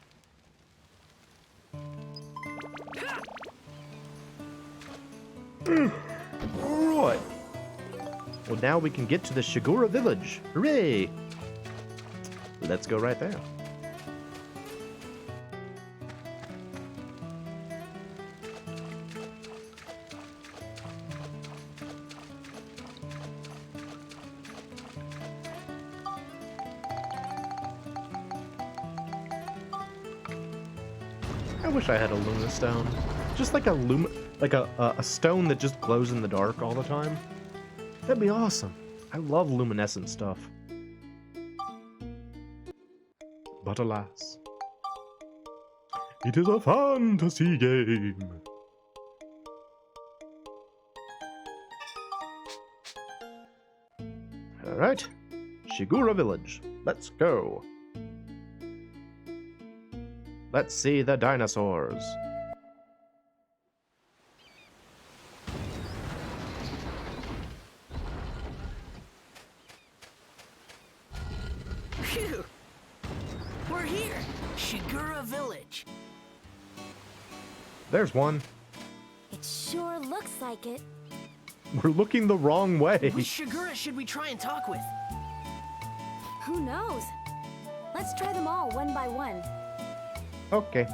Alright. Well, now we can get to the Shigura village. Hooray! Let's go right there. I wish I had a Luna Stone. Just like a stone that just glows in the dark all the time. That'd be awesome. I love luminescent stuff. But alas, it is a fantasy game. Alright, Shigura Village. Let's go. Let's see the dinosaurs. Phew! We're here! Shigura Village. There's one. It sure looks like it. We're looking the wrong way. Which Shigura should we try and talk with? Who knows? Let's try them all one by one. Okay.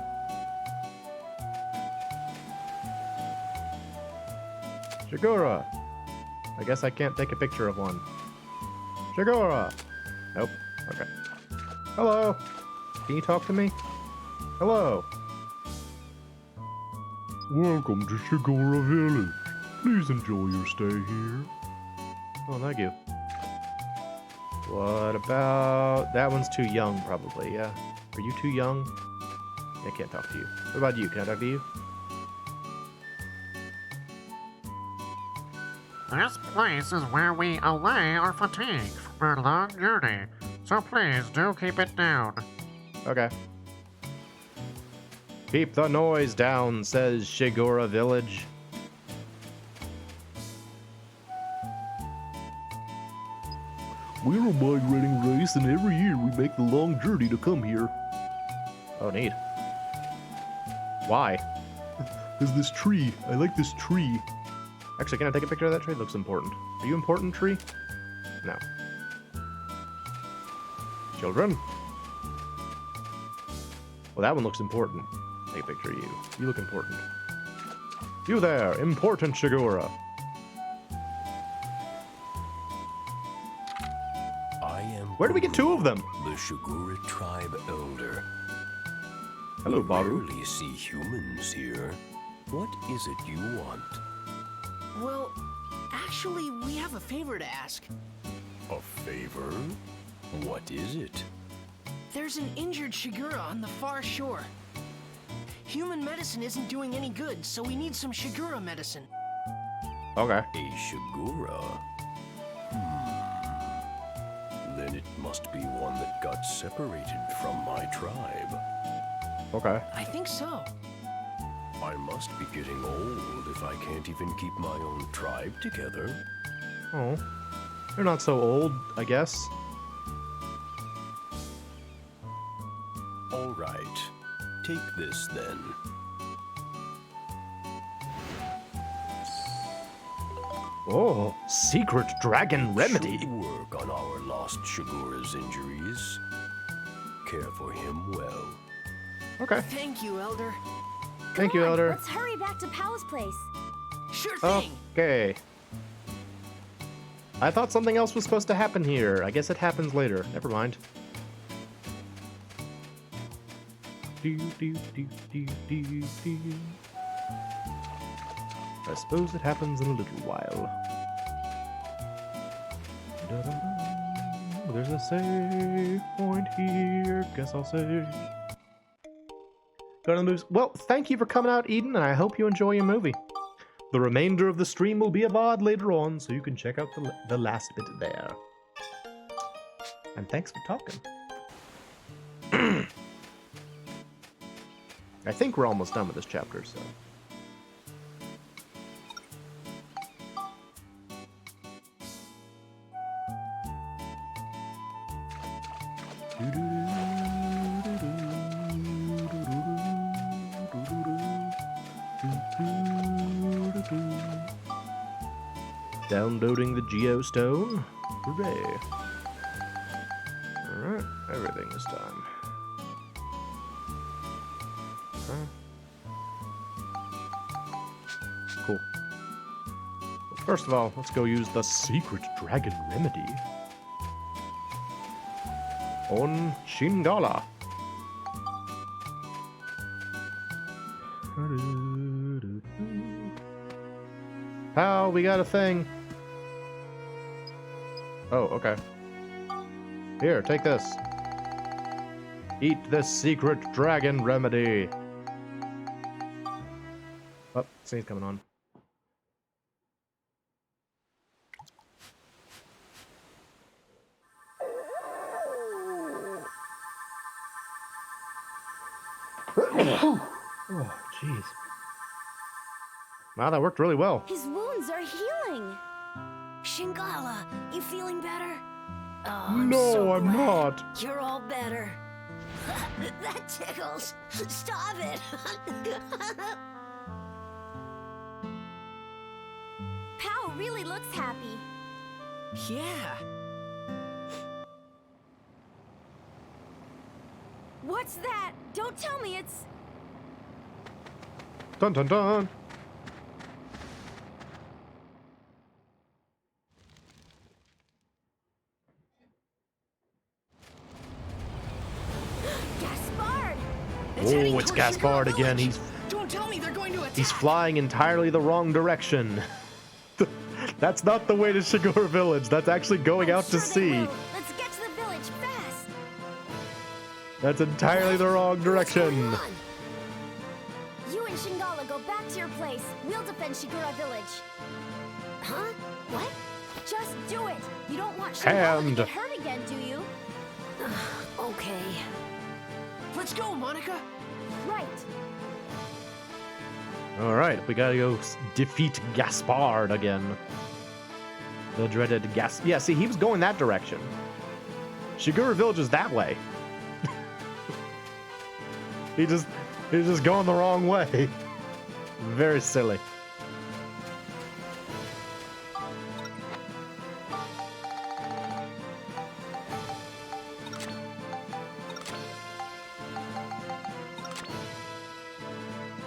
Shigura. I guess I can't take a picture of one. Shigura. Nope. Okay. Hello. Can you talk to me? Hello. Welcome to Shigura Village. Please enjoy your stay here. Oh, thank you. What about... That one's too young, probably, yeah. Are you too young? I can't talk to you. What about you? Can I talk to you? This place is where we allay our fatigue from our long journey, so please do keep it down. Okay. Keep the noise down, says Shigura Village. We're a migrating race, and every year we make the long journey to come here. Oh, neat. Why? There's this tree. I like this tree. Actually, can I take a picture of that tree? It looks important. Are you important, tree? No. Children? Well, that one looks important. Take a picture of you. You look important. You there, important Shigura. I am. Where do we get two of them? The Shigura tribe elder. Hello, We Baru. rarely see humans here. What is it you want? Well, actually, we have a favor to ask. A favor? What is it? There's an injured Shigura on the far shore. Human medicine isn't doing any good, so we need some Shigura medicine. Okay. A Shigura? Then Then it must be one that got separated from my tribe. Okay. I think so. I must be getting old if I can't even keep my own tribe together. Oh. They're not so old, I guess. All right. Take this then. Oh, secret dragon remedy. Should work on our lost Shigura's injuries. Care for him well. Okay. Thank you, Elder. Thank you, Come on, Elder. Let's hurry back to Pow's place. Sure thing. Okay. I thought something else was supposed to happen here. I guess it happens later. Never mind. I suppose it happens in a little while. There's a save point here. Guess I'll save. Go to the movies. Well, thank you for coming out, Eden, and I hope you enjoy your movie. The remainder of the stream will be a VOD later on, so you can check out the last bit there. And thanks for talking. I think we're almost done with this chapter, so... Downloading the Geostone. Hooray. Alright, everything this time. Cool. Well, first of all, let's go use the secret dragon remedy on Shingala. How we got a thing. Oh, okay. Here, take this. Eat this secret dragon remedy. Oh, scene's coming on. Oh, jeez. Wow, that worked really well. His wounds are healing. Shingala, you feeling better? Oh, No, I'm not. You're all better. That tickles. Stop it. Pow really looks happy. Yeah. What's that? Don't tell me it's... Dun dun dun. Gaspard! Oh, it's Gaspard again. Don't tell me they're going to attack. He's flying entirely the wrong direction. That's not the way to Shigura Village. That's actually going out to sea. Let's get to the village fast. That's entirely the wrong direction. You and Shingala go back to your place. We'll defend Shigura Village. Huh? What? Just do it. You don't want Shingala to get hurt again, do you? Okay. Let's go, Monica. Right. All right, we gotta go defeat Gaspard again. The dreaded Yeah, see, he was going that direction. Shigura Village is that way. He's just going the wrong way. Very silly.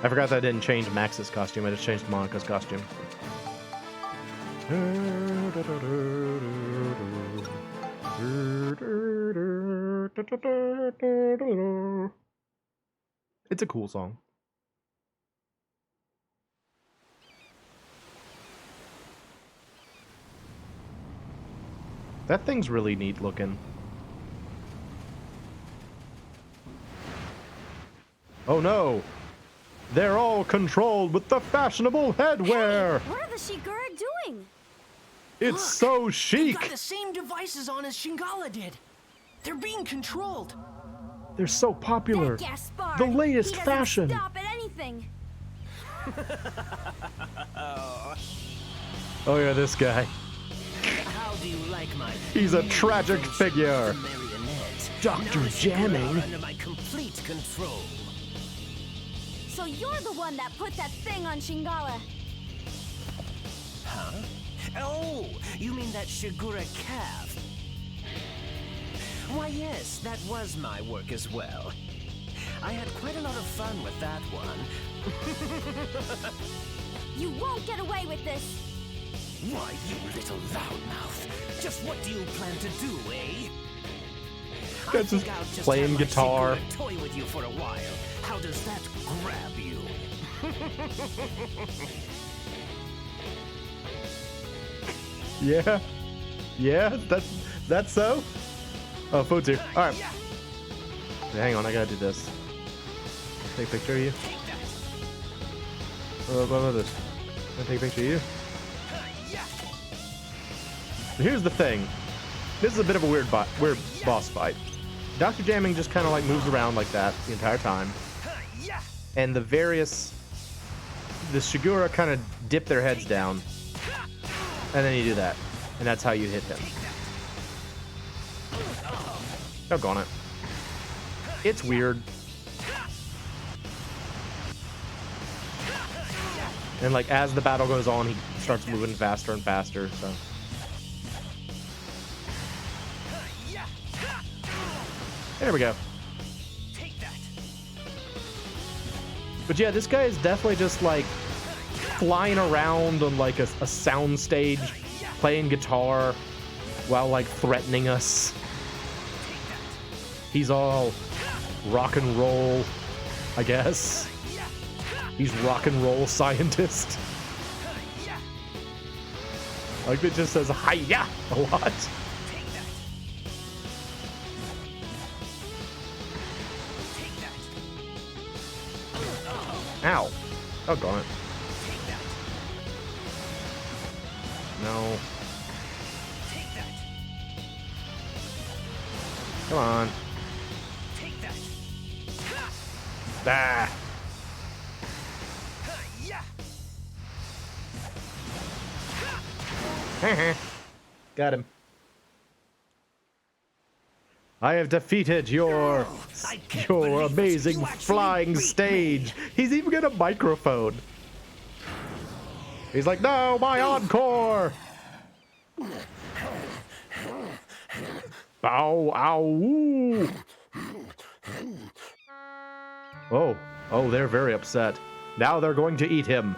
I forgot that I didn't change Max's costume. I just changed Monica's costume. It's a cool song. That thing's really neat looking. Oh no! They're all controlled with the fashionable headwear! Hey, what are the Shigura doing? It's Look, so they've chic. got the same devices on as Shingala did. They're being controlled. They're so popular. That Gaspard, The latest he doesn't fashion. stop at anything. Oh yeah, this guy. How do you like my He's a tragic figure. marionette? Dr. Now the Shigura Jamming. are under my complete control. So you're the one that put that thing on Shingala. Huh? Oh, you mean that Shigura calf? Why, yes, that was my work as well. I had quite a lot of fun with that one. You won't get away with this. Why, you little loudmouth. Just what do you plan to do, eh? I That's just think I'll just playing have my guitar. Shigura toy with you for a while. How does that grab you? Yeah. Yeah, that's so. Oh, Futsu. All right. Hang on, I gotta do this. Take a picture of you. What about this? Can I take a picture of you? Here's the thing. This is a bit of a weird boss fight. Dr. Jamming just kind of like moves around like that the entire time. And the Shigura kind of dip their heads down. And then you do that. And that's how you hit him. Doggone it. It's weird. And like as the battle goes on, he starts moving faster and faster, so. There we go. But yeah, this guy is definitely just like flying around on like a sound stage, playing guitar while like threatening us. He's all rock and roll, I guess. He's rock and roll scientist. Like it just says "hiya" a lot. Ow. Doggone it. No. Come on. Ah. Got him. I have defeated your amazing flying stage. He's even got a microphone. He's like, no, my encore. Ow, ow, woo. Oh, they're very upset. Now they're going to eat him.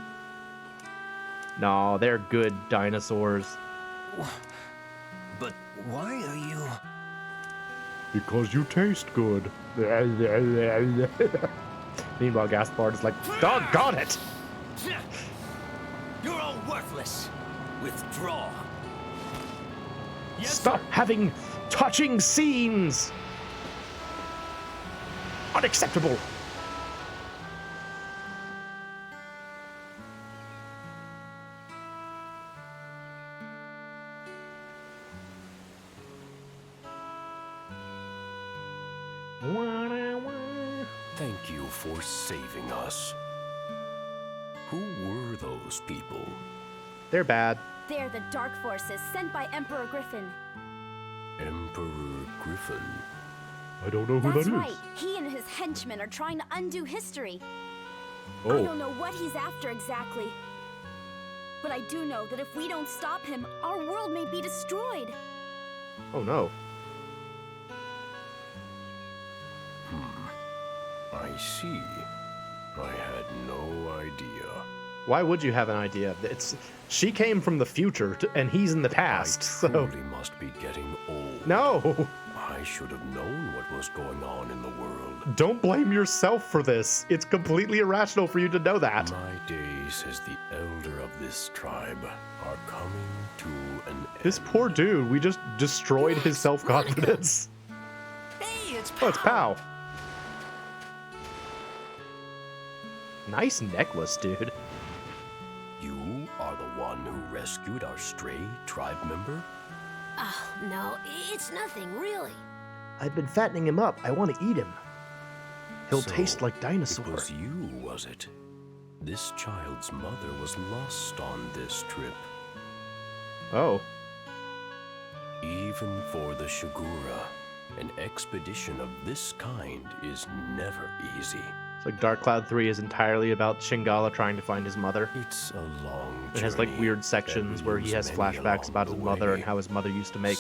No, they're good dinosaurs. But why are you... Because you taste good. Meanwhile, Gaspard is like, doggone it! You're all worthless. Withdraw. Stop having touching scenes! Unacceptable! Thank you for saving us. Who were those people? They're bad. They're the Dark Forces sent by Emperor Griffin. Emperor Griffin. I don't know who That's that is. right. He and his henchmen are trying to undo history. Oh. I don't know what he's after exactly. But I do know that if we don't stop him, our world may be destroyed. Oh no. I see. I had no idea. Why would you have an idea? She came from the future and he's in the past, I so. truly must be getting old. No! I should have known what was going on in the world. Don't blame yourself for this. It's completely irrational for you to know that. My days as the elder of this tribe are coming to an end. This poor dude, we just destroyed his self-confidence. Hey, it's Oh, it's Pow. Nice necklace, dude. You are the one who rescued our stray tribe member? Oh, no, it's nothing, really. I've been fattening him up. I want to eat him. He'll So, taste like dinosaur. It was you, was it? This child's mother was lost on this trip. Oh. Even for the Shigura, an expedition of this kind is never easy. It's like Dark Cloud 3 is entirely about Shingala trying to find his mother. It's a long journey. It has like weird sections where he has flashbacks about his mother and how his mother used to make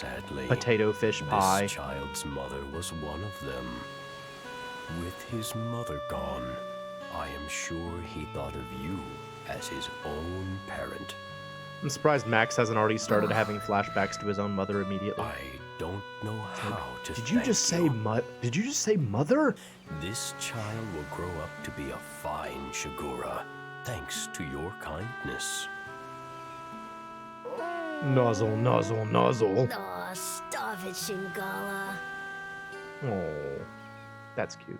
potato fish pie. This child's mother was one of them. With his mother gone, I am sure he thought of you as his own parent. I'm surprised Max hasn't already started having flashbacks to his own mother immediately. I don't know how to Did you just say Did you just say mother? This child will grow up to be a fine Shigura, thanks to your kindness. Nozzle, nozzle, nozzle. Oh, stop it, Shingala. Oh, that's cute.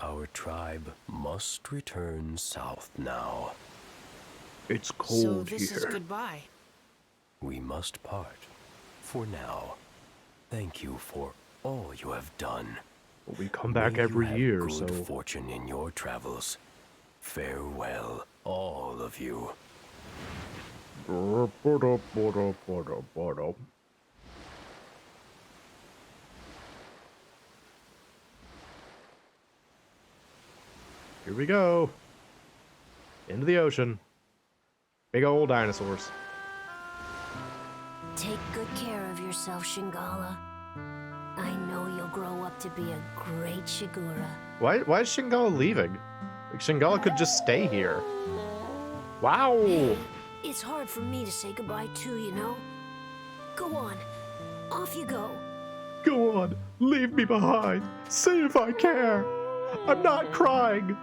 Our tribe must return south now. It's cold So this here. is goodbye. We must part. For now. Thank you for all you have done. We come back May you every have year, good so... fortune in your travels. Farewell, all of you. Here we go. Into the ocean. Big old dinosaurs. Take good care of yourself, Shingala. I know you'll grow up to be a great Shigura. Why is Shingala leaving? Like, Shingala could just stay here. Wow. It's hard for me to say goodbye too, you know? Go on. Off you go. Go on. Leave me behind. See if I care. I'm not crying.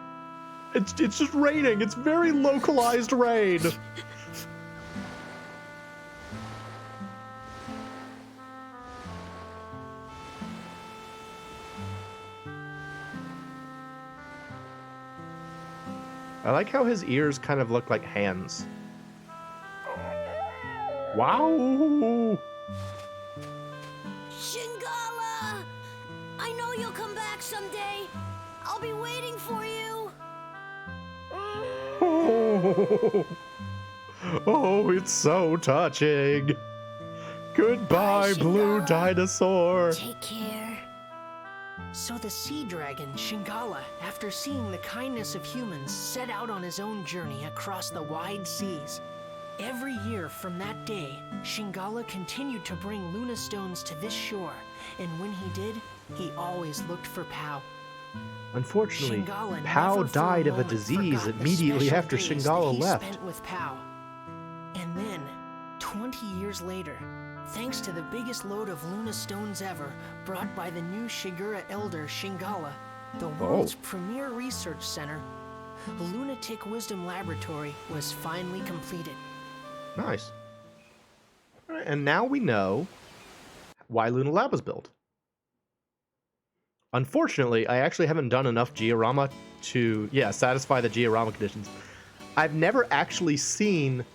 It's just raining. It's very localized rain. I like how his ears kind of look like hands. Wow! Shingala! I know you'll come back someday. I'll be waiting for you. Oh, oh, it's so touching. Goodbye, Bye, blue Shingala. dinosaur. Take care. So the sea dragon, Shingala, after seeing the kindness of humans, set out on his own journey across the wide seas. Every year from that day, Shingala continued to bring Luna stones to this shore, and when he did, he always looked for Pao. Unfortunately, Shingala Pao never for died of a moment disease forgot the immediately special after days that Shingala he left. spent with Pao. And then, 20 years later, thanks to the biggest load of Luna stones ever, brought by the new Shigura elder Shingala, the world's premier research center, Lunatic Wisdom Laboratory, was finally completed. Nice. All right, and now we know why Luna Lab was built. Unfortunately, I actually haven't done enough Giorama to, satisfy the Giorama conditions. I've never actually seen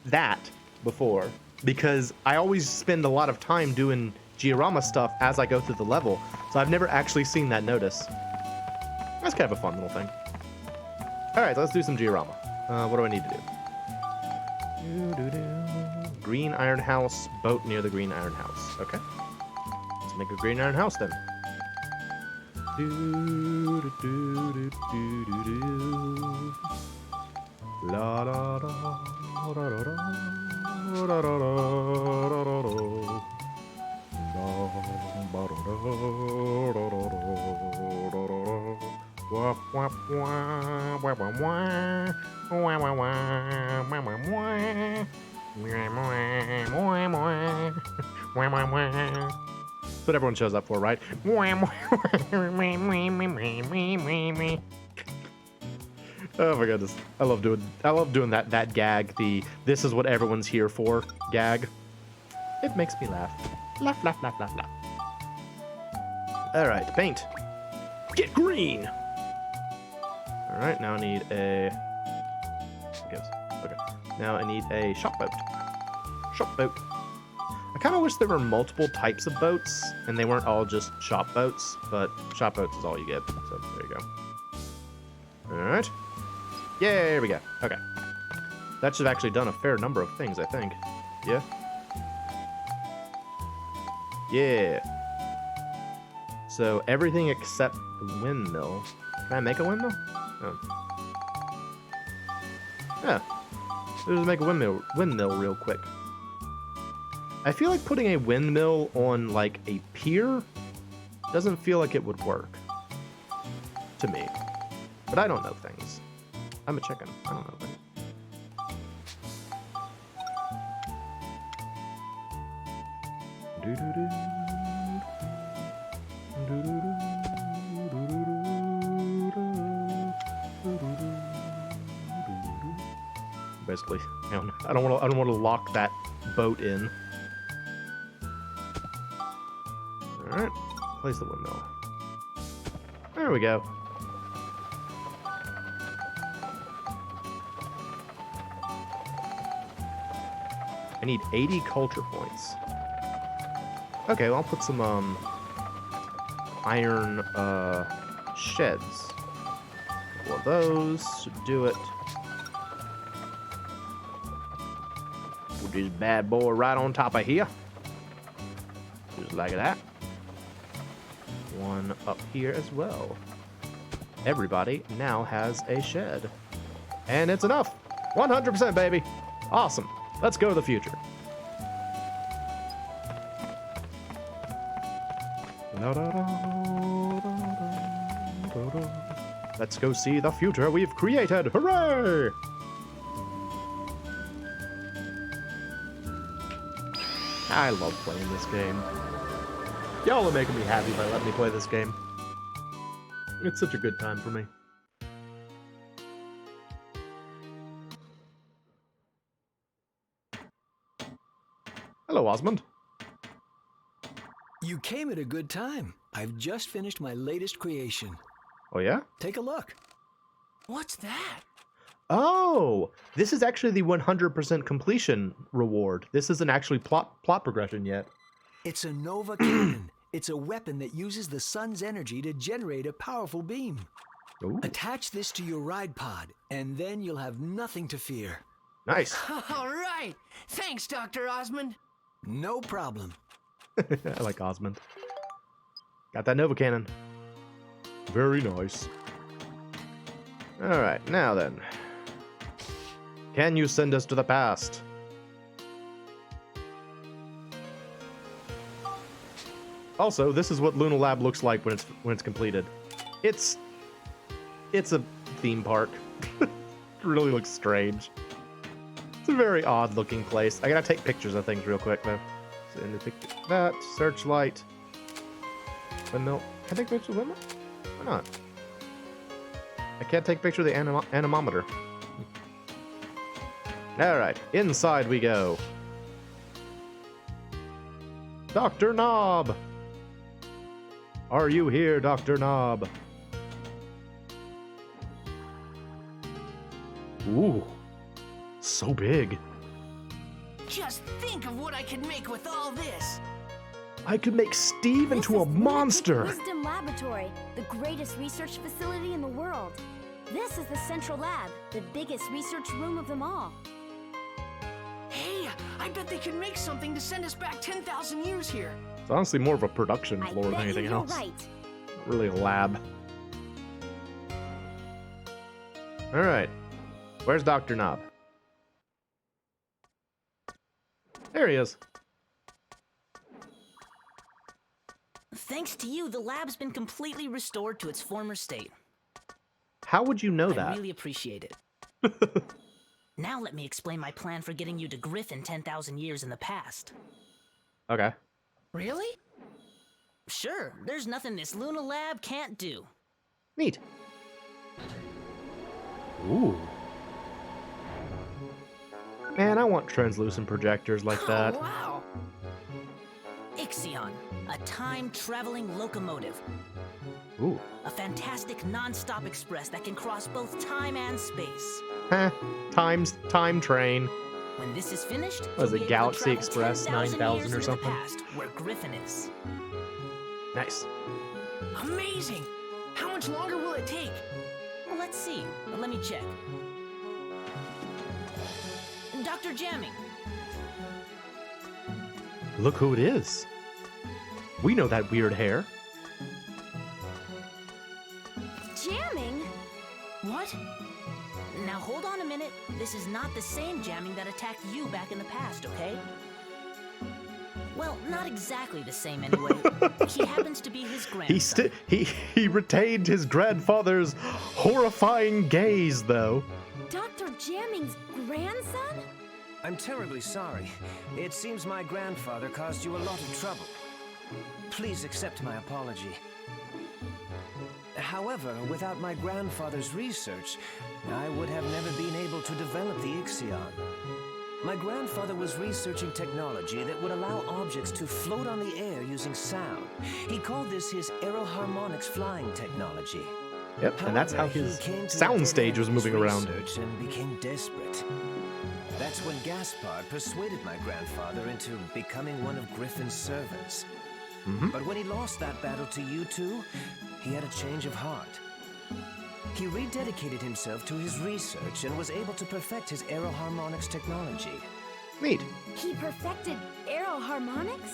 that before, because I always spend a lot of time doing Giorama stuff as I go through the level, so I've never actually seen that notice. That's kind of a fun little thing. Alright, let's do some Giorama. What do I need to do? Green Iron House, boat near the Green Iron House. Okay. Let's make a Green Iron House then. La da da da da da da da That's what everyone shows up for, right? Oh my goodness. I love doing that gag, the "this is what everyone's here for" gag. It makes me laugh. Fluff, fluff, fluff, fluff, fluff. All right, paint. Get green. All right, now I need a. Okay. Now I need a shop boat. Shop boat. I kind of wish there were multiple types of boats and they weren't all just shop boats, but shop boats is all you get. So there you go. All right. Yeah, there we go. Okay. That should have actually done a fair number of things, I think. Yeah. Yeah. So everything except the windmill. Can I make a windmill? Oh. Yeah. Let's just make a windmill real quick. I feel like putting a windmill on like a pier doesn't feel like it would work to me. But I don't know things. I'm a chicken. I don't know things. Basically, I don't want to lock that boat in. All right, place the windmill. There we go. I need 80 culture points. Okay, well, I'll put some iron sheds. A couple of those should do it. Put this bad boy right on top of here. Just like that. One up here as well. Everybody now has a shed. And it's enough. 100%, baby. Awesome. Let's go to the future. Let's go see the future we've created. Hooray! I love playing this game. Y'all are making me happy by letting me play this game. It's such a good time for me. Hello, Osmond. You came at a good time. I've just finished my latest creation. Oh, yeah? Take a look. What's that? Oh, this is actually the 100% completion reward. This isn't actually plot progression yet. It's a Nova Cannon. It's a weapon that uses the sun's energy to generate a powerful beam. Ooh. Attach this to your ride pod, and then you'll have nothing to fear. Nice. All right. Thanks, Dr. Osmond. No problem. I like Osmond. Got that Nova Cannon. Very nice. Alright, now then. Can you send us to the past? Also, this is what Luna Lab looks like when it's completed. It's a theme park. It really looks strange. It's a very odd looking place. I gotta take pictures of things real quick though. So in the picture, that searchlight, windmill. Can I take pictures of windmill? Why not? I can't take picture of the anemometer. All right, inside we go. Dr. Knob. Are you here, Dr. Knob? Ooh, so big. Just think of what I could make with all this. I could make Steve into a monster. Wisdom Laboratory, the greatest research facility in the world. This is the central lab, the biggest research room of them all. Hey, I bet they could make something to send us back 10,000 years here. It's honestly more of a production floor than anything else. Right. Not really a lab. All right, where's Dr. Knob? There he is. Thanks to you, the lab's been completely restored to its former state. How would you know that? I really appreciate it. Now let me explain my plan for getting you to Griffin 10,000 years in the past. Okay. Really? Sure, there's nothing this Luna Lab can't do. Neat. Ooh. Man, I want translucent projectors like that. Oh, wow. a time-traveling locomotive. Ooh. A fantastic non-stop express that can cross both time and space. Heh. Time train. When this is finished, Was you'll it be able to Galaxy travel Express 10,000 9000 years or into something? The past, where Griffin is. Nice. Amazing! How much longer will it take? Well, let's see. Let me check. Dr. Jamming. Look who it is. We know that weird hair. Jamming? What? Now hold on a minute. This is not the same Jamming that attacked you back in the past, okay? Well, not exactly the same anyway. He happens to be his grandson. He retained his grandfather's horrifying gaze, though. Dr. Jamming's grandson? I'm terribly sorry. It seems my grandfather caused you a lot of trouble. Please accept my apology. However, without my grandfather's research, I would have never been able to develop the Ixion. My grandfather was researching technology that would allow objects to float on the air using sound. He called this his aeroharmonics flying technology. Yep, and that's how his soundstage was moving around. And became desperate. That's when Gaspard persuaded my grandfather into becoming one of Griffin's servants. But when he lost that battle to you two, he had a change of heart. He rededicated himself to his research and was able to perfect his aeroharmonics technology. Neat. He perfected aeroharmonics?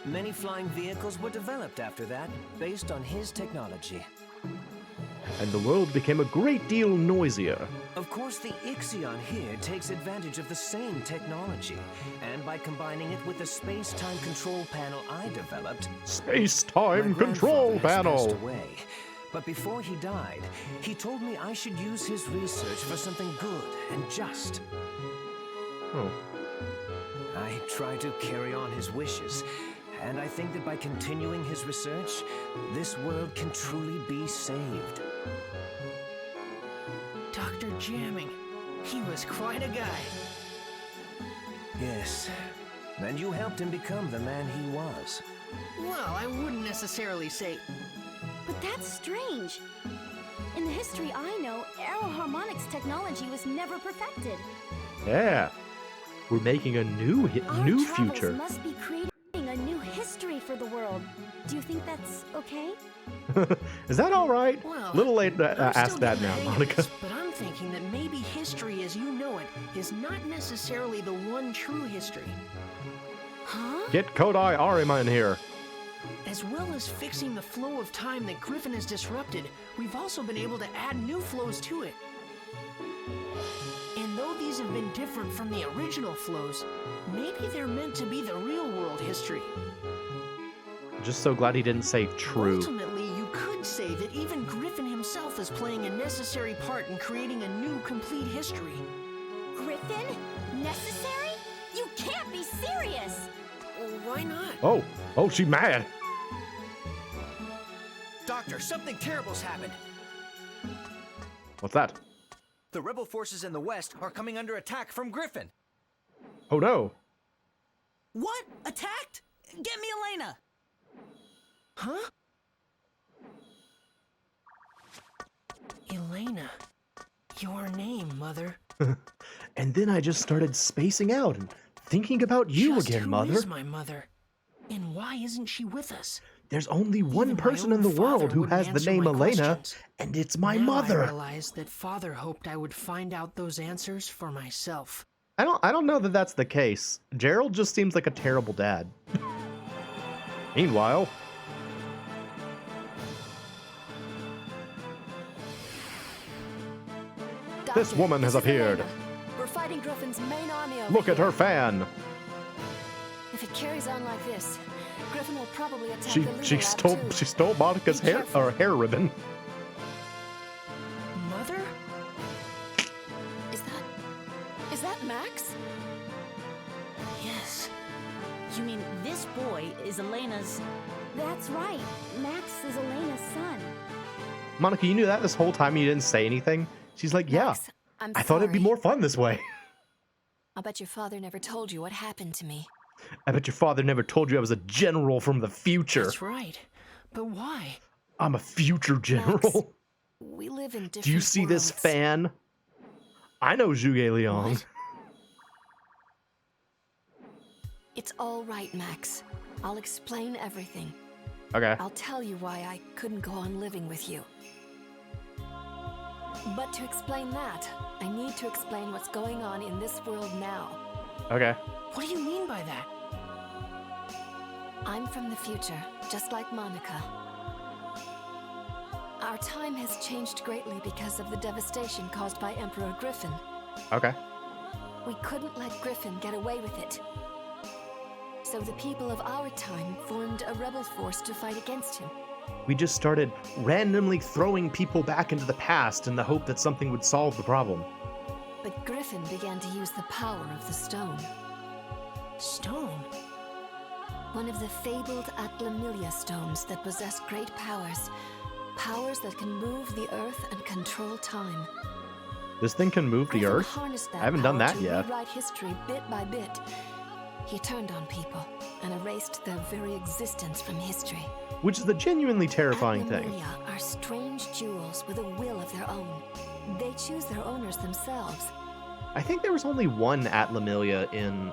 Many flying vehicles were developed after that, based on his technology. And the world became a great deal noisier. Of course, the Ixion here takes advantage of the same technology, and by combining it with the space-time control panel I developed... Space-time control panel! Passed away. But before he died, he told me I should use his research for something good and just. Oh. I tried to carry on his wishes, and I think that by continuing his research, this world can truly be saved. Dr. Jamming. He was quite a guy. Yes, and you helped him become the man he was. Well, I wouldn't necessarily say... But that's strange. In the history I know, aeroharmonics technology was never perfected. Yeah. We're making a new Our travels future. must be creating a new history for the world. Do you think that's okay? Is that all right? Well, Little late to I'm ask still that getting now, the hang of Monica. this, but I'm thinking that maybe history as you know it is not necessarily the one true history. Huh? Get Kodai Arima in here. As well as fixing the flow of time that Griffin has disrupted, we've also been able to add new flows to it. And though these have been different from the original flows, maybe they're meant to be the real world history. Just so glad he didn't say true. Ultimately, you could say that even Griffin himself is playing a necessary part in creating a new, complete history. Griffin? Necessary? You can't be serious! Why not? Oh, she mad. Doctor, something terrible's happened. What's that? The rebel forces in the west are coming under attack from Griffin. Oh no. What? Attacked? Get me Elena! Huh? Elena. Your name, Mother. And then I just started spacing out and thinking about you Just again, who Mother. is my mother? And why isn't she with us? There's only one Even my person in own the father world who wouldn't has the answer name my Elena, questions. and it's my Now mother. I realized that Father hoped I would find out those answers for myself. I don't know that that's the case. Gerald just seems like a terrible dad. Meanwhile, this woman has appeared. We're fighting Griffin's main army over Look at here. her fan. If it carries on like this, Griffin will probably attack She the lunar she lab stole too. she stole Monica's Be hair careful. or hair ribbon. Mother? Is that Max? Yes. You mean this boy is Elena's... That's right. Max is Elena's son. Monica, you knew that this whole time you didn't say anything? She's like, yeah, I'm I thought it'd be sorry. more fun this way. I'll bet your father never told you what happened to me. I bet your father never told you I was a general from the future. That's right. But why? I'm a future general. We live in different Do you see this worlds. fan? I know Zhuge Liang. What? It's all right, Max. I'll explain everything. Okay. I'll tell you why I couldn't go on living with you. But to explain that, I need to explain what's going on in this world now. Okay. What do you mean by that? I'm from the future, just like Monica. Our time has changed greatly because of the devastation caused by Emperor Griffin. Okay. We couldn't let Griffin get away with it. So the people of our time formed a rebel force to fight against him. We just started randomly throwing people back into the past in the hope that something would solve the problem. But Griffin began to use the power of the stone. Stone? One of the fabled Atlamilia stones that possess great powers. Powers that can move the earth and control time. This thing can move the Griffin earth? harnessed that I haven't done power that to yet. rewrite history bit by bit. He turned on people and erased their very existence from history. Which is the genuinely terrifying thing. Atlamilia are strange jewels with a will of their own. They choose their owners themselves. I think there was only one Atlamilia in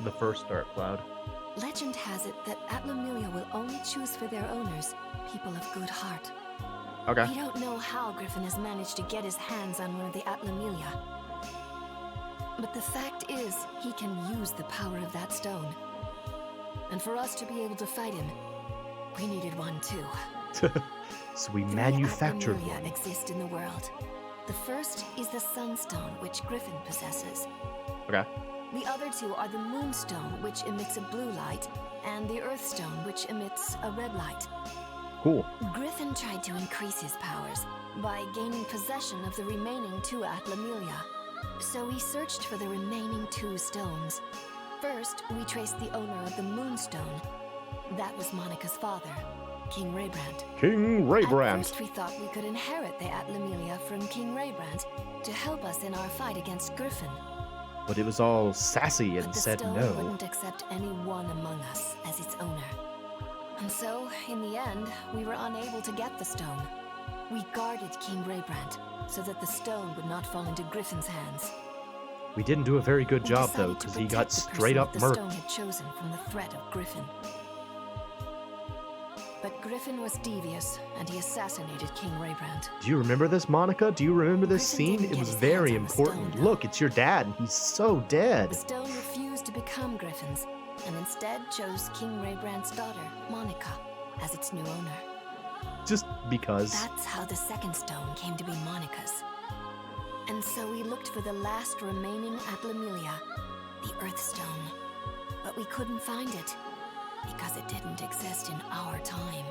the first Dark Cloud. Legend has it that Atlamilia will only choose for their owners people of good heart. Okay. We don't know how Griffin has managed to get his hands on one of the Atlamilia. But the fact is, he can use the power of that stone. And for us to be able to fight him, we needed one too. So we 3 manufactured Atlamilia one. exist in the world. The first is the Sunstone, which Griffin possesses. Okay. The other 2 are the Moonstone, which emits a blue light, and the Earthstone, which emits a red light. Cool. Griffin tried to increase his powers by gaining possession of the remaining 2 Atlamilia. So he searched for the remaining 2 stones. First, we traced the owner of the Moonstone. That was Monica's father, King Raybrand. King At Raybrand. first, we thought we could inherit the Atlamilia from King Raybrand to help us in our fight against Griffin. But it was all sassy and But the said stone no. wouldn't accept any one among us as its owner. And so, in the end, we were unable to get the stone. We guarded King Raybrand so that the stone would not fall into Griffin's hands. We didn't do a very good We job, decided though, to because he protect got the straight person up the murked. stone had chosen from the threat of Griffin. But Griffin was devious, and he assassinated King Raybrand. Do you remember this, Monica? Do you remember this Griffin scene? didn't It get was his very hands on the important. stone, Look, it's your dad, and he's so dead. The stone refused to become Griffin's, and instead chose King Raybrand's daughter, Monica, as its new owner. Just because. That's how the second stone came to be Monica's. And so we looked for the last remaining Atlamilia, the Earthstone. But we couldn't find it, because it didn't exist in our time.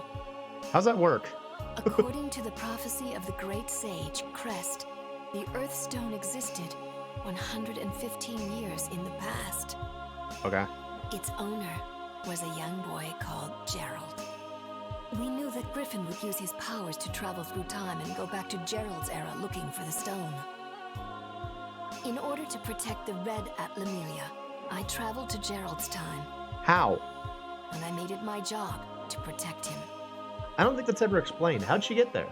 How's that work? According to the prophecy of the great sage, Crest, the Earthstone existed 115 years in the past. Okay. Its owner was a young boy called Gerald. We knew that Griffin would use his powers to travel through time and go back to Gerald's era looking for the stone. In order to protect the red Atlamilia, I traveled to Gerald's time, How? and I made it my job to protect him. I don't think that's ever explained. How'd she get there?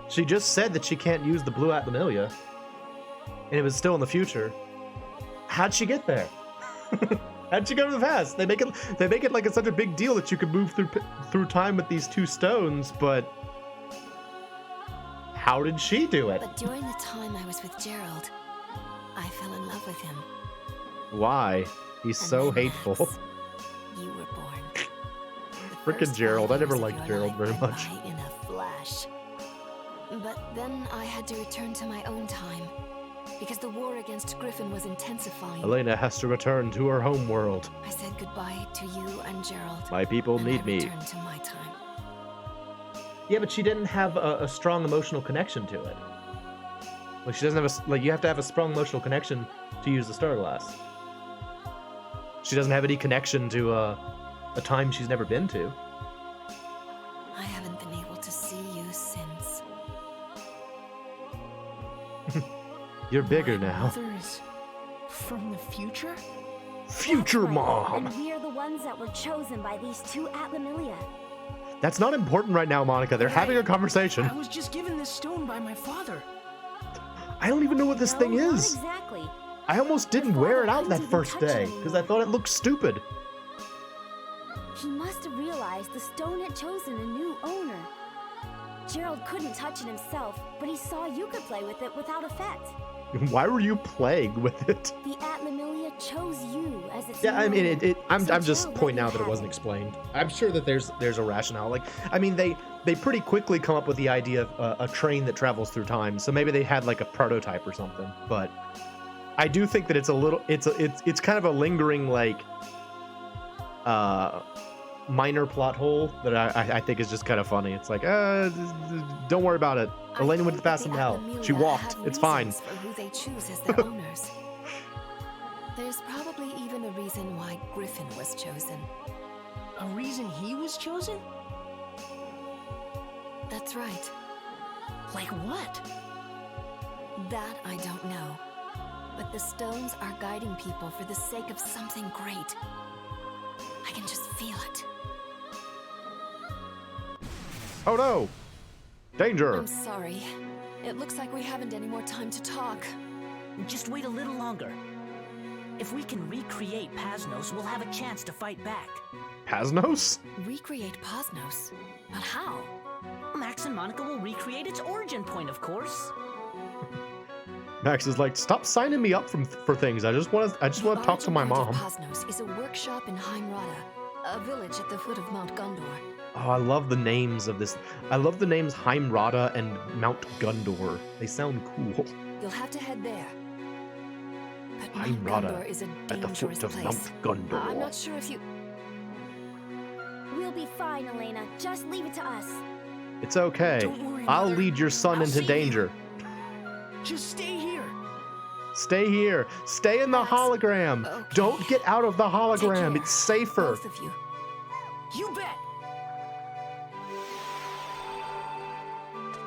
She just said that she can't use the blue Atlamilia, and it was still in the future. How'd she get there? How'd she go to the past? They make it like it's such a big deal that you could move through time with these 2 stones, but how did she do it? But during the time I was with Gerald, I fell in love with him. Why? He's And so then, hateful. Max, you were born. The Frickin' first Gerald. 5 I never years of liked your Gerald life very went much. by in a flash. But then I had to return to my own time, because the war against Griffin was intensifying. Elena has to return to her home world. I said goodbye to you and Gerald. My people and need I me. returned to my time. Yeah, but she didn't have a strong emotional connection to it. Like, she doesn't have you have to have a strong emotional connection to use the Star Glass. She doesn't have any connection to a time she's never been to. I haven't been able to see you since. You're bigger My now. mother is from the future? Future mom. And we are the ones that were chosen by these two Atlamilia. That's not important right now, Monica. They're having a conversation. I was just given this stone by my father. I don't even know what this thing is. Not exactly. I almost didn't wear it out that first day because I thought it looked stupid. He must have realized the stone had chosen a new owner. Gerald couldn't touch it himself, but he saw you could play with it without effect. Why were you playing with it? The Atlamilia chose you as its Yeah, I mean, I'm So just Gerald pointing let out you that it have wasn't it. explained. I'm sure that there's a rationale. Like, I mean, they pretty quickly come up with the idea of a train that travels through time. So maybe they had like a prototype or something. But I do think that it's kind of a lingering like minor plot hole that I think is just kind of funny. It's like, don't worry about it. Elena went to pass him out. She walked. It's fine. For who they choose as their owners. There's probably even a reason why Griffin was chosen. A reason he was chosen? That's right. Like what? That I don't know. But the stones are guiding people for the sake of something great. I can just feel it. Oh no! Danger! I'm sorry. It looks like we haven't any more time to talk. Just wait a little longer. If we can recreate Pasnos, we'll have a chance to fight back. Pasnos? Recreate Pasnos? But how? Max and Monica will recreate its origin point, of course. Max is like, stop signing me up for things. I just want to talk to my mom. Pasnos is a workshop in Heimrata, a village at the foot of Mount Gundor. Oh, I love the names of this. I love the names Heimrata and Mount Gundor. They sound cool. You'll have to head there. But Mount Heimrata Gundor is a at the dangerous foot of place. Mount Gundor. I'm not sure if you... We'll be fine, Elena. Just leave it to us. It's okay. Don't worry, I'll Mother. lead your son I'll into save you. danger. Just stay here. Stay here. Stay in the hologram. Okay. Don't get out of the Take hologram. care, It's safer. both of you. You bet.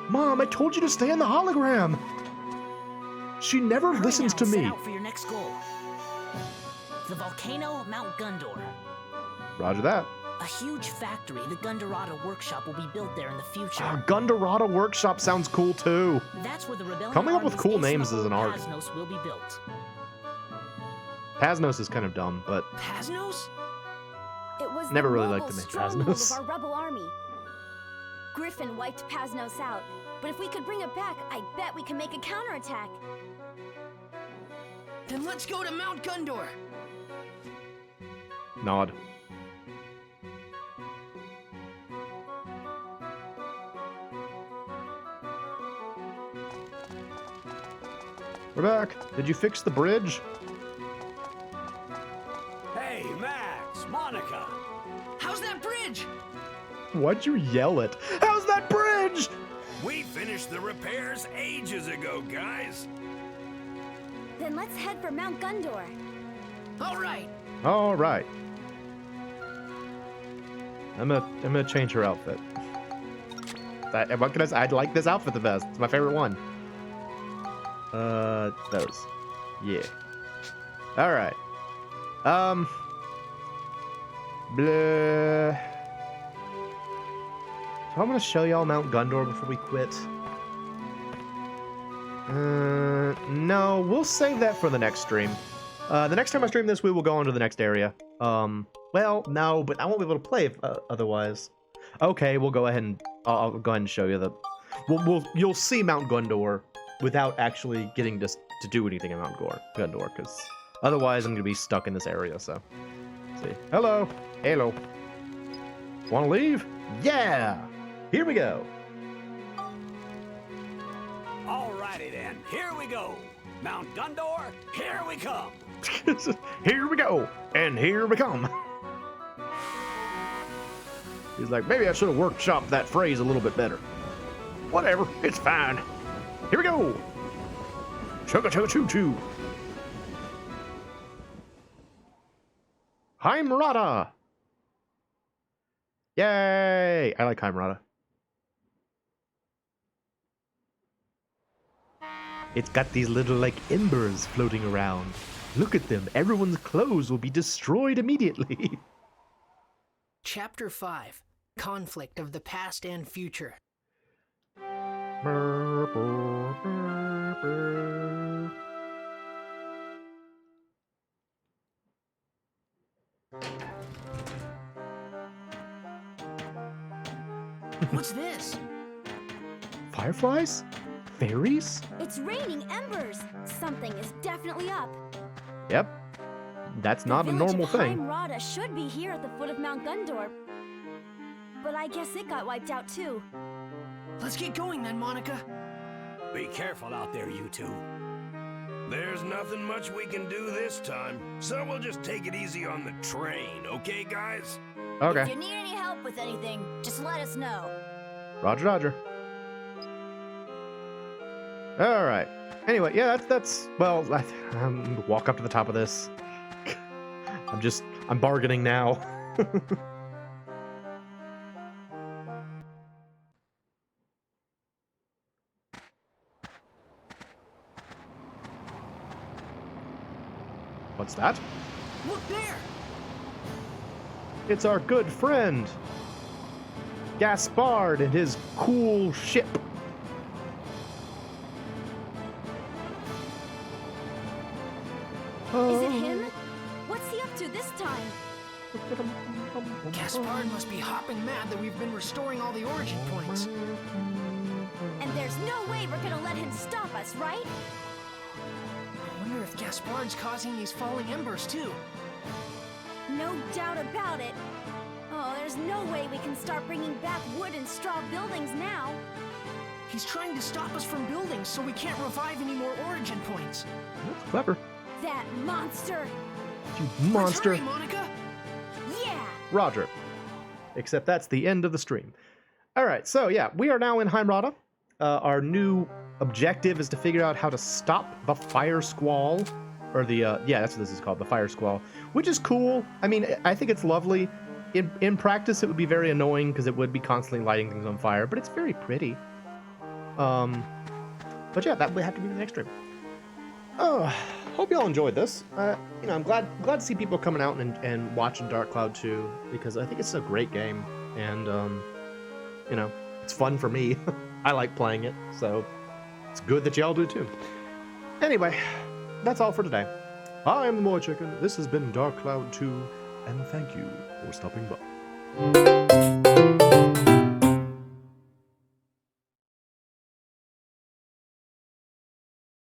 Mom, I told you to stay in the hologram. She never Hurry listens now to and set me. out for your next goal. The volcano Mount Gundor. Roger that. A huge factory, the Gundorata workshop, will be built there in the future. Gundorata Workshop sounds cool too. That's where the rebellion Coming up with army's cool ace names level is an art. Pasnos will be built. Pasnos is kind of dumb, but Pasnos? It was Never the really mobile liked the name stronghold Pasnos. of our rebel army. Griffin wiped Pasnos out, but if we could bring it back, I bet we can make a counterattack. Then let's go to Mount Gundor. nod. We're back. Did you fix the bridge? Hey, Max, Monica. How's that bridge? Why'd you yell it? How's that bridge? We finished the repairs ages ago, guys. Then let's head for Mount Gundor. All right. All right. I'm gonna change her outfit. What can I say? I like this outfit the best. It's my favorite one. Those. Yeah. All right. Blah. So I'm gonna show y'all Mount Gundor before we quit. No, we'll save that for the next stream. The next time I stream this, we will go on to the next area. Well, no, but I won't be able to play if, otherwise. Okay, we'll go ahead and I'll go ahead and show you the. You'll see Mount Gundor without actually getting to do anything in Mount Gundor, because otherwise I'm gonna be stuck in this area. So, let's see. Hello. Want to leave? Yeah. Here we go. Alrighty then, here we go. Mount Gundor, here we come. Here we go, and here we come. He's like, maybe I should have workshopped that phrase a little bit better. Whatever, it's fine. Here we go. Chugga chugga choo choo. Heimrata. Yay! I like Heimrata. It's got these little like embers floating around. Look at them. Everyone's clothes will be destroyed immediately. Chapter 5. Conflict of the Past and Future. What's this? Fireflies? Fairies? It's raining embers. Something is definitely up. Yep. That's not a normal thing. AMIRITE should be here at the foot of Mount Gundor. But I guess it got wiped out too. Let's get going then, Monica. Be careful out there, you two. There's nothing much we can do this time, so we'll just take it easy on the train, okay, guys? Okay. If you need any help with anything, just let us know. Roger, roger. All right. Anyway, yeah, that's well, I'm walk up to the top of this. I'm bargaining now. What's that? Look there! It's our good friend, Gaspard, and his cool ship. Is it him? What's he up to this time? Gaspard must be hopping mad that we've been restoring all the origin points. And there's no way we're gonna let him stop us, right? I wonder if Gaspard's causing these falling embers too. No doubt about it. Oh, there's no way we can start bringing back wood and straw buildings now. He's trying to stop us from building so we can't revive any more origin points. That's clever. That monster! You monster. Let's hurry, Monica! Yeah! Roger. Except that's the end of the stream. Alright, so yeah, we are now in AMIRITE. Our new objective is to figure out how to stop the fire squall. Or the, yeah, that's what this is called, the fire squall. Which is cool. I mean, I think it's lovely. In practice, it would be very annoying because it would be constantly lighting things on fire, but it's very pretty. But yeah, that would have to be the next stream. Oh, hope y'all enjoyed this. You know, I'm glad to see people coming out and watching Dark Cloud 2 because I think it's a great game, and you know, it's fun for me. I like playing it, so it's good that y'all do too. Anyway, that's all for today. I am the MoeChicken. This has been Dark Cloud 2, and thank you for stopping by.